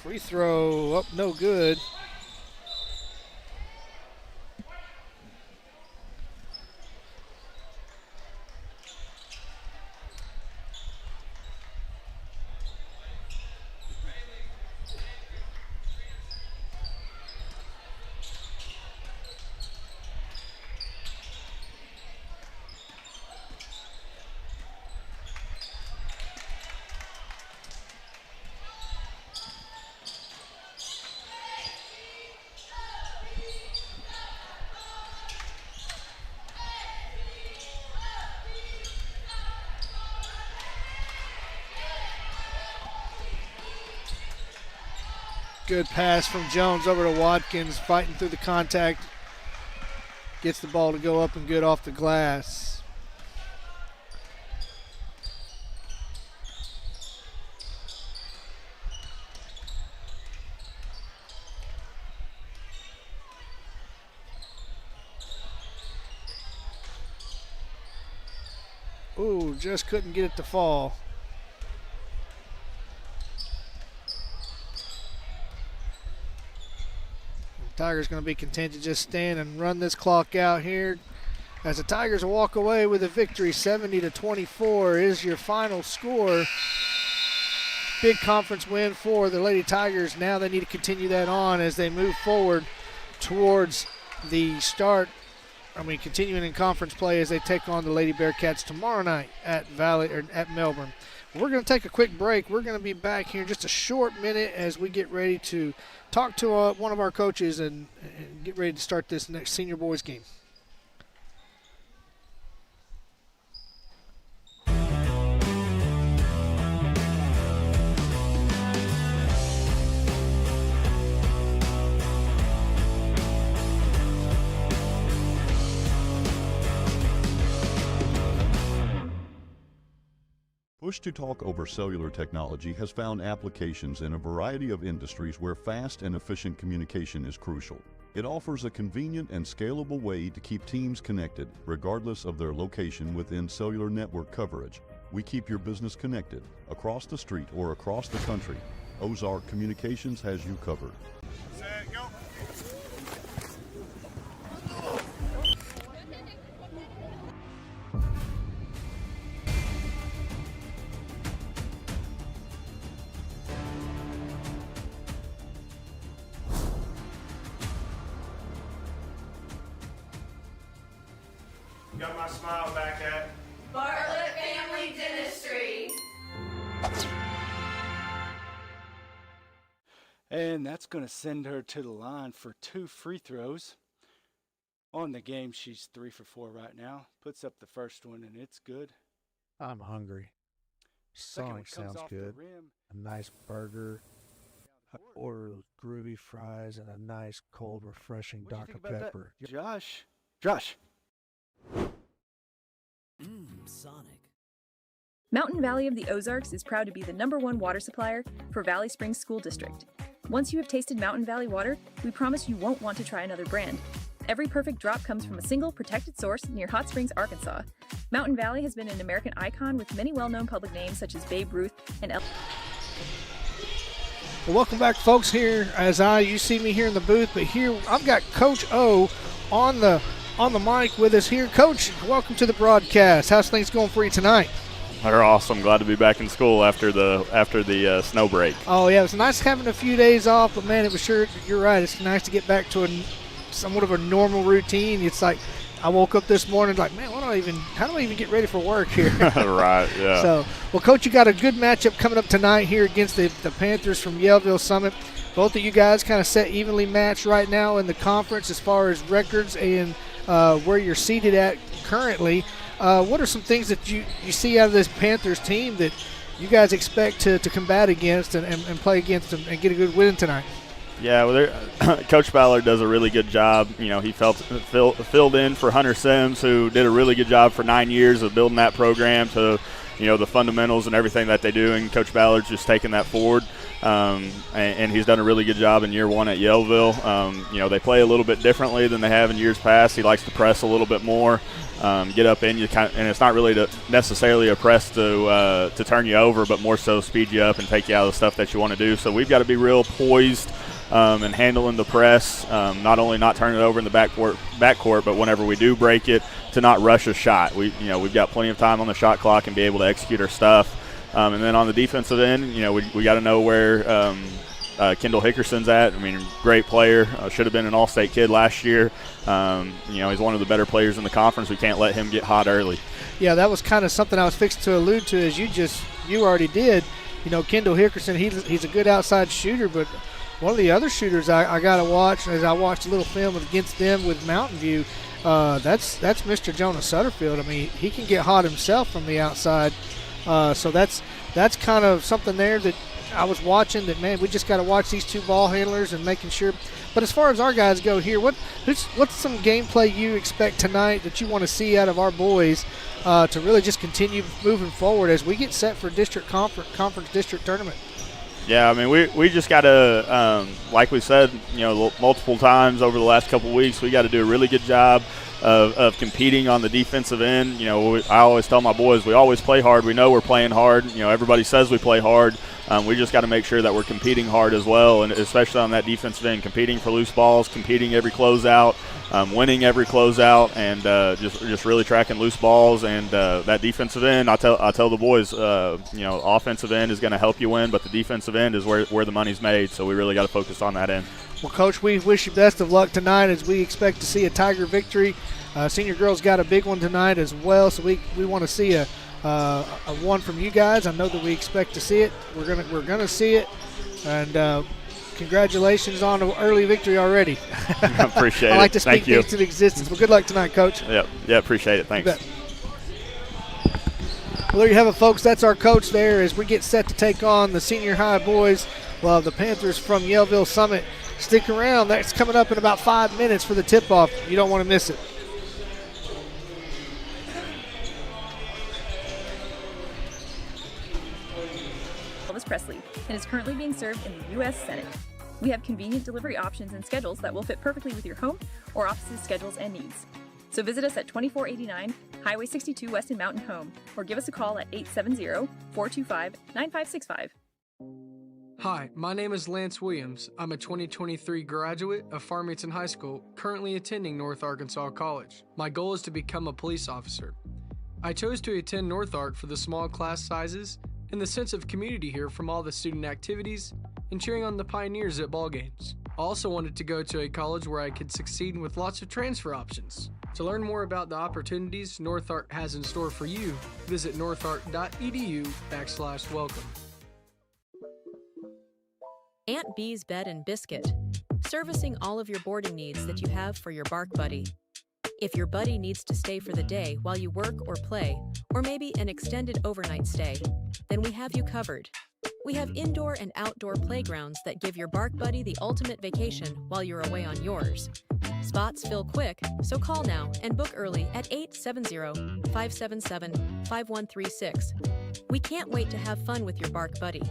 Free throw up, no good. Good pass from Jones over to Watkins, fighting through the contact. Gets the ball to go up and good off the glass. Ooh, just couldn't get it to fall. Tigers going to be content to just stand and run this clock out here. As the Tigers walk away with a victory, 70-24 is your final score. Big conference win for the Lady Tigers. Now they need to continue that on as they move forward towards the start. Continuing in conference play as they take on the Lady Bearcats tomorrow night at Melbourne. We're going to take a quick break. We're going to be back here in just a short minute as we get ready to talk to one of our coaches and get ready to start this next senior boys game. Push-to-talk over cellular technology has found applications in a variety of industries where fast and efficient communication is crucial. It offers a convenient and scalable way to keep teams connected, regardless of their location within cellular network coverage. We keep your business connected, across the street or across the country. Ozark Communications has you covered. Set, go. Got my smile back at Bartlett Family Dentistry. And that's going to send her to the line for 2 free throws. On the game, she's 3 for 4 right now. Puts up the first one, and it's good. I'm hungry. Sonic sounds good. A nice burger. Order groovy fries and a nice cold, refreshing Dr. Pepper. Josh. Sonic. Mountain Valley of the Ozarks is proud to be the #1 water supplier for Valley Springs School District. Once you have tasted Mountain Valley water, we promise you won't want to try another brand. Every perfect drop comes from a single protected source near Hot Springs, Arkansas. Mountain Valley has been an American icon with many well-known public names such as Babe Ruth and Well, welcome back, folks. Here, you see me here in the booth, but here I've got Coach O on the mic with us here. Coach, welcome to the broadcast. How's things going for you tonight? They're awesome. Glad to be back in school after the snow break. Oh yeah, it was nice having a few days off, but man, it was sure. You're right. It's nice to get back to somewhat of a normal routine. It's like I woke up this morning like, man, how do I even get ready for work here? Right. Yeah. So, well, Coach, you got a good matchup coming up tonight here against the Panthers from Yellville Summit. Both of you guys kind of set evenly matched right now in the conference as far as records and where you're seated at currently. What are some things that you see out of this Panthers team that you guys expect to combat against and play against them and get a good win tonight? Yeah, well, Coach Ballard does a really good job. You know, he filled in for Hunter Sims, who did a really good job for 9 years of building that program to, the fundamentals and everything that they do, and Coach Ballard's just taking that forward. And he's done a really good job in year 1 at Yellville. They play a little bit differently than they have in years past. He likes to press a little bit more, get up in you, and it's not really necessarily a press to turn you over, but more so speed you up and take you out of the stuff that you want to do. So we've got to be real poised and handling the press, not only not turning it over in the backcourt, but whenever we do break it, to not rush a shot. We've got plenty of time on the shot clock and be able to execute our stuff. And then on the defensive end, we got to know where Kendall Hickerson's at. Great player. Should have been an All-State kid last year. He's one of the better players in the conference. We can't let him get hot early. Yeah, that was kind of something I was fixing to allude to, as you already did. Kendall Hickerson, he's a good outside shooter, but one of the other shooters I got to watch, as I watched a little film against them with Mountain View, that's Mr. Jonas Sutterfield. He can get hot himself from the outside. So that's kind of something there that I was watching that, man, we just got to watch these two ball handlers and making sure. But as far as our guys go here, what's some gameplay you expect tonight that you want to see out of our boys to really just continue moving forward as we get set for district conference district tournament? Yeah, I mean, we just got to, like we said, multiple times over the last couple of weeks, we got to do a really good job of competing on the defensive end. I always tell my boys, we always play hard. We know we're playing hard. Everybody says we play hard. We just got to make sure that we're competing hard as well, and especially on that defensive end, competing for loose balls, competing every closeout, winning every closeout, and just really tracking loose balls. And that defensive end, I tell the boys, offensive end is going to help you win, but the defensive end is where the money's made. So we really got to focus on that end. Well, Coach, we wish you best of luck tonight as we expect to see a Tiger victory. Senior girls got a big one tonight as well, so we want to see a one from you guys. I know that we expect to see it. We're gonna see it, and congratulations on an early victory already. I appreciate it. I like to speak Thank you. things to existence. Well, good luck tonight, Coach. Yeah, appreciate it. Thanks. Well, there you have it, folks. That's our coach there as we get set to take on the senior high boys. Well, the Panthers from Yellville Summit. Stick around. That's coming up in about 5 minutes for the tip-off. You don't want to miss it. Elvis Presley and is currently being served in the U.S. Senate. We have convenient delivery options and schedules that will fit perfectly with your home or office's schedules and needs. So visit us at 2489 Highway 62 West in Mountain Home or give us a call at 870-425-9565. Hi, my name is Lance Williams. I'm a 2023 graduate of Farmington High School, currently attending North Arkansas College. My goal is to become a police officer. I chose to attend North Ark for the small class sizes and the sense of community here from all the student activities and cheering on the Pioneers at ball games. I also wanted to go to a college where I could succeed with lots of transfer options. To learn more about the opportunities North Ark has in store for you, visit northark.edu/welcome. Aunt Bee's Bed and Biscuit, servicing all of your boarding needs that you have for your bark buddy. If your buddy needs to stay for the day while you work or play, or maybe an extended overnight stay, then we have you covered. We have indoor and outdoor playgrounds that give your bark buddy the ultimate vacation while you're away on yours. Spots fill quick, so call now and book early at 870-577-5136. We can't wait to have fun with your bark buddy.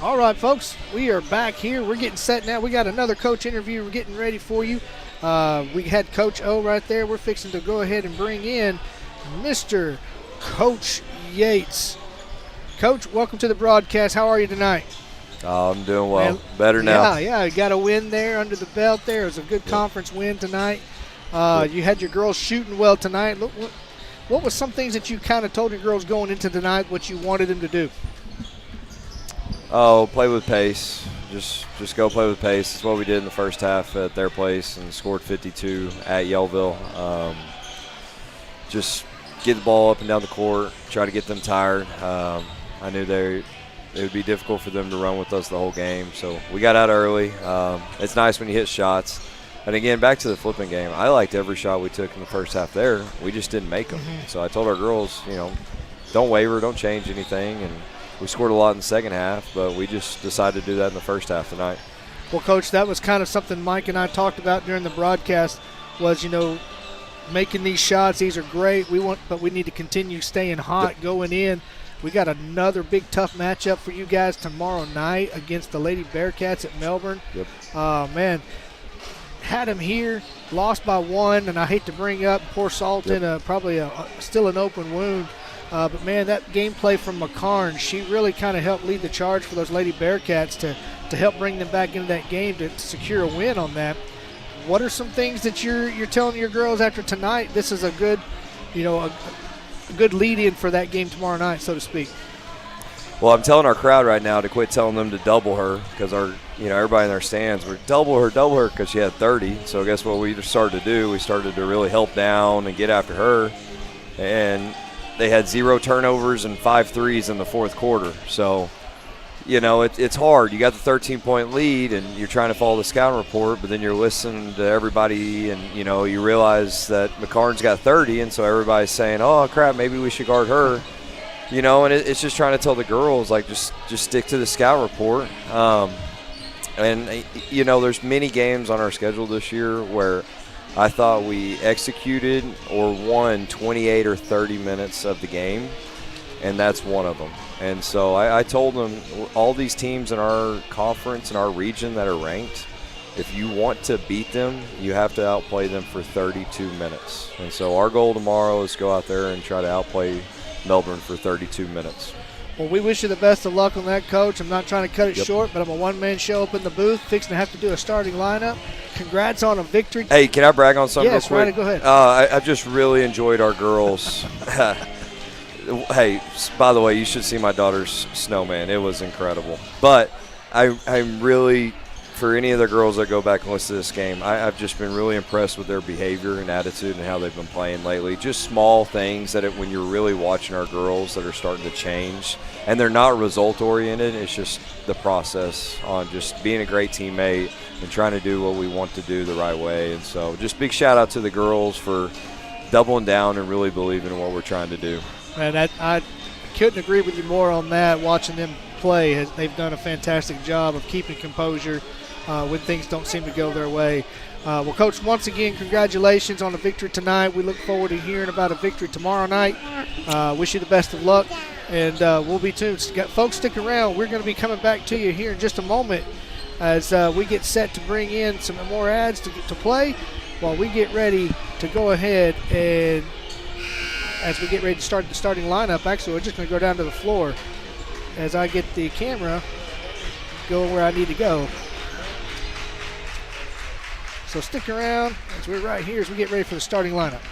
All right, folks, we are back here. We're getting set now. We got another coach interview. We're getting ready for you. We had Coach O right there. We're fixing to go ahead and bring in Mr. Coach Yates. Coach, welcome to the broadcast. How are you tonight? I'm doing well. Better now. Yeah, you got a win there under the belt there. It was a good conference win tonight. You had your girls shooting well tonight. What was some things that you kind of told your girls going into tonight what you wanted them to do? Oh, play with pace. Just go play with pace. That's what we did in the first half at their place and scored 52 at Yellville. Just get the ball up and down the court, try to get them tired. I knew it would be difficult for them to run with us the whole game, so we got out early. It's nice when you hit shots. And again, back to the flipping game, I liked every shot we took in the first half there. We just didn't make them. So I told our girls, don't waver, don't change anything. And we scored a lot in the second half, but we just decided to do that in the first half tonight. Well, Coach, that was kind of something Mike and I talked about during the broadcast was, making these shots. These are great. But we need to continue staying hot going in. We got another big, tough matchup for you guys tomorrow night against the Lady Bearcats at Melbourne. Yep. Man, had them here, lost by 1, and I hate to bring up poor Salton, probably still an open wound. But, man, that gameplay from McCarn, she really kind of helped lead the charge for those Lady Bearcats to help bring them back into that game to secure a win on that. What are some things that you're telling your girls after tonight? This is a good, a good lead-in for that game tomorrow night, so to speak. Well, I'm telling our crowd right now to quit telling them to double her because everybody in their stands were double her because she had 30. So guess what we started to do? We started to really help down and get after her, and they had 0 turnovers and 5 threes in the fourth quarter. So, it's hard. You got the 13-point lead, and you're trying to follow the scouting report, but then you're listening to everybody, and, you realize that McCarn's got 30, and so everybody's saying, oh, crap, maybe we should guard her. And it's just trying to tell the girls, just stick to the scout report. There's many games on our schedule this year where I thought we executed or won 28 or 30 minutes of the game. and that's one of them. And so I told them, all these teams in our conference, in our region that are ranked, if you want to beat them, you have to outplay them for 32 minutes. And so our goal tomorrow is to go out there and try to outplay Melbourne for 32 minutes. Well, we wish you the best of luck on that, Coach. I'm not trying to cut it Yep. short, but I'm a one-man show up in the booth, fixing to have to do a starting lineup. Congrats on a victory. Hey, can I brag on something Yes, real quick? Riley, go ahead. I've just really enjoyed our girls. Hey, by the way, you should see my daughter's snowman. It was incredible. But I'm really, for any of the girls that go back and listen to this game, I've just been really impressed with their behavior and attitude and how they've been playing lately. Just small things that when you're really watching our girls that are starting to change. And they're not result-oriented. It's just the process on just being a great teammate and trying to do what we want to do the right way. And so just big shout-out to the girls for doubling down and really believing in what we're trying to do. And I couldn't agree with you more on that. Watching them play, they've done a fantastic job of keeping composure when things don't seem to go their way. Well, Coach, once again, congratulations on the victory tonight. We look forward to hearing about a victory tomorrow night. Wish you the best of luck, and we'll be tuned. Folks, stick around. We're going to be coming back to you here in just a moment as we get set to bring in some more ads to play while we get ready to go ahead and as we get ready to start the starting lineup. Actually, we're just going to go down to the floor as I get the camera going where I need to go. So stick around as we're right here as we get ready for the starting lineup.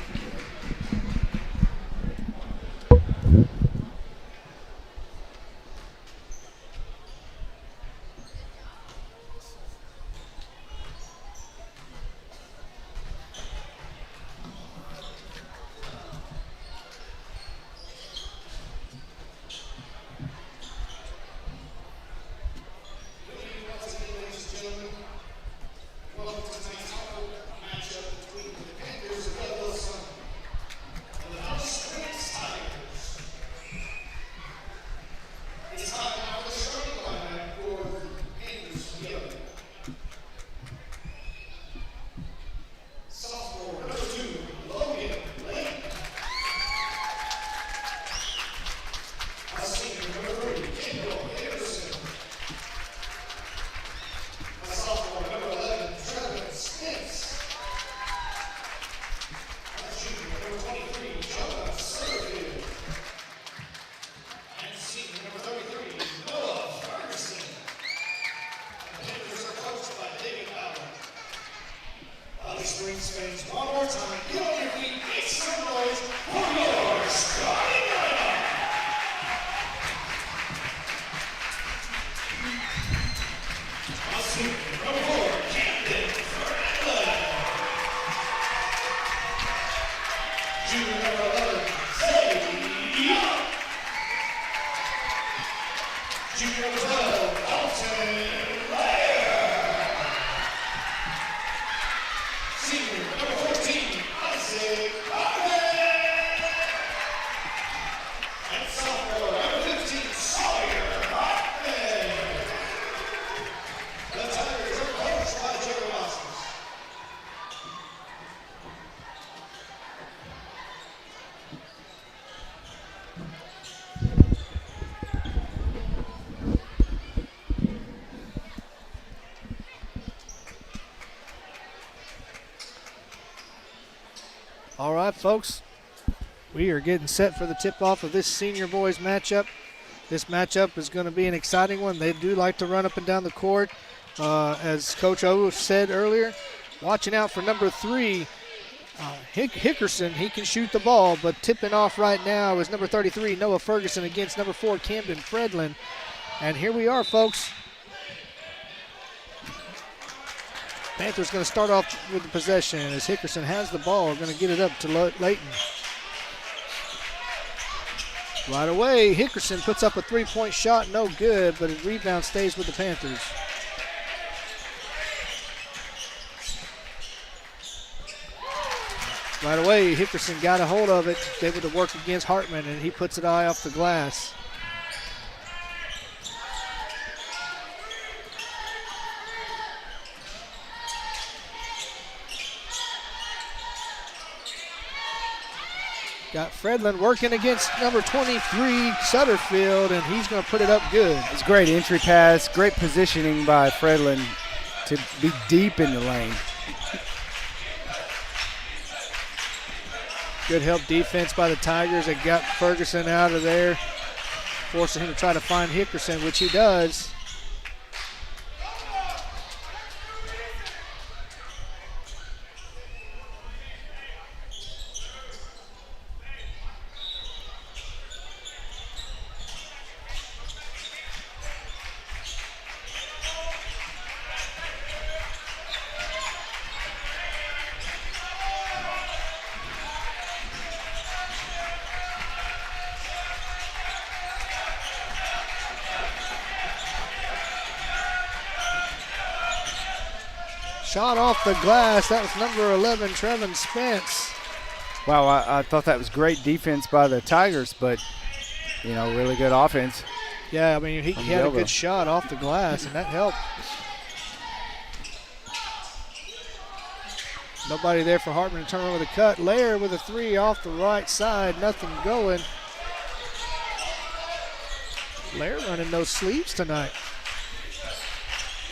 All right, folks, we are getting set for the tip-off of this senior boys matchup. This matchup is going to be an exciting one. They do like to run up and down the court. As Coach O said earlier, watching out for number 3, Hickerson. He can shoot the ball, but tipping off right now is number 33, Noah Ferguson, against number 4, Camden Fredlin. And here we are, folks. Panthers going to start off with the possession as Hickerson has the ball, going to get it up to Layton. Right away, Hickerson puts up a three-point shot, no good, but his rebound stays with the Panthers. Right away, Hickerson got a hold of it, able to work against Hartman, and he puts it high off the glass. Got Fredlin working against number 23, Sutterfield, and he's going to put it up good. It's great entry pass, great positioning by Fredlin to be deep in the lane. Good help defense by the Tigers. They got Ferguson out of there, forcing him to try to find Hickerson, which he does. Shot off the glass. That was number 11, Trevin Spence. Wow, I thought that was great defense by the Tigers, but, you know, really good offense. Yeah, I mean, he had a good shot off the glass, and that helped. Nobody there for Hartman to turn over the cut. Lair with a 3 off the right side. Nothing going. Lair running those sleeves tonight.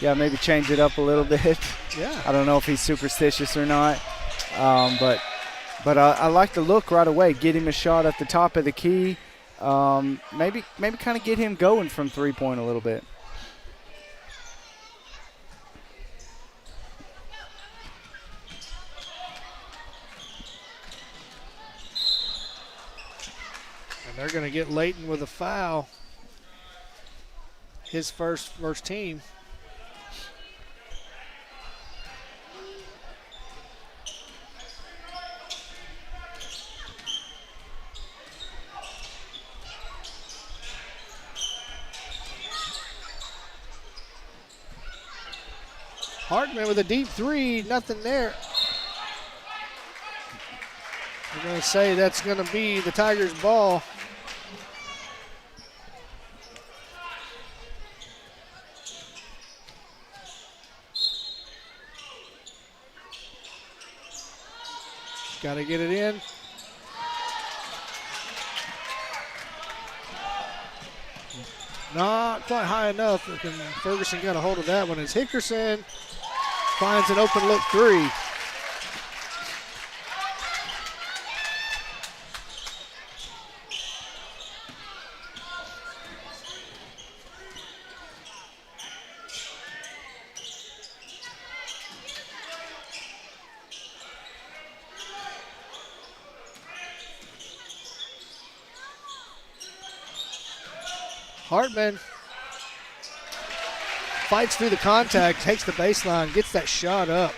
Yeah, maybe change it up a little bit. Yeah. I don't know if he's superstitious or not, but I like the look right away. Get him a shot at the top of the key. Maybe kind of get him going from three-point a little bit. And they're going to get Layton with a foul. His first team. Hartman with a deep 3, nothing there. We're going to say that's going to be the Tigers' ball. Got to get it in. Not quite high enough. And Ferguson got a hold of that one as Hickerson finds an open look 3. Hartman fights through the contact, takes the baseline, gets that shot up.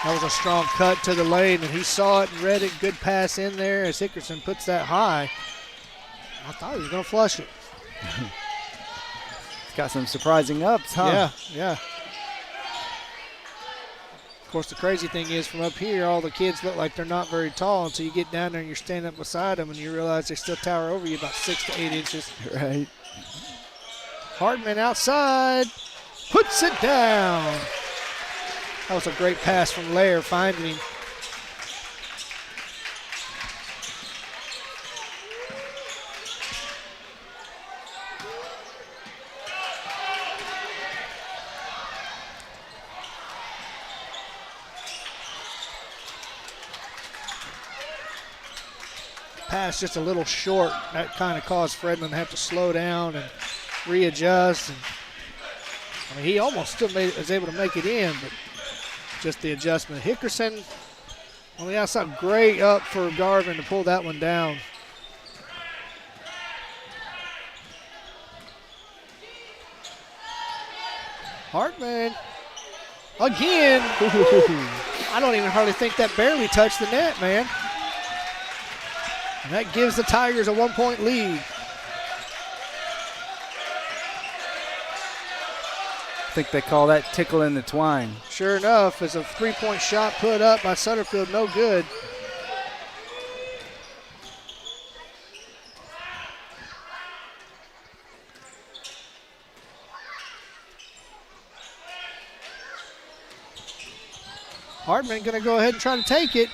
That was a strong cut to the lane, and he saw it and read it. Good pass in there as Hickerson puts that high. I thought he was going to flush it. It's got some surprising ups, huh? Yeah. Of course, the crazy thing is from up here, all the kids look like they're not very tall until you get down there and you're standing up beside them and you realize they still tower over you about 6 to 8 inches. Right. Hartman outside, puts it down. That was a great pass from Lair finding him. Pass just a little short. That kind of caused Fredlin to have to slow down and readjust. And, I mean, he almost still was able to make it in, but just the adjustment. Hickerson on the outside, great up for Garvin to pull that one down. Hartman again. I don't even hardly think that barely touched the net, man. And that gives the Tigers a 1-point lead. I think they call that tickling the twine. Sure enough, as a three-point shot put up by Sutterfield, no good. Hartman going to go ahead and try to take it.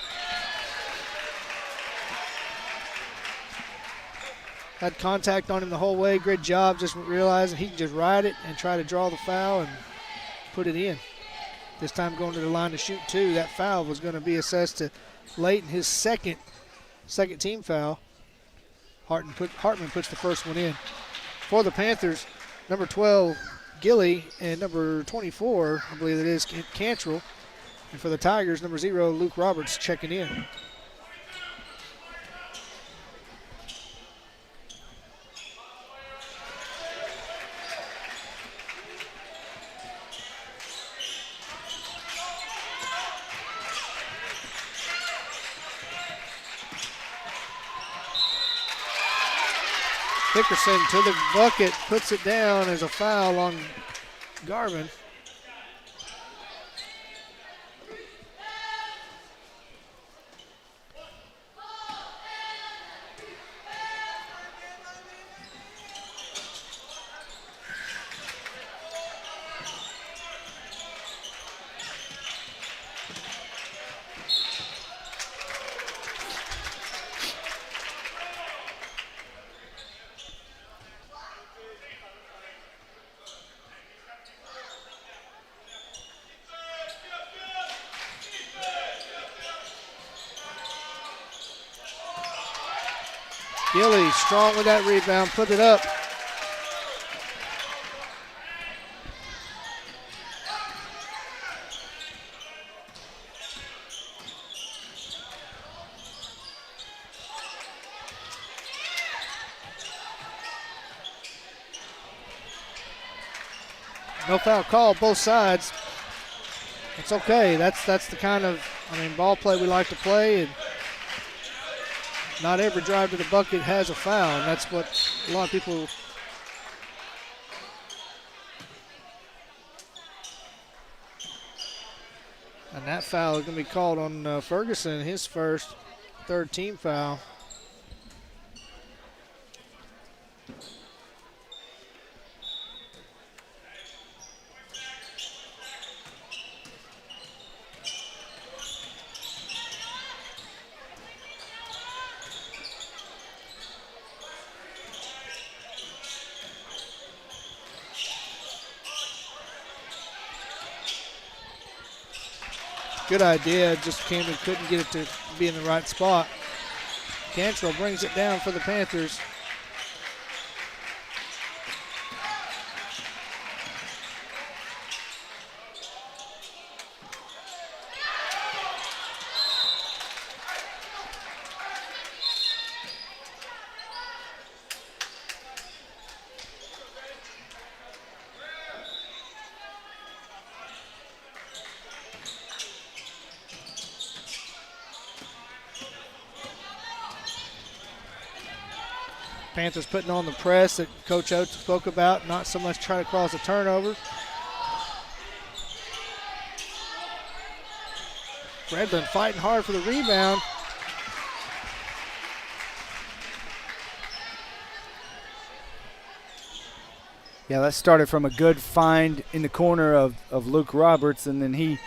Had contact on him the whole way. Great job just realizing he can just ride it and try to draw the foul and put it in. This time going to the line to shoot two. That foul was going to be assessed to Layton, his second team foul. Hartman puts the first one in. For the Panthers, number 12, Gilly, and number 24, I believe it is, Cantrell. And for the Tigers, number 0, Luke Roberts checking in. Dickerson to the bucket, puts it down as a foul on Garvin. Gilly strong with that rebound, put it up. No foul call, both sides. It's okay. That's the kind of, ball play we like to play, and not every drive to the bucket has a foul, and that's what a lot of people. And that foul is going to be called on Ferguson, his third team foul. Good idea, just Camden couldn't get it to be in the right spot. Cantrell brings it down for the Panthers. Panthers putting on the press that Coach Oates spoke about, not so much try to cause a turnover. Redland fighting hard for the rebound. Yeah, that started from a good find in the corner of Luke Roberts, and then he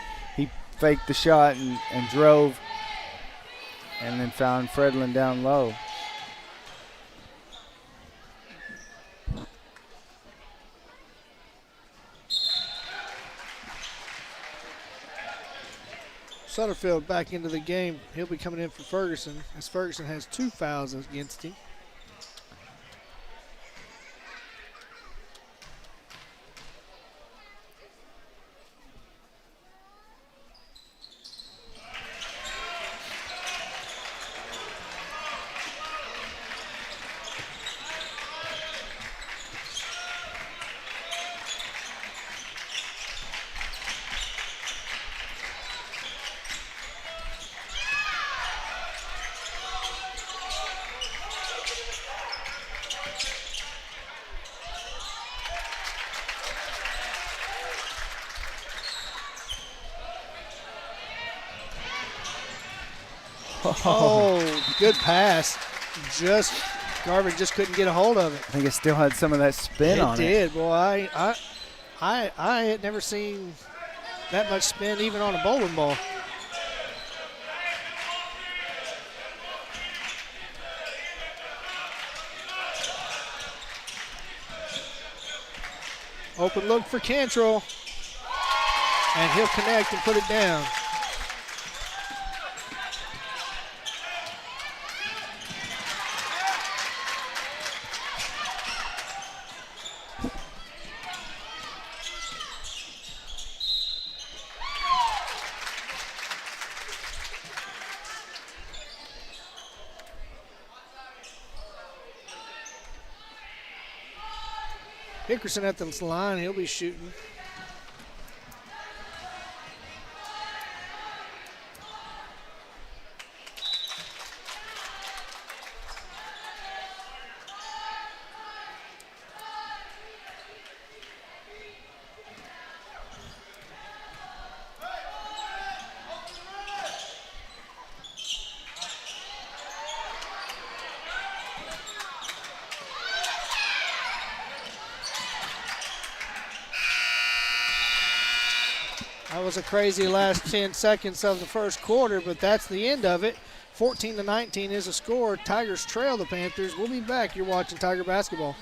faked the shot and drove, and then found Fredlin down low. Sutterfield back into the game. He'll be coming in for Ferguson, as Ferguson has 2 fouls against him. Oh, good pass. Garvin just couldn't get a hold of it. I think it still had some of that spin on it. It did. Boy, I had never seen that much spin even on a bowling ball. Open look for Cantrell. And he'll connect and put it down. Hickerson at the line, he'll be shooting. That was a crazy last 10 seconds of the first quarter, but that's the end of it. 14-19 is the score. Tigers trail the Panthers. We'll be back. You're watching Tiger Basketball.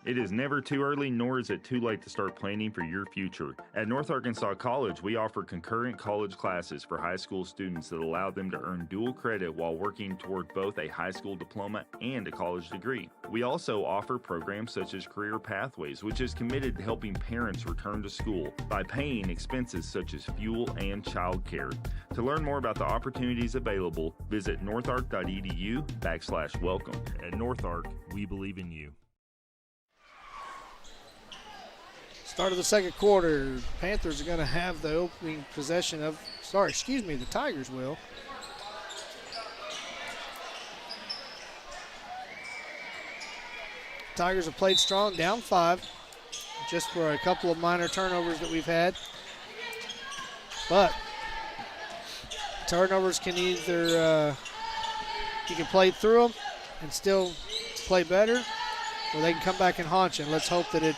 It is never too early, nor is it too late to start planning for your future. At North Arkansas College, we offer concurrent college classes for high school students that allow them to earn dual credit while working toward both a high school diploma and a college degree. We also offer programs such as Career Pathways, which is committed to helping parents return to school by paying expenses such as fuel and childcare. To learn more about the opportunities available, visit northark.edu/welcome. At North Ark, we believe in you. Start of the second quarter. Panthers are going to have the opening possession of, the Tigers will. Tigers have played strong, down 5, just for a couple of minor turnovers that we've had. But turnovers can either, you can play through them and still play better, or they can come back and haunt you. And let's hope that it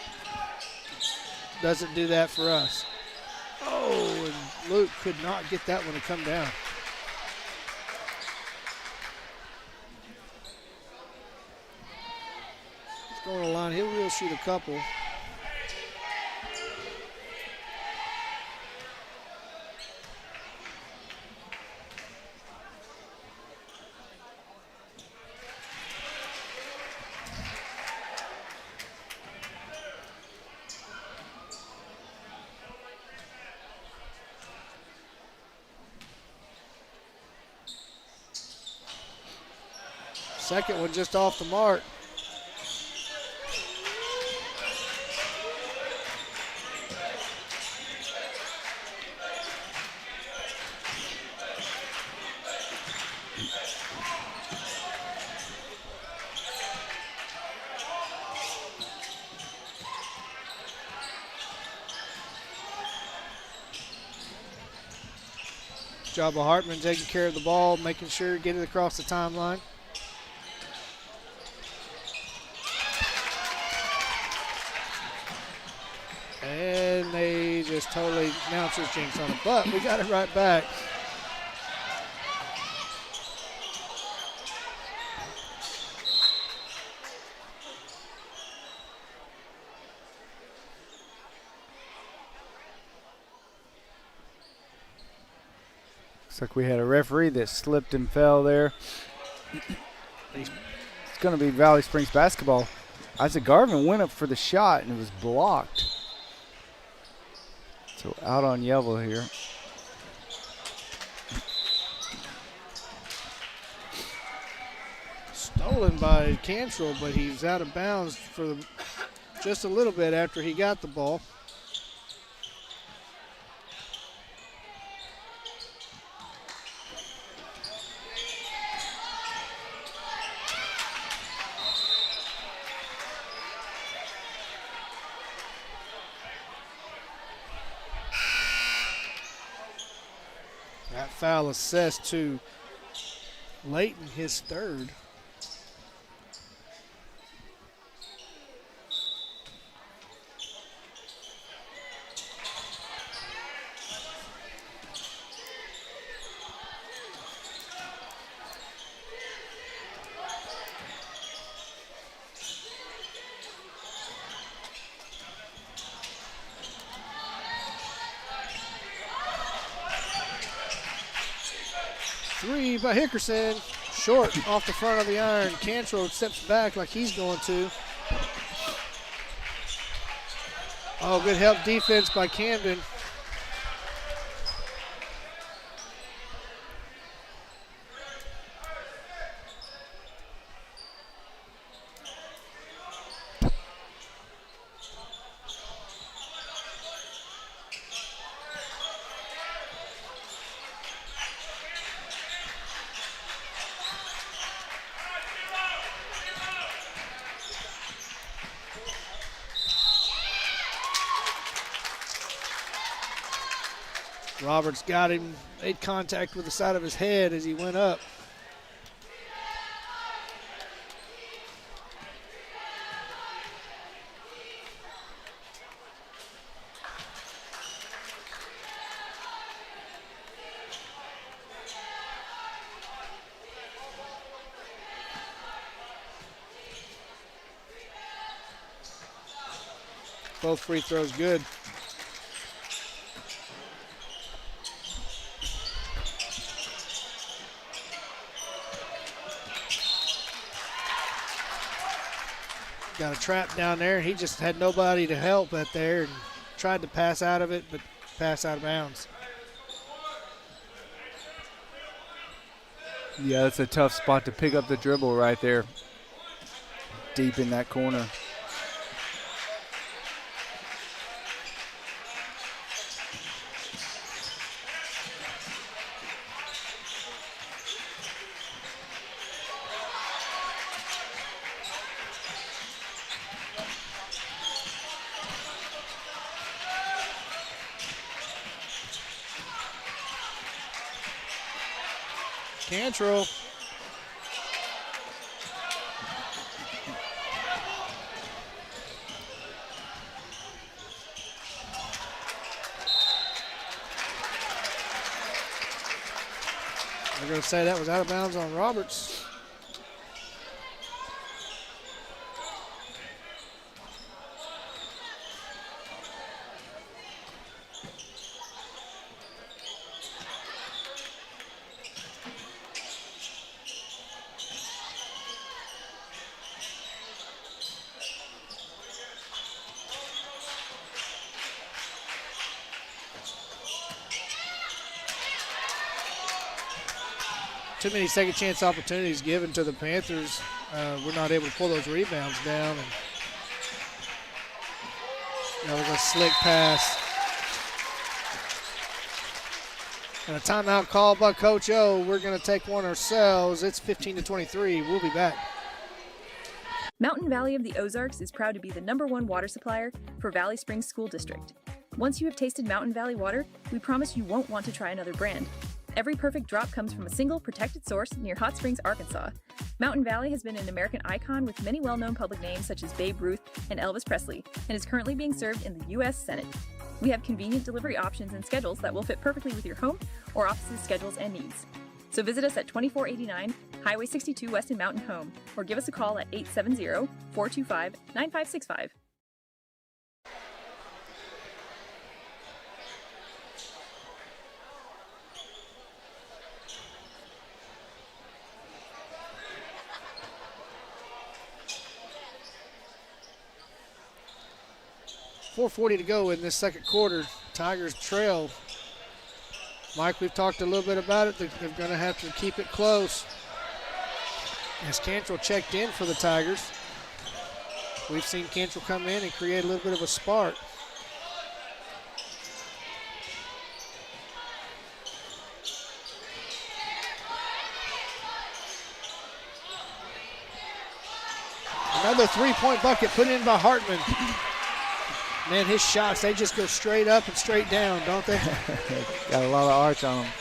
doesn't do that for us. Oh, and Luke could not get that one to come down. He's going to the line. He'll shoot a couple. Second one just off the mark. Job of Hartman taking care of the ball, making sure to get it across the timeline. And they just totally announcer's jinx on it, but we got it right back. Looks like we had a referee that slipped and fell there. It's going to be Valley Springs basketball. Isaac Garvin went up for the shot and it was blocked. So out on Yellville here. stolen by Cantrell, but he's out of bounds for just a little bit after he got the ball. That foul assessed to Layton, his third. Three by Hickerson, short off the front of the iron. Cantrell steps back like he's going to. Oh, good help defense by Camden. Roberts got him, made contact with the side of his head as he went up. Both free throws good. Got a trap down there. He just had nobody to help out there and tried to pass out of it, but pass out of bounds. Yeah, that's a tough spot to pick up the dribble right there. Deep in that corner. Cantrell. They're going to say that was out of bounds on Roberts. Too many second chance opportunities given to the Panthers. We're not able to pull those rebounds down. And that was a slick pass. And a timeout called by Coach O. We're going to take one ourselves. It's 15-23. We'll be back. Mountain Valley of the Ozarks is proud to be the #1 water supplier for Valley Springs School District. Once you have tasted Mountain Valley water, we promise you won't want to try another brand. Every perfect drop comes from a single protected source near Hot Springs, Arkansas. Mountain Valley has been an American icon with many well-known public names such as Babe Ruth and Elvis Presley, and is currently being served in the U.S. Senate. We have convenient delivery options and schedules that will fit perfectly with your home or office's schedules and needs. So visit us at 2489 Highway 62 West in Mountain Home, or give us a call at 870-425-9565. .440 to go in this second quarter. Tigers trail. Mike, we've talked a little bit about it. They're going to have to keep it close. As Cantrell checked in for the Tigers. We've seen Cantrell come in and create a little bit of a spark. Another three-point bucket put in by Hartman. Man, his shots, they just go straight up and straight down, don't they? Got a lot of arch on them.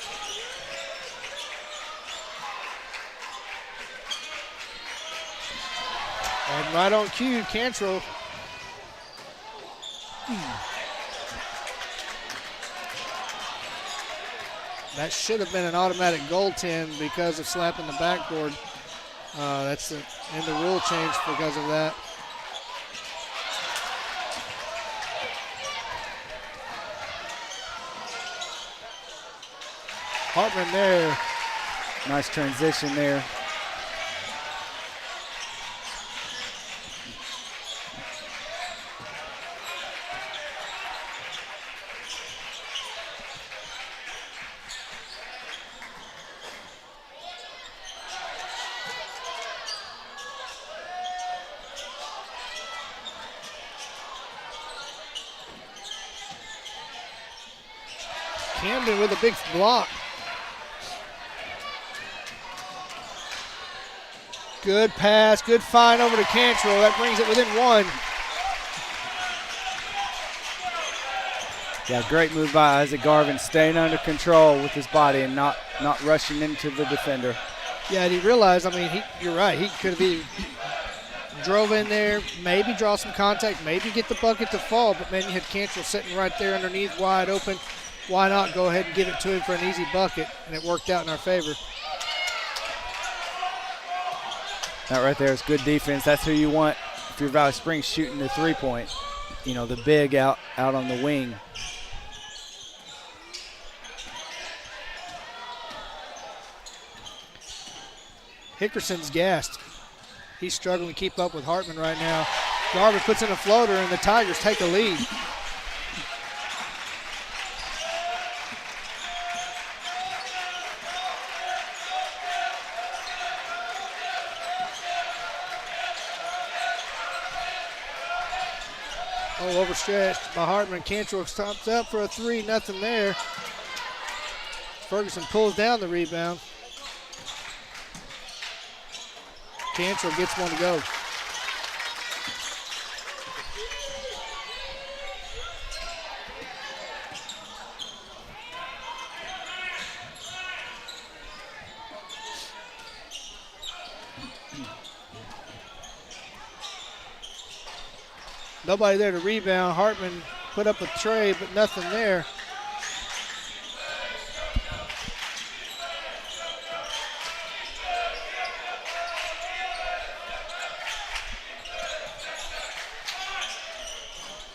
And right on cue, Cantrell. That should have been an automatic goaltend because of slapping the backboard. That's in the rule change because of that. Hartman there. Nice transition there. Camden with a big block. Good pass, good find over to Cantrell. That brings it within one. Yeah, great move by Isaac Garvin, staying under control with his body and not rushing into the defender. Yeah, and he realized, I mean, you're right. He could have either drove in there, maybe draw some contact, maybe get the bucket to fall, but man, you had Cantrell sitting right there underneath, wide open. Why not go ahead and give it to him for an easy bucket, and it worked out in our favor. That right there is good defense. That's who you want if you're Valley Springs shooting the three-point. You know, the big out on the wing. Hickerson's gassed. He's struggling to keep up with Hartman right now. Garvin puts in a floater, and the Tigers take a lead. Oh, overstretched by Hartman. Cantrell stops up for a three, nothing there. Ferguson pulls down the rebound. Cantrell gets one to go. Nobody there to rebound. Hartman put up a tray, but nothing there.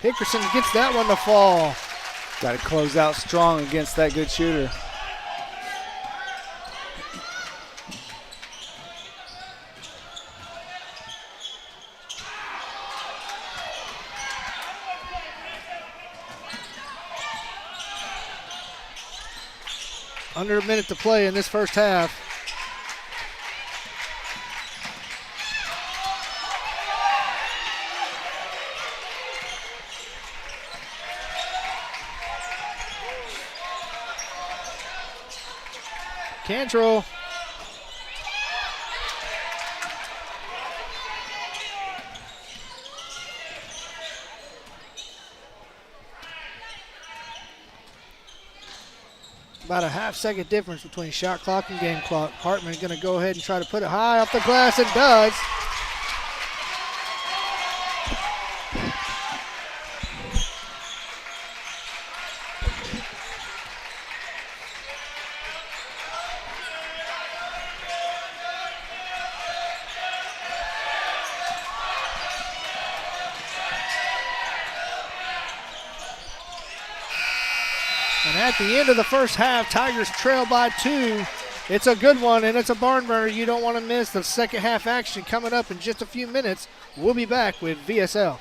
Hickerson gets that one to fall. Got to close out strong against that good shooter. Under a minute to play in this first half. Cantrell. About a half-second difference between shot clock and game clock. Hartman going to go ahead and try to put it high off the glass and does. And at the end of the first half, Tigers trail by 2. It's a good one, and it's a barn burner. You don't want to miss the second half action coming up in just a few minutes. We'll be back with VSL.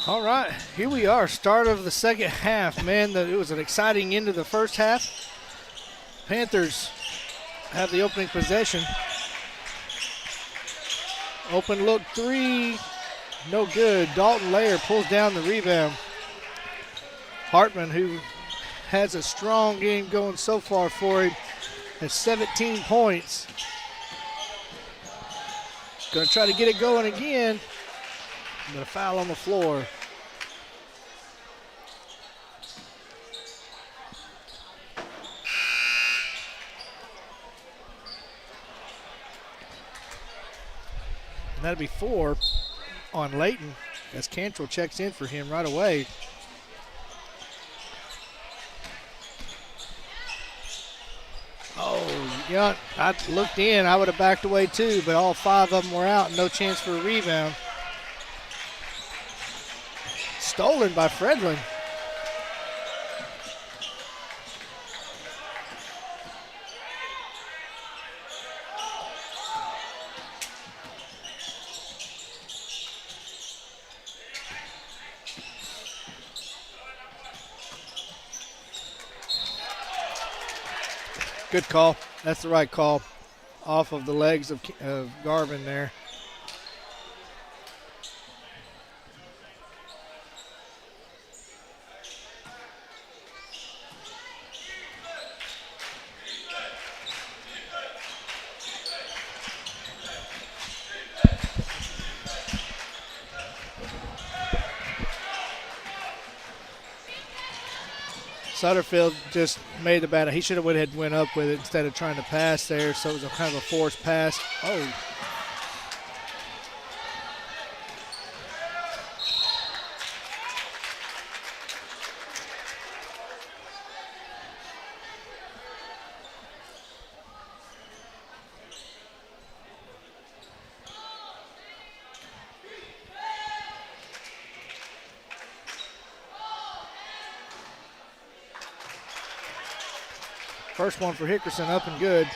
All right, here we are, start of the second half. Man, it was an exciting end of the first half. Panthers have the opening possession. Open look three, no good. Dalton Layer pulls down the rebound. Hartman, who has a strong game going so far for him, has 17 points. Going to try to get it going again, but a foul on the floor. And that'll be 4 on Layton as Cantrell checks in for him right away. Oh, yeah, I looked in. I would have backed away too, but all 5 of them were out. No chance for a rebound. Stolen by Fredlin. Good call. That's the right call. Off of the legs of Garvin there. Sutterfield just made the bad. He should have went up with it instead of trying to pass there, so it was a kind of a forced pass. Oh. First one for Hickerson, up and good.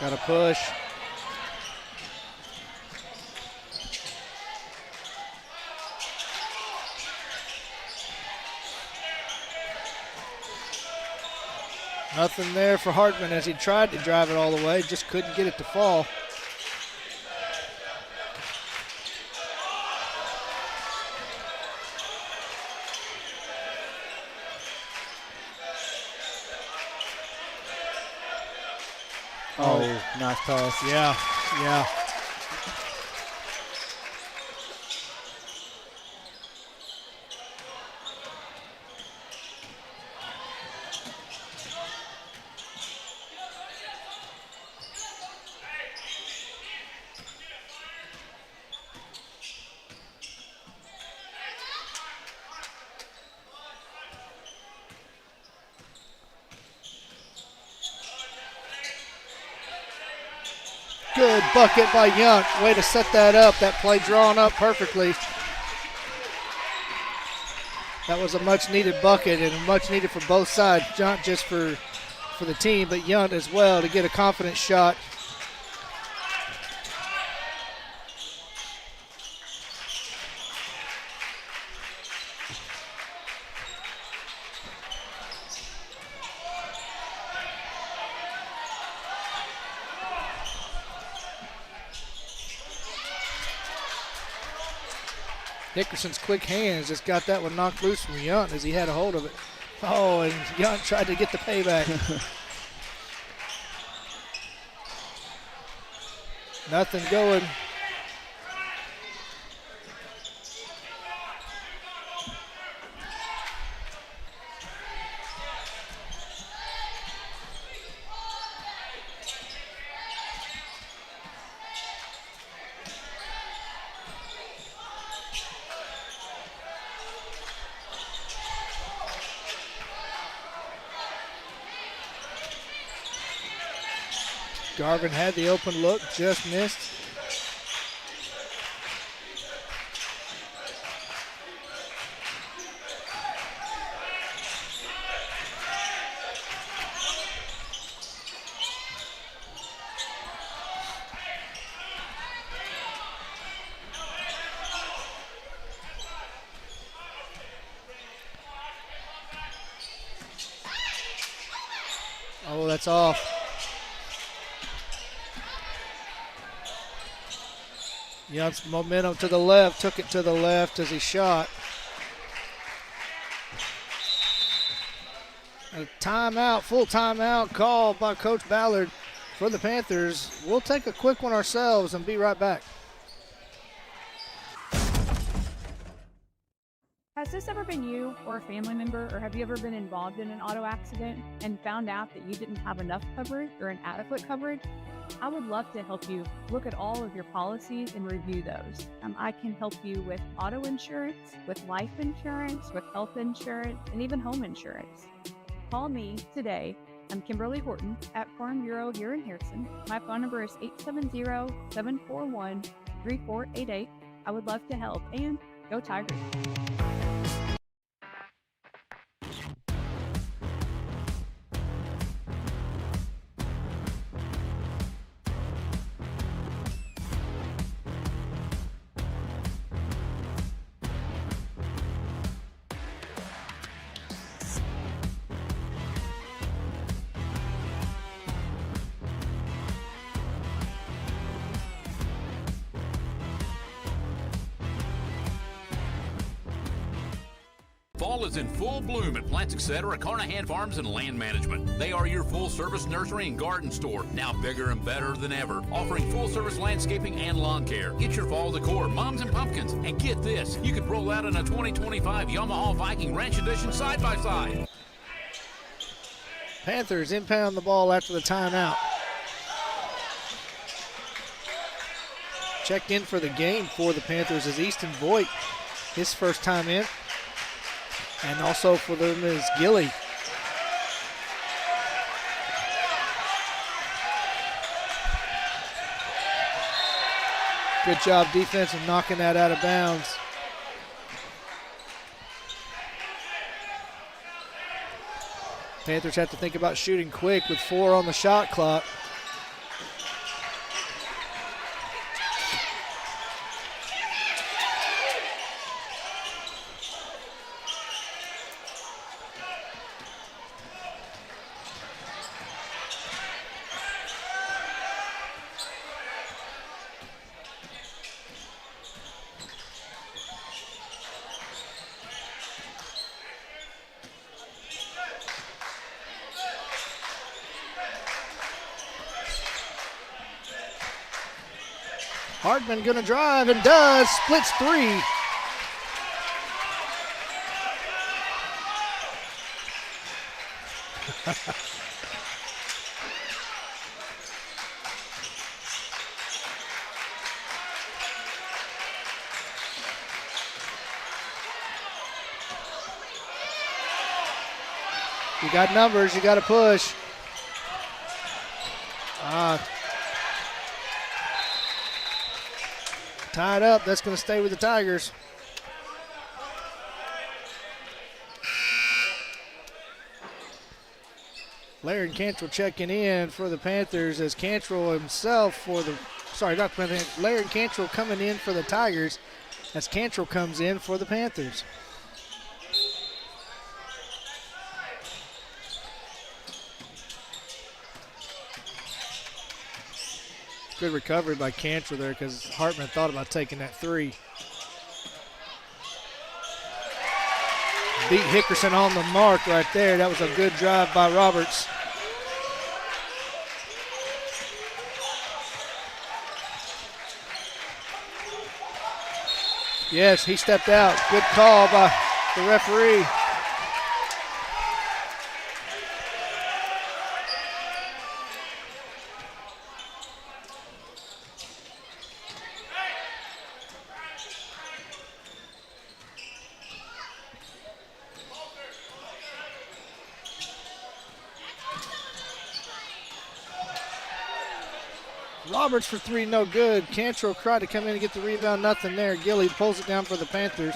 Got a push. Nothing there for Hartman as he tried to drive it all the way, just couldn't get it to fall. Oh, nice pass. Yeah, yeah. Good bucket by Young. Way to set that up. That play drawn up perfectly. That was a much-needed bucket and much needed for both sides, not just for the team, but Young as well to get a confident shot. Nickerson's quick hands just got that one knocked loose from Yunt as he had a hold of it. Oh, and Yunt tried to get the payback. Nothing going. Garvin had the open look, just missed. that's off. Young's momentum to the left, took it to the left as he shot. A timeout, full timeout called by Coach Ballard for the Panthers. We'll take a quick one ourselves and be right back. Has this ever been you or a family member, or have you ever been involved in an auto accident and found out that you didn't have enough coverage or inadequate coverage? I would love to help you look at all of your policies and review those. I can help you with auto insurance, with life insurance, with health insurance, and even home insurance. Call me today. I'm Kimberly Horton at Farm Bureau here in Harrison. My phone number is 870-741-3488. I would love to help, and go Tigers. Fall is in full bloom at Plants Etc., Carnahan Farms and Land Management. They are your full-service nursery and garden store, now bigger and better than ever, offering full-service landscaping and lawn care. Get your fall decor, mums and pumpkins, and get this, you could roll out in a 2025 Yamaha Viking Ranch Edition side-by-side. Panthers impound the ball after the timeout. Checked in for the game for the Panthers is Easton Voigt, his first time in. And also for them is Gilly. Good job defense of knocking that out of bounds. Panthers have to think about shooting quick with 4 on the shot clock. Hartman gonna drive and does, splits 3. You got numbers, you got to push. Tied up, that's going to stay with the Tigers. Larry Cantrell checking in for the Panthers as Cantrell himself for the, Larry Cantrell coming in for the Tigers as Cantrell comes in for the Panthers. Good recovery by Cantrell there because Hartman thought about taking that 3. Beat Hickerson on the mark right there. That was a good drive by Roberts. Yes, he stepped out. Good call by the referee. Roberts for 3, no good. Cantrell tried to come in and get the rebound, nothing there. Gilly pulls it down for the Panthers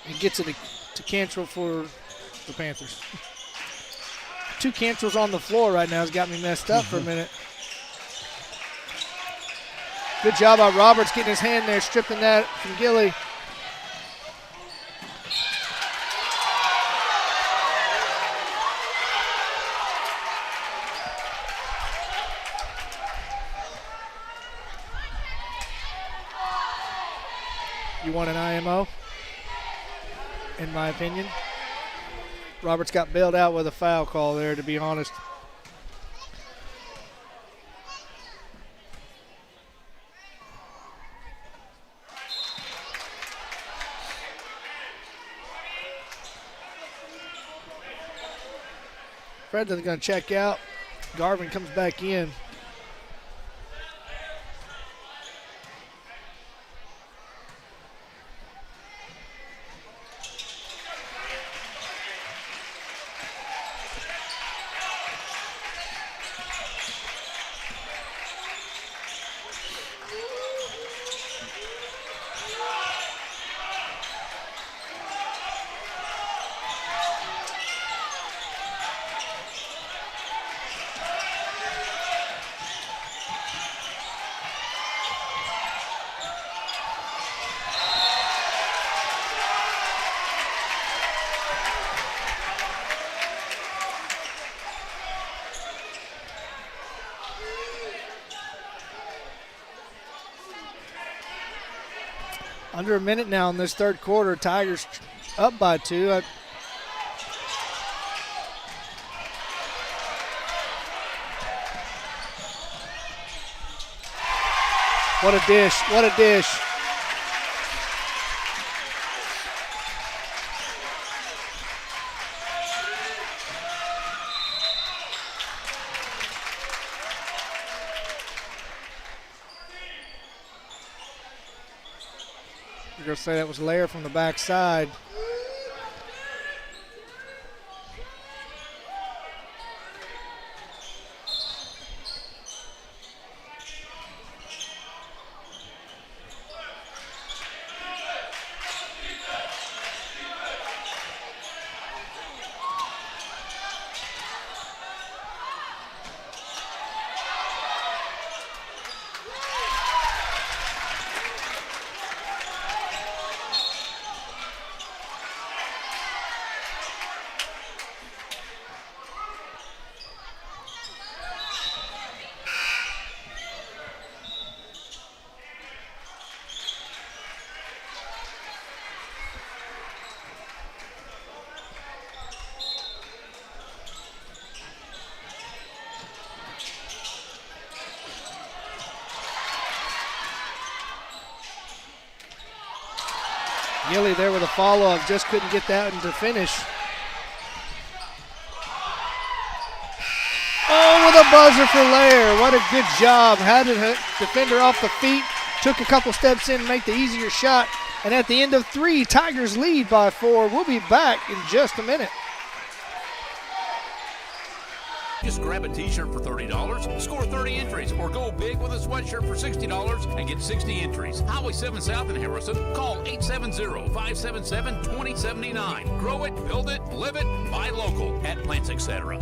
and gets it to Cantrell for the Panthers. 2 Cantrells on the floor right now has got me messed up for a minute. Good job by Roberts getting his hand there, stripping that from Gilly. want an IMO, in my opinion. Roberts got bailed out with a foul call there, to be honest. Fred's going to check out. Garvin comes back in. Under a minute now in this third quarter. Tigers up by 2. What a dish. What a dish. You're going to say that was Lair from the backside. Gilly there with a follow-up, just couldn't get that one to finish. Oh, with a buzzer for Lair. What a good job. Had the defender off the feet, took a couple steps in to make the easier shot. And at the end of 3, Tigers lead by 4. We'll be back in just a minute. Just grab a t-shirt for $30, score 30 entries, or go big with a sweatshirt for $60 and get 60 entries. Highway 7 South in Harrison. Call 870-577-2079. Grow it, build it, live it, buy local at Plants Etc.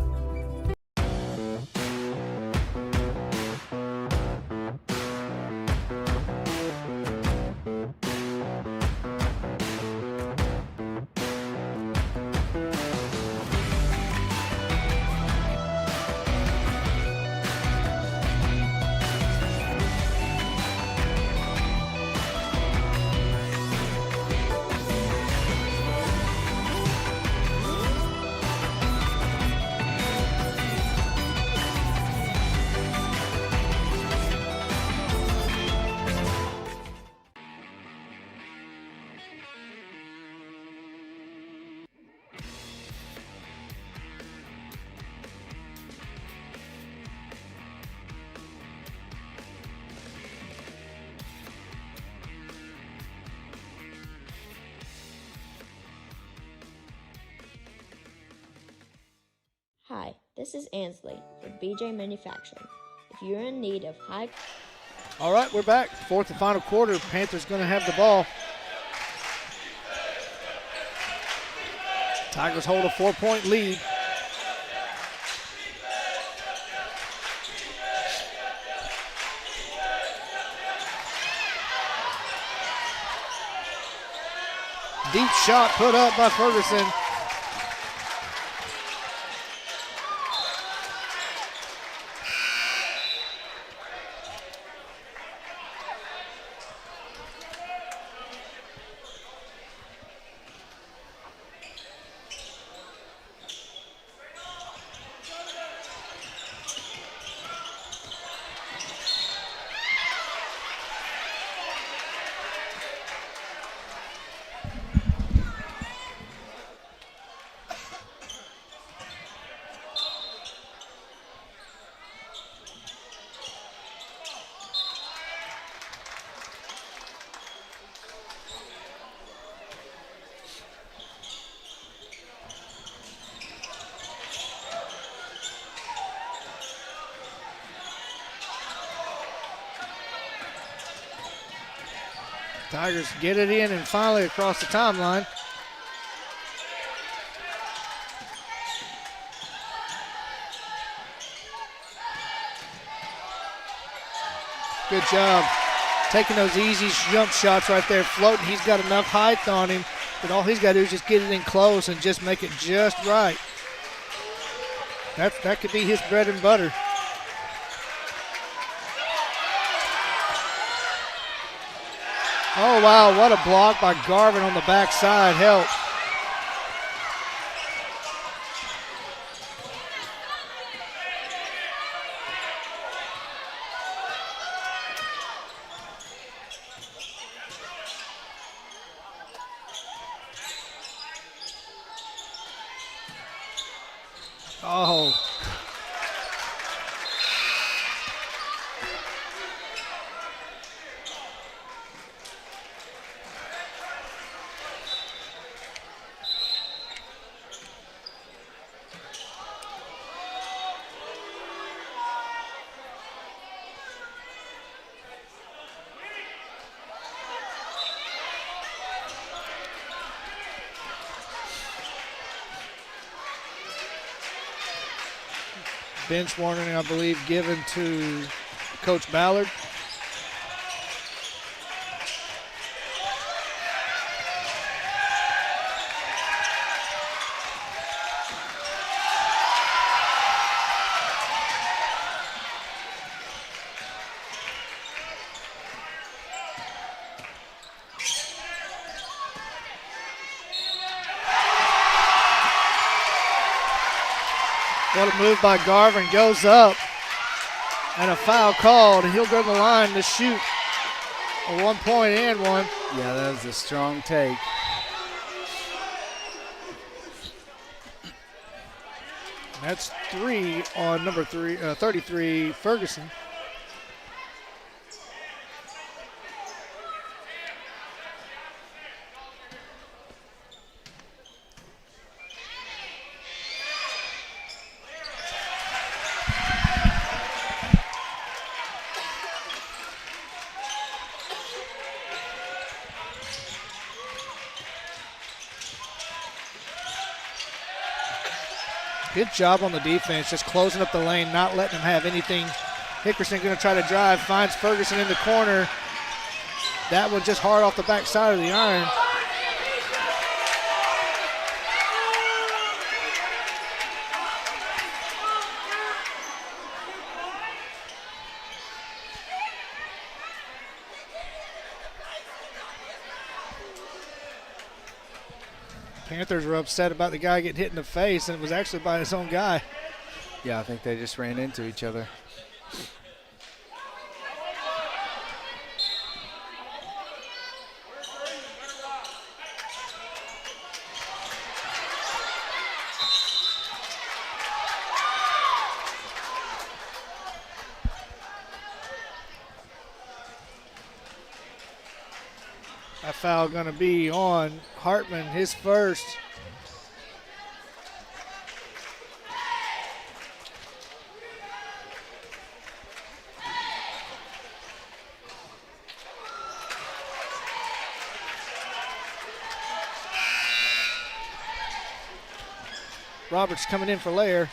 Hi, this is Ansley for BJ Manufacturing. If you're in need of high... All right, we're back. Fourth and final quarter. Panthers going to have the ball. Tigers hold a 4-point lead. Deep shot put up by Ferguson. Tigers get it in and finally across the timeline. Good job taking those easy jump shots right there, floating. He's got enough height on him, but all he's got to do is just get it in close and just make it just right. That could be his bread and butter. Oh, wow, what a block by Garvin on the backside. Help. Oh. Bench warning, I believe, given to Coach Ballard. What a move by Garvin, goes up, and a foul called. He'll go to the line to shoot a 1 point and one. Yeah, that was a strong take. That's 3 on number 33, Ferguson. Good job on the defense, just closing up the lane, not letting them have anything. Hickerson going to try to drive, finds Ferguson in the corner. That one just hard off the backside of the iron. Panthers were upset about the guy getting hit in the face, and it was actually by his own guy. Yeah, I think they just ran into each other. That foul going to be on Hartman, his first. Roberts coming in for Lair.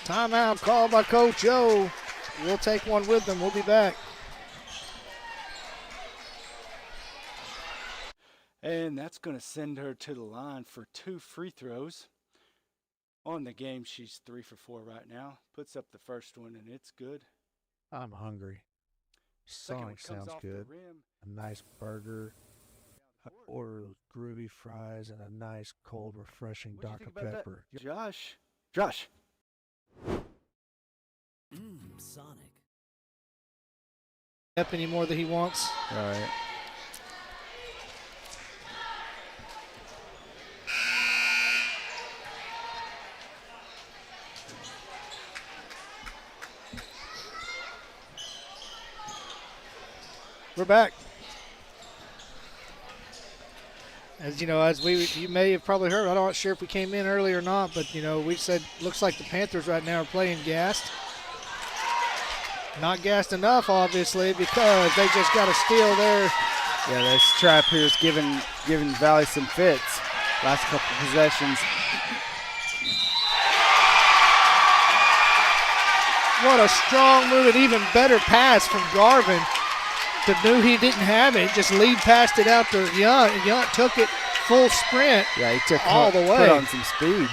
Timeout called by Coach O. We'll take one with them. We'll be back. And that's going to send her to the line for 2 free throws. On the game, she's 3 for 4 right now. Puts up the first one, and it's good. I'm hungry. Sonic sounds good. A nice burger. I order those groovy fries and a nice cold, refreshing Dr. Pepper. Josh. Sonic. Up any more that he wants. All right. We're back. As you know, you may have probably heard, I'm not sure if we came in early or not, but we said looks like the Panthers right now are playing gassed. Not gassed enough, obviously, because they just got a steal there. Yeah, this trap here is giving Valley some fits. Last couple possessions. What a strong move, and even better pass from Garvin. Knew he didn't have it, just lead passed it out to Yount, and Yount took it full sprint. Yeah, he took all the way. Put on some speed.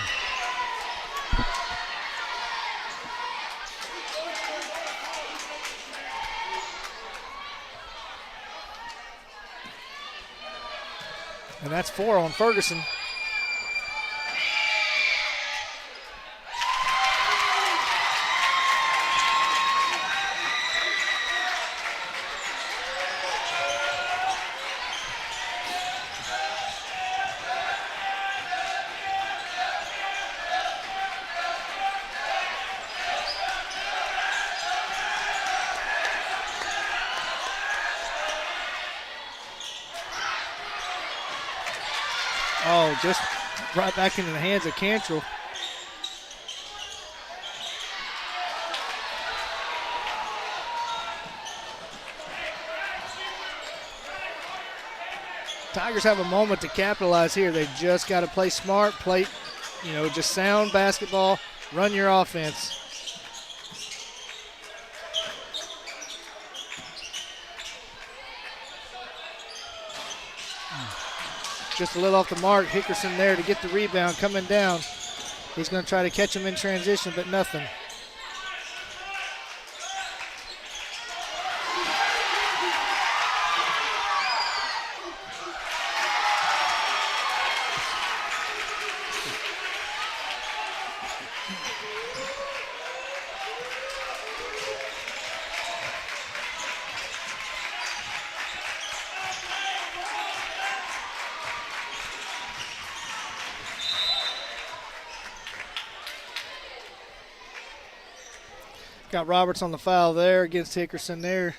And that's 4 on Ferguson. Oh, just right back into the hands of Cantrell. Tigers have a moment to capitalize here. They just got to play smart, just sound basketball, run your offense. Just a little off the mark. Hickerson there to get the rebound, coming down. He's going to try to catch him in transition, but nothing. Got Roberts on the foul there against Hickerson there.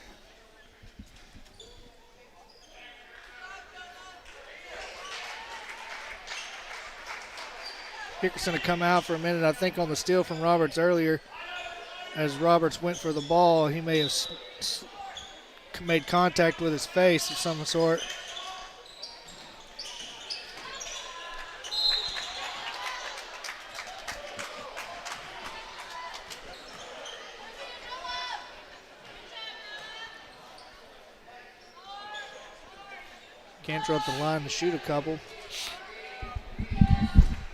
Hickerson had come out for a minute, I think, on the steal from Roberts earlier. As Roberts went for the ball, he may have made contact with his face of some sort. Cantrell up the line to shoot a couple.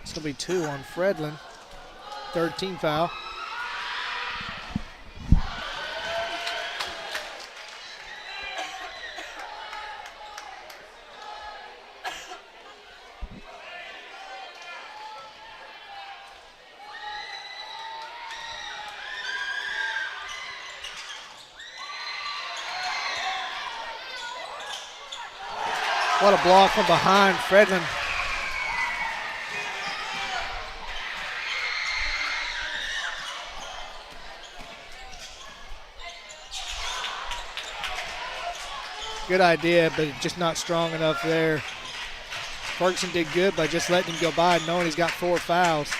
It's going to be 2 on Fredlin. Third team foul. What a block from behind Fredlin. Good idea, but just not strong enough there. Ferguson did good by just letting him go by, knowing he's got 4 fouls.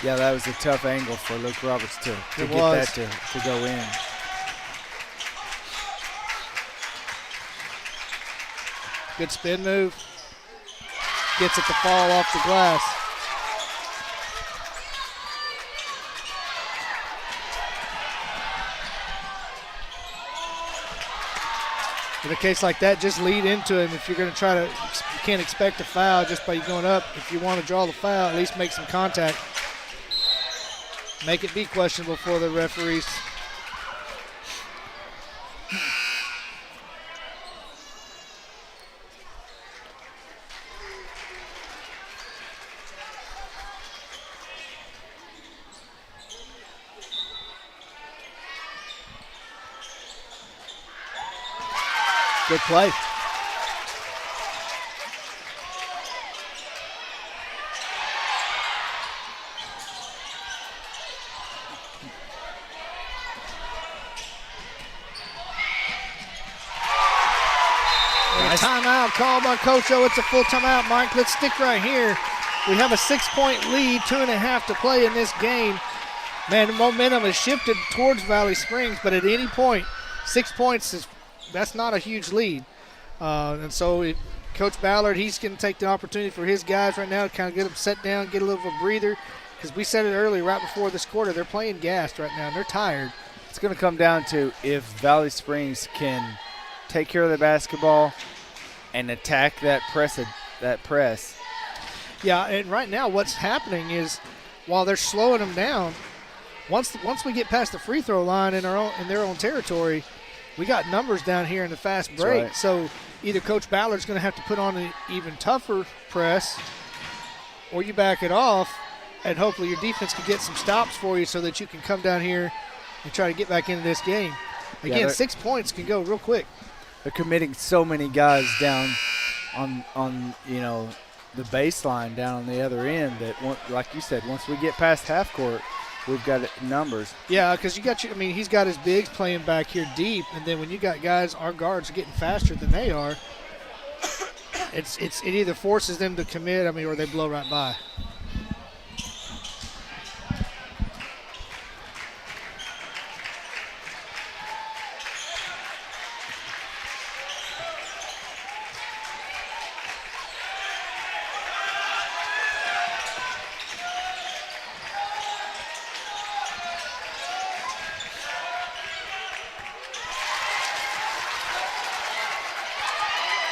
Yeah, that was a tough angle for Luke Roberts to get that to go in. Good spin move. Gets it to fall off the glass. In a case like that, just lead into him. If you're going to try to, you can't expect a foul just by going up. If you want to draw the foul, at least make some contact. Make it be questionable for the referees. Good play. timeout called by Coach O. It's a full timeout, Mike. Let's stick right here. We have a 6-point lead, 2.5 to play in this game. Man, the momentum has shifted towards Valley Springs, but at any point, 6 points, that's not a huge lead. And so Coach Ballard, he's going to take the opportunity for his guys right now to kind of get them set down, get a little of a breather. Because we said it earlier, right before this quarter, they're playing gassed right now, and they're tired. It's going to come down to if Valley Springs can take care of the basketball and attack that press. Yeah, and right now what's happening is while they're slowing them down, once we get past the free throw line in their own territory, we got numbers down here in the fast break. Right. So either Coach Ballard's going to have to put on an even tougher press, or you back it off, and hopefully your defense can get some stops for you so that you can come down here and try to get back into this game. Again, 6 points can go real quick. They're committing so many guys down on the baseline down on the other end that, like you said, once we get past half court, we've got numbers. Yeah, because he's got his bigs playing back here deep, and then when you got guys, our guards getting faster than they are, it either forces them to commit, or they blow right by.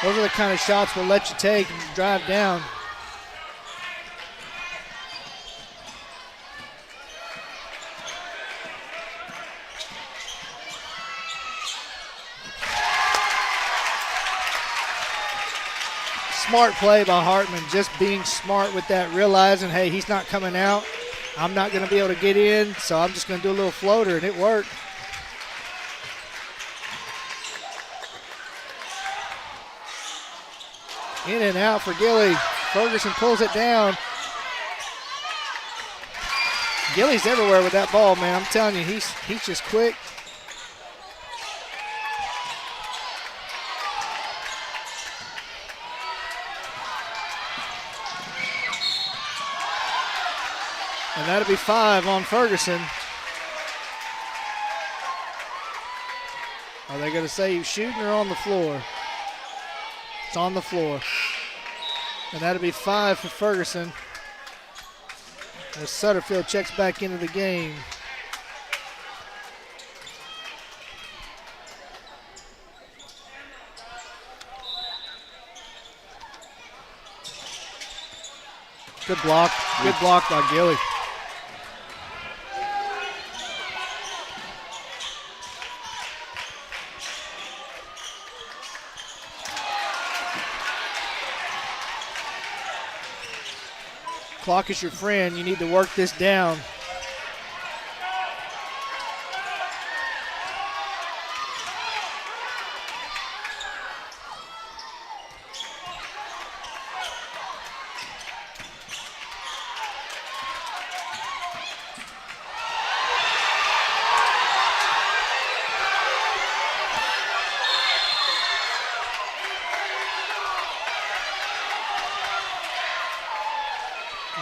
Those are the kind of shots we'll let you take and drive down. Smart play by Hartman, just being smart with that, realizing, hey, he's not coming out. I'm not going to be able to get in, so I'm just going to do a little floater, and it worked. In and out for Gilly. Ferguson pulls it down. Gilly's everywhere with that ball, man. I'm telling you, he's just quick. And that'll be 5 on Ferguson. Are they going to say he's shooting or on the floor? It's on the floor. And that'll be 5 for Ferguson as Sutterfield checks back into the game. Good block. Good block by Gilly. Clock is your friend. You need to work this down.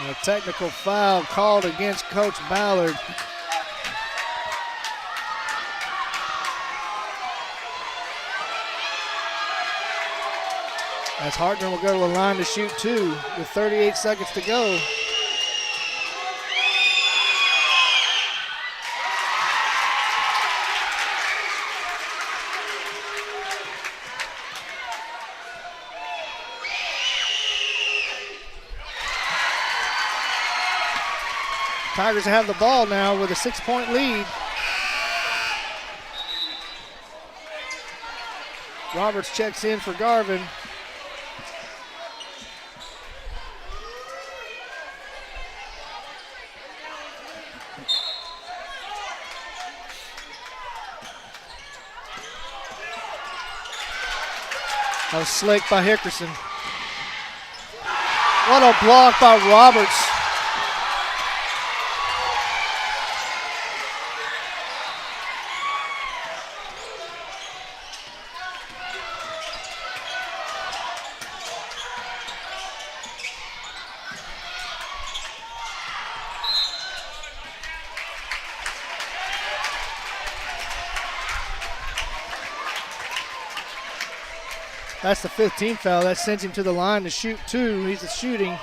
A technical foul called against Coach Ballard. As Hartman will go to the line to shoot 2 with 38 seconds to go. Tigers have the ball now with a 6-point lead. Roberts checks in for Garvin. That was slick by Hickerson. What a block by Roberts. That's the 15th foul. That sends him to the line to shoot 2. He's shooting.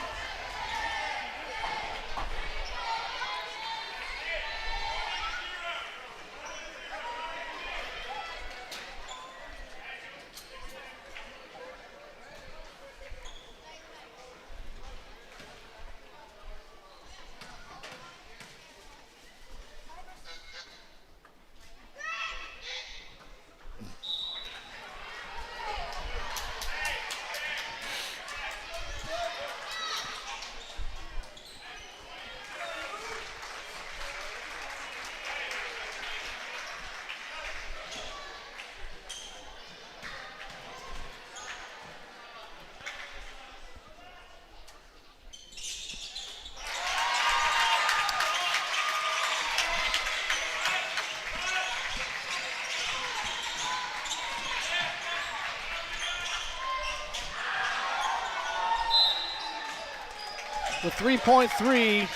With 3.3,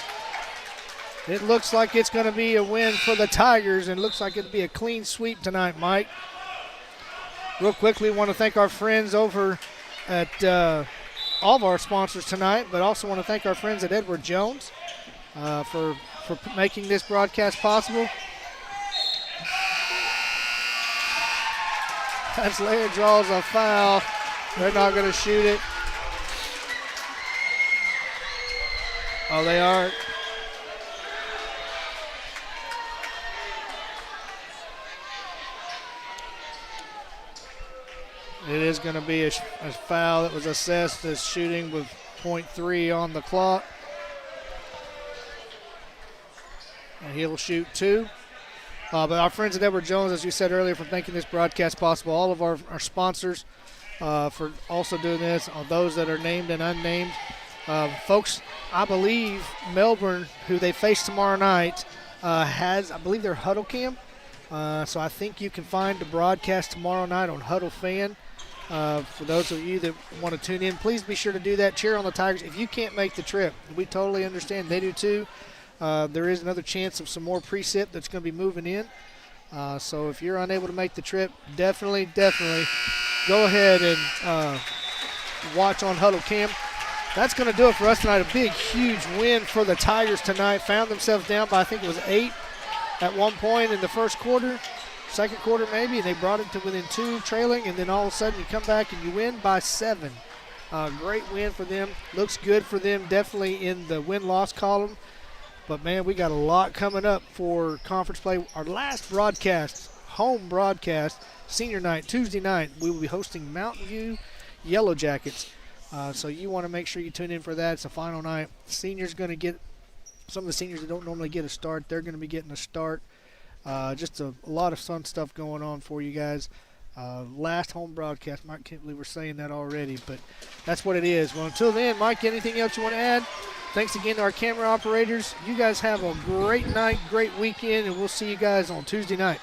it looks like it's going to be a win for the Tigers, and looks like it'll be a clean sweep tonight, Mike. Real quickly, want to thank our friends over at all of our sponsors tonight, but also want to thank our friends at Edward Jones for making this broadcast possible. As Leia draws a foul, they're not going to shoot it. Oh, they are. It is going to be a foul that was assessed as shooting with 0.3 on the clock. And he'll shoot 2. But our friends at Edward Jones, as you said earlier, for making this broadcast possible. All of our sponsors for also doing this, those that are named and unnamed. Folks, I believe Melbourne, who they face tomorrow night, has, I believe, their Huddle Cam. So I think you can find the broadcast tomorrow night on Huddle Fan. For those of you that want to tune in, please be sure to do that. Cheer on the Tigers. If you can't make the trip, we totally understand. They do too. There is another chance of some more precip that's going to be moving in. So if you're unable to make the trip, definitely go ahead and watch on Huddle Cam. That's going to do it for us tonight. A big, huge win for the Tigers tonight. Found themselves down by, I think it was 8 at one point in the first quarter, second quarter maybe, and they brought it to within 2 trailing, and then all of a sudden you come back and you win by 7. Great win for them. Looks good for them, definitely in the win-loss column. But, man, we got a lot coming up for conference play. Our last broadcast, home broadcast, senior night, Tuesday night, we will be hosting Mountain View Yellow Jackets. So you want to make sure you tune in for that. It's the final night. Seniors going to get, some of the seniors that don't normally get a start, they're going to be getting a start. Just a lot of fun stuff going on for you guys. Last home broadcast. Mike, can't believe we're saying that already, but that's what it is. Well, until then, Mike, anything else you want to add? Thanks again to our camera operators. You guys have a great night, great weekend, and we'll see you guys on Tuesday night.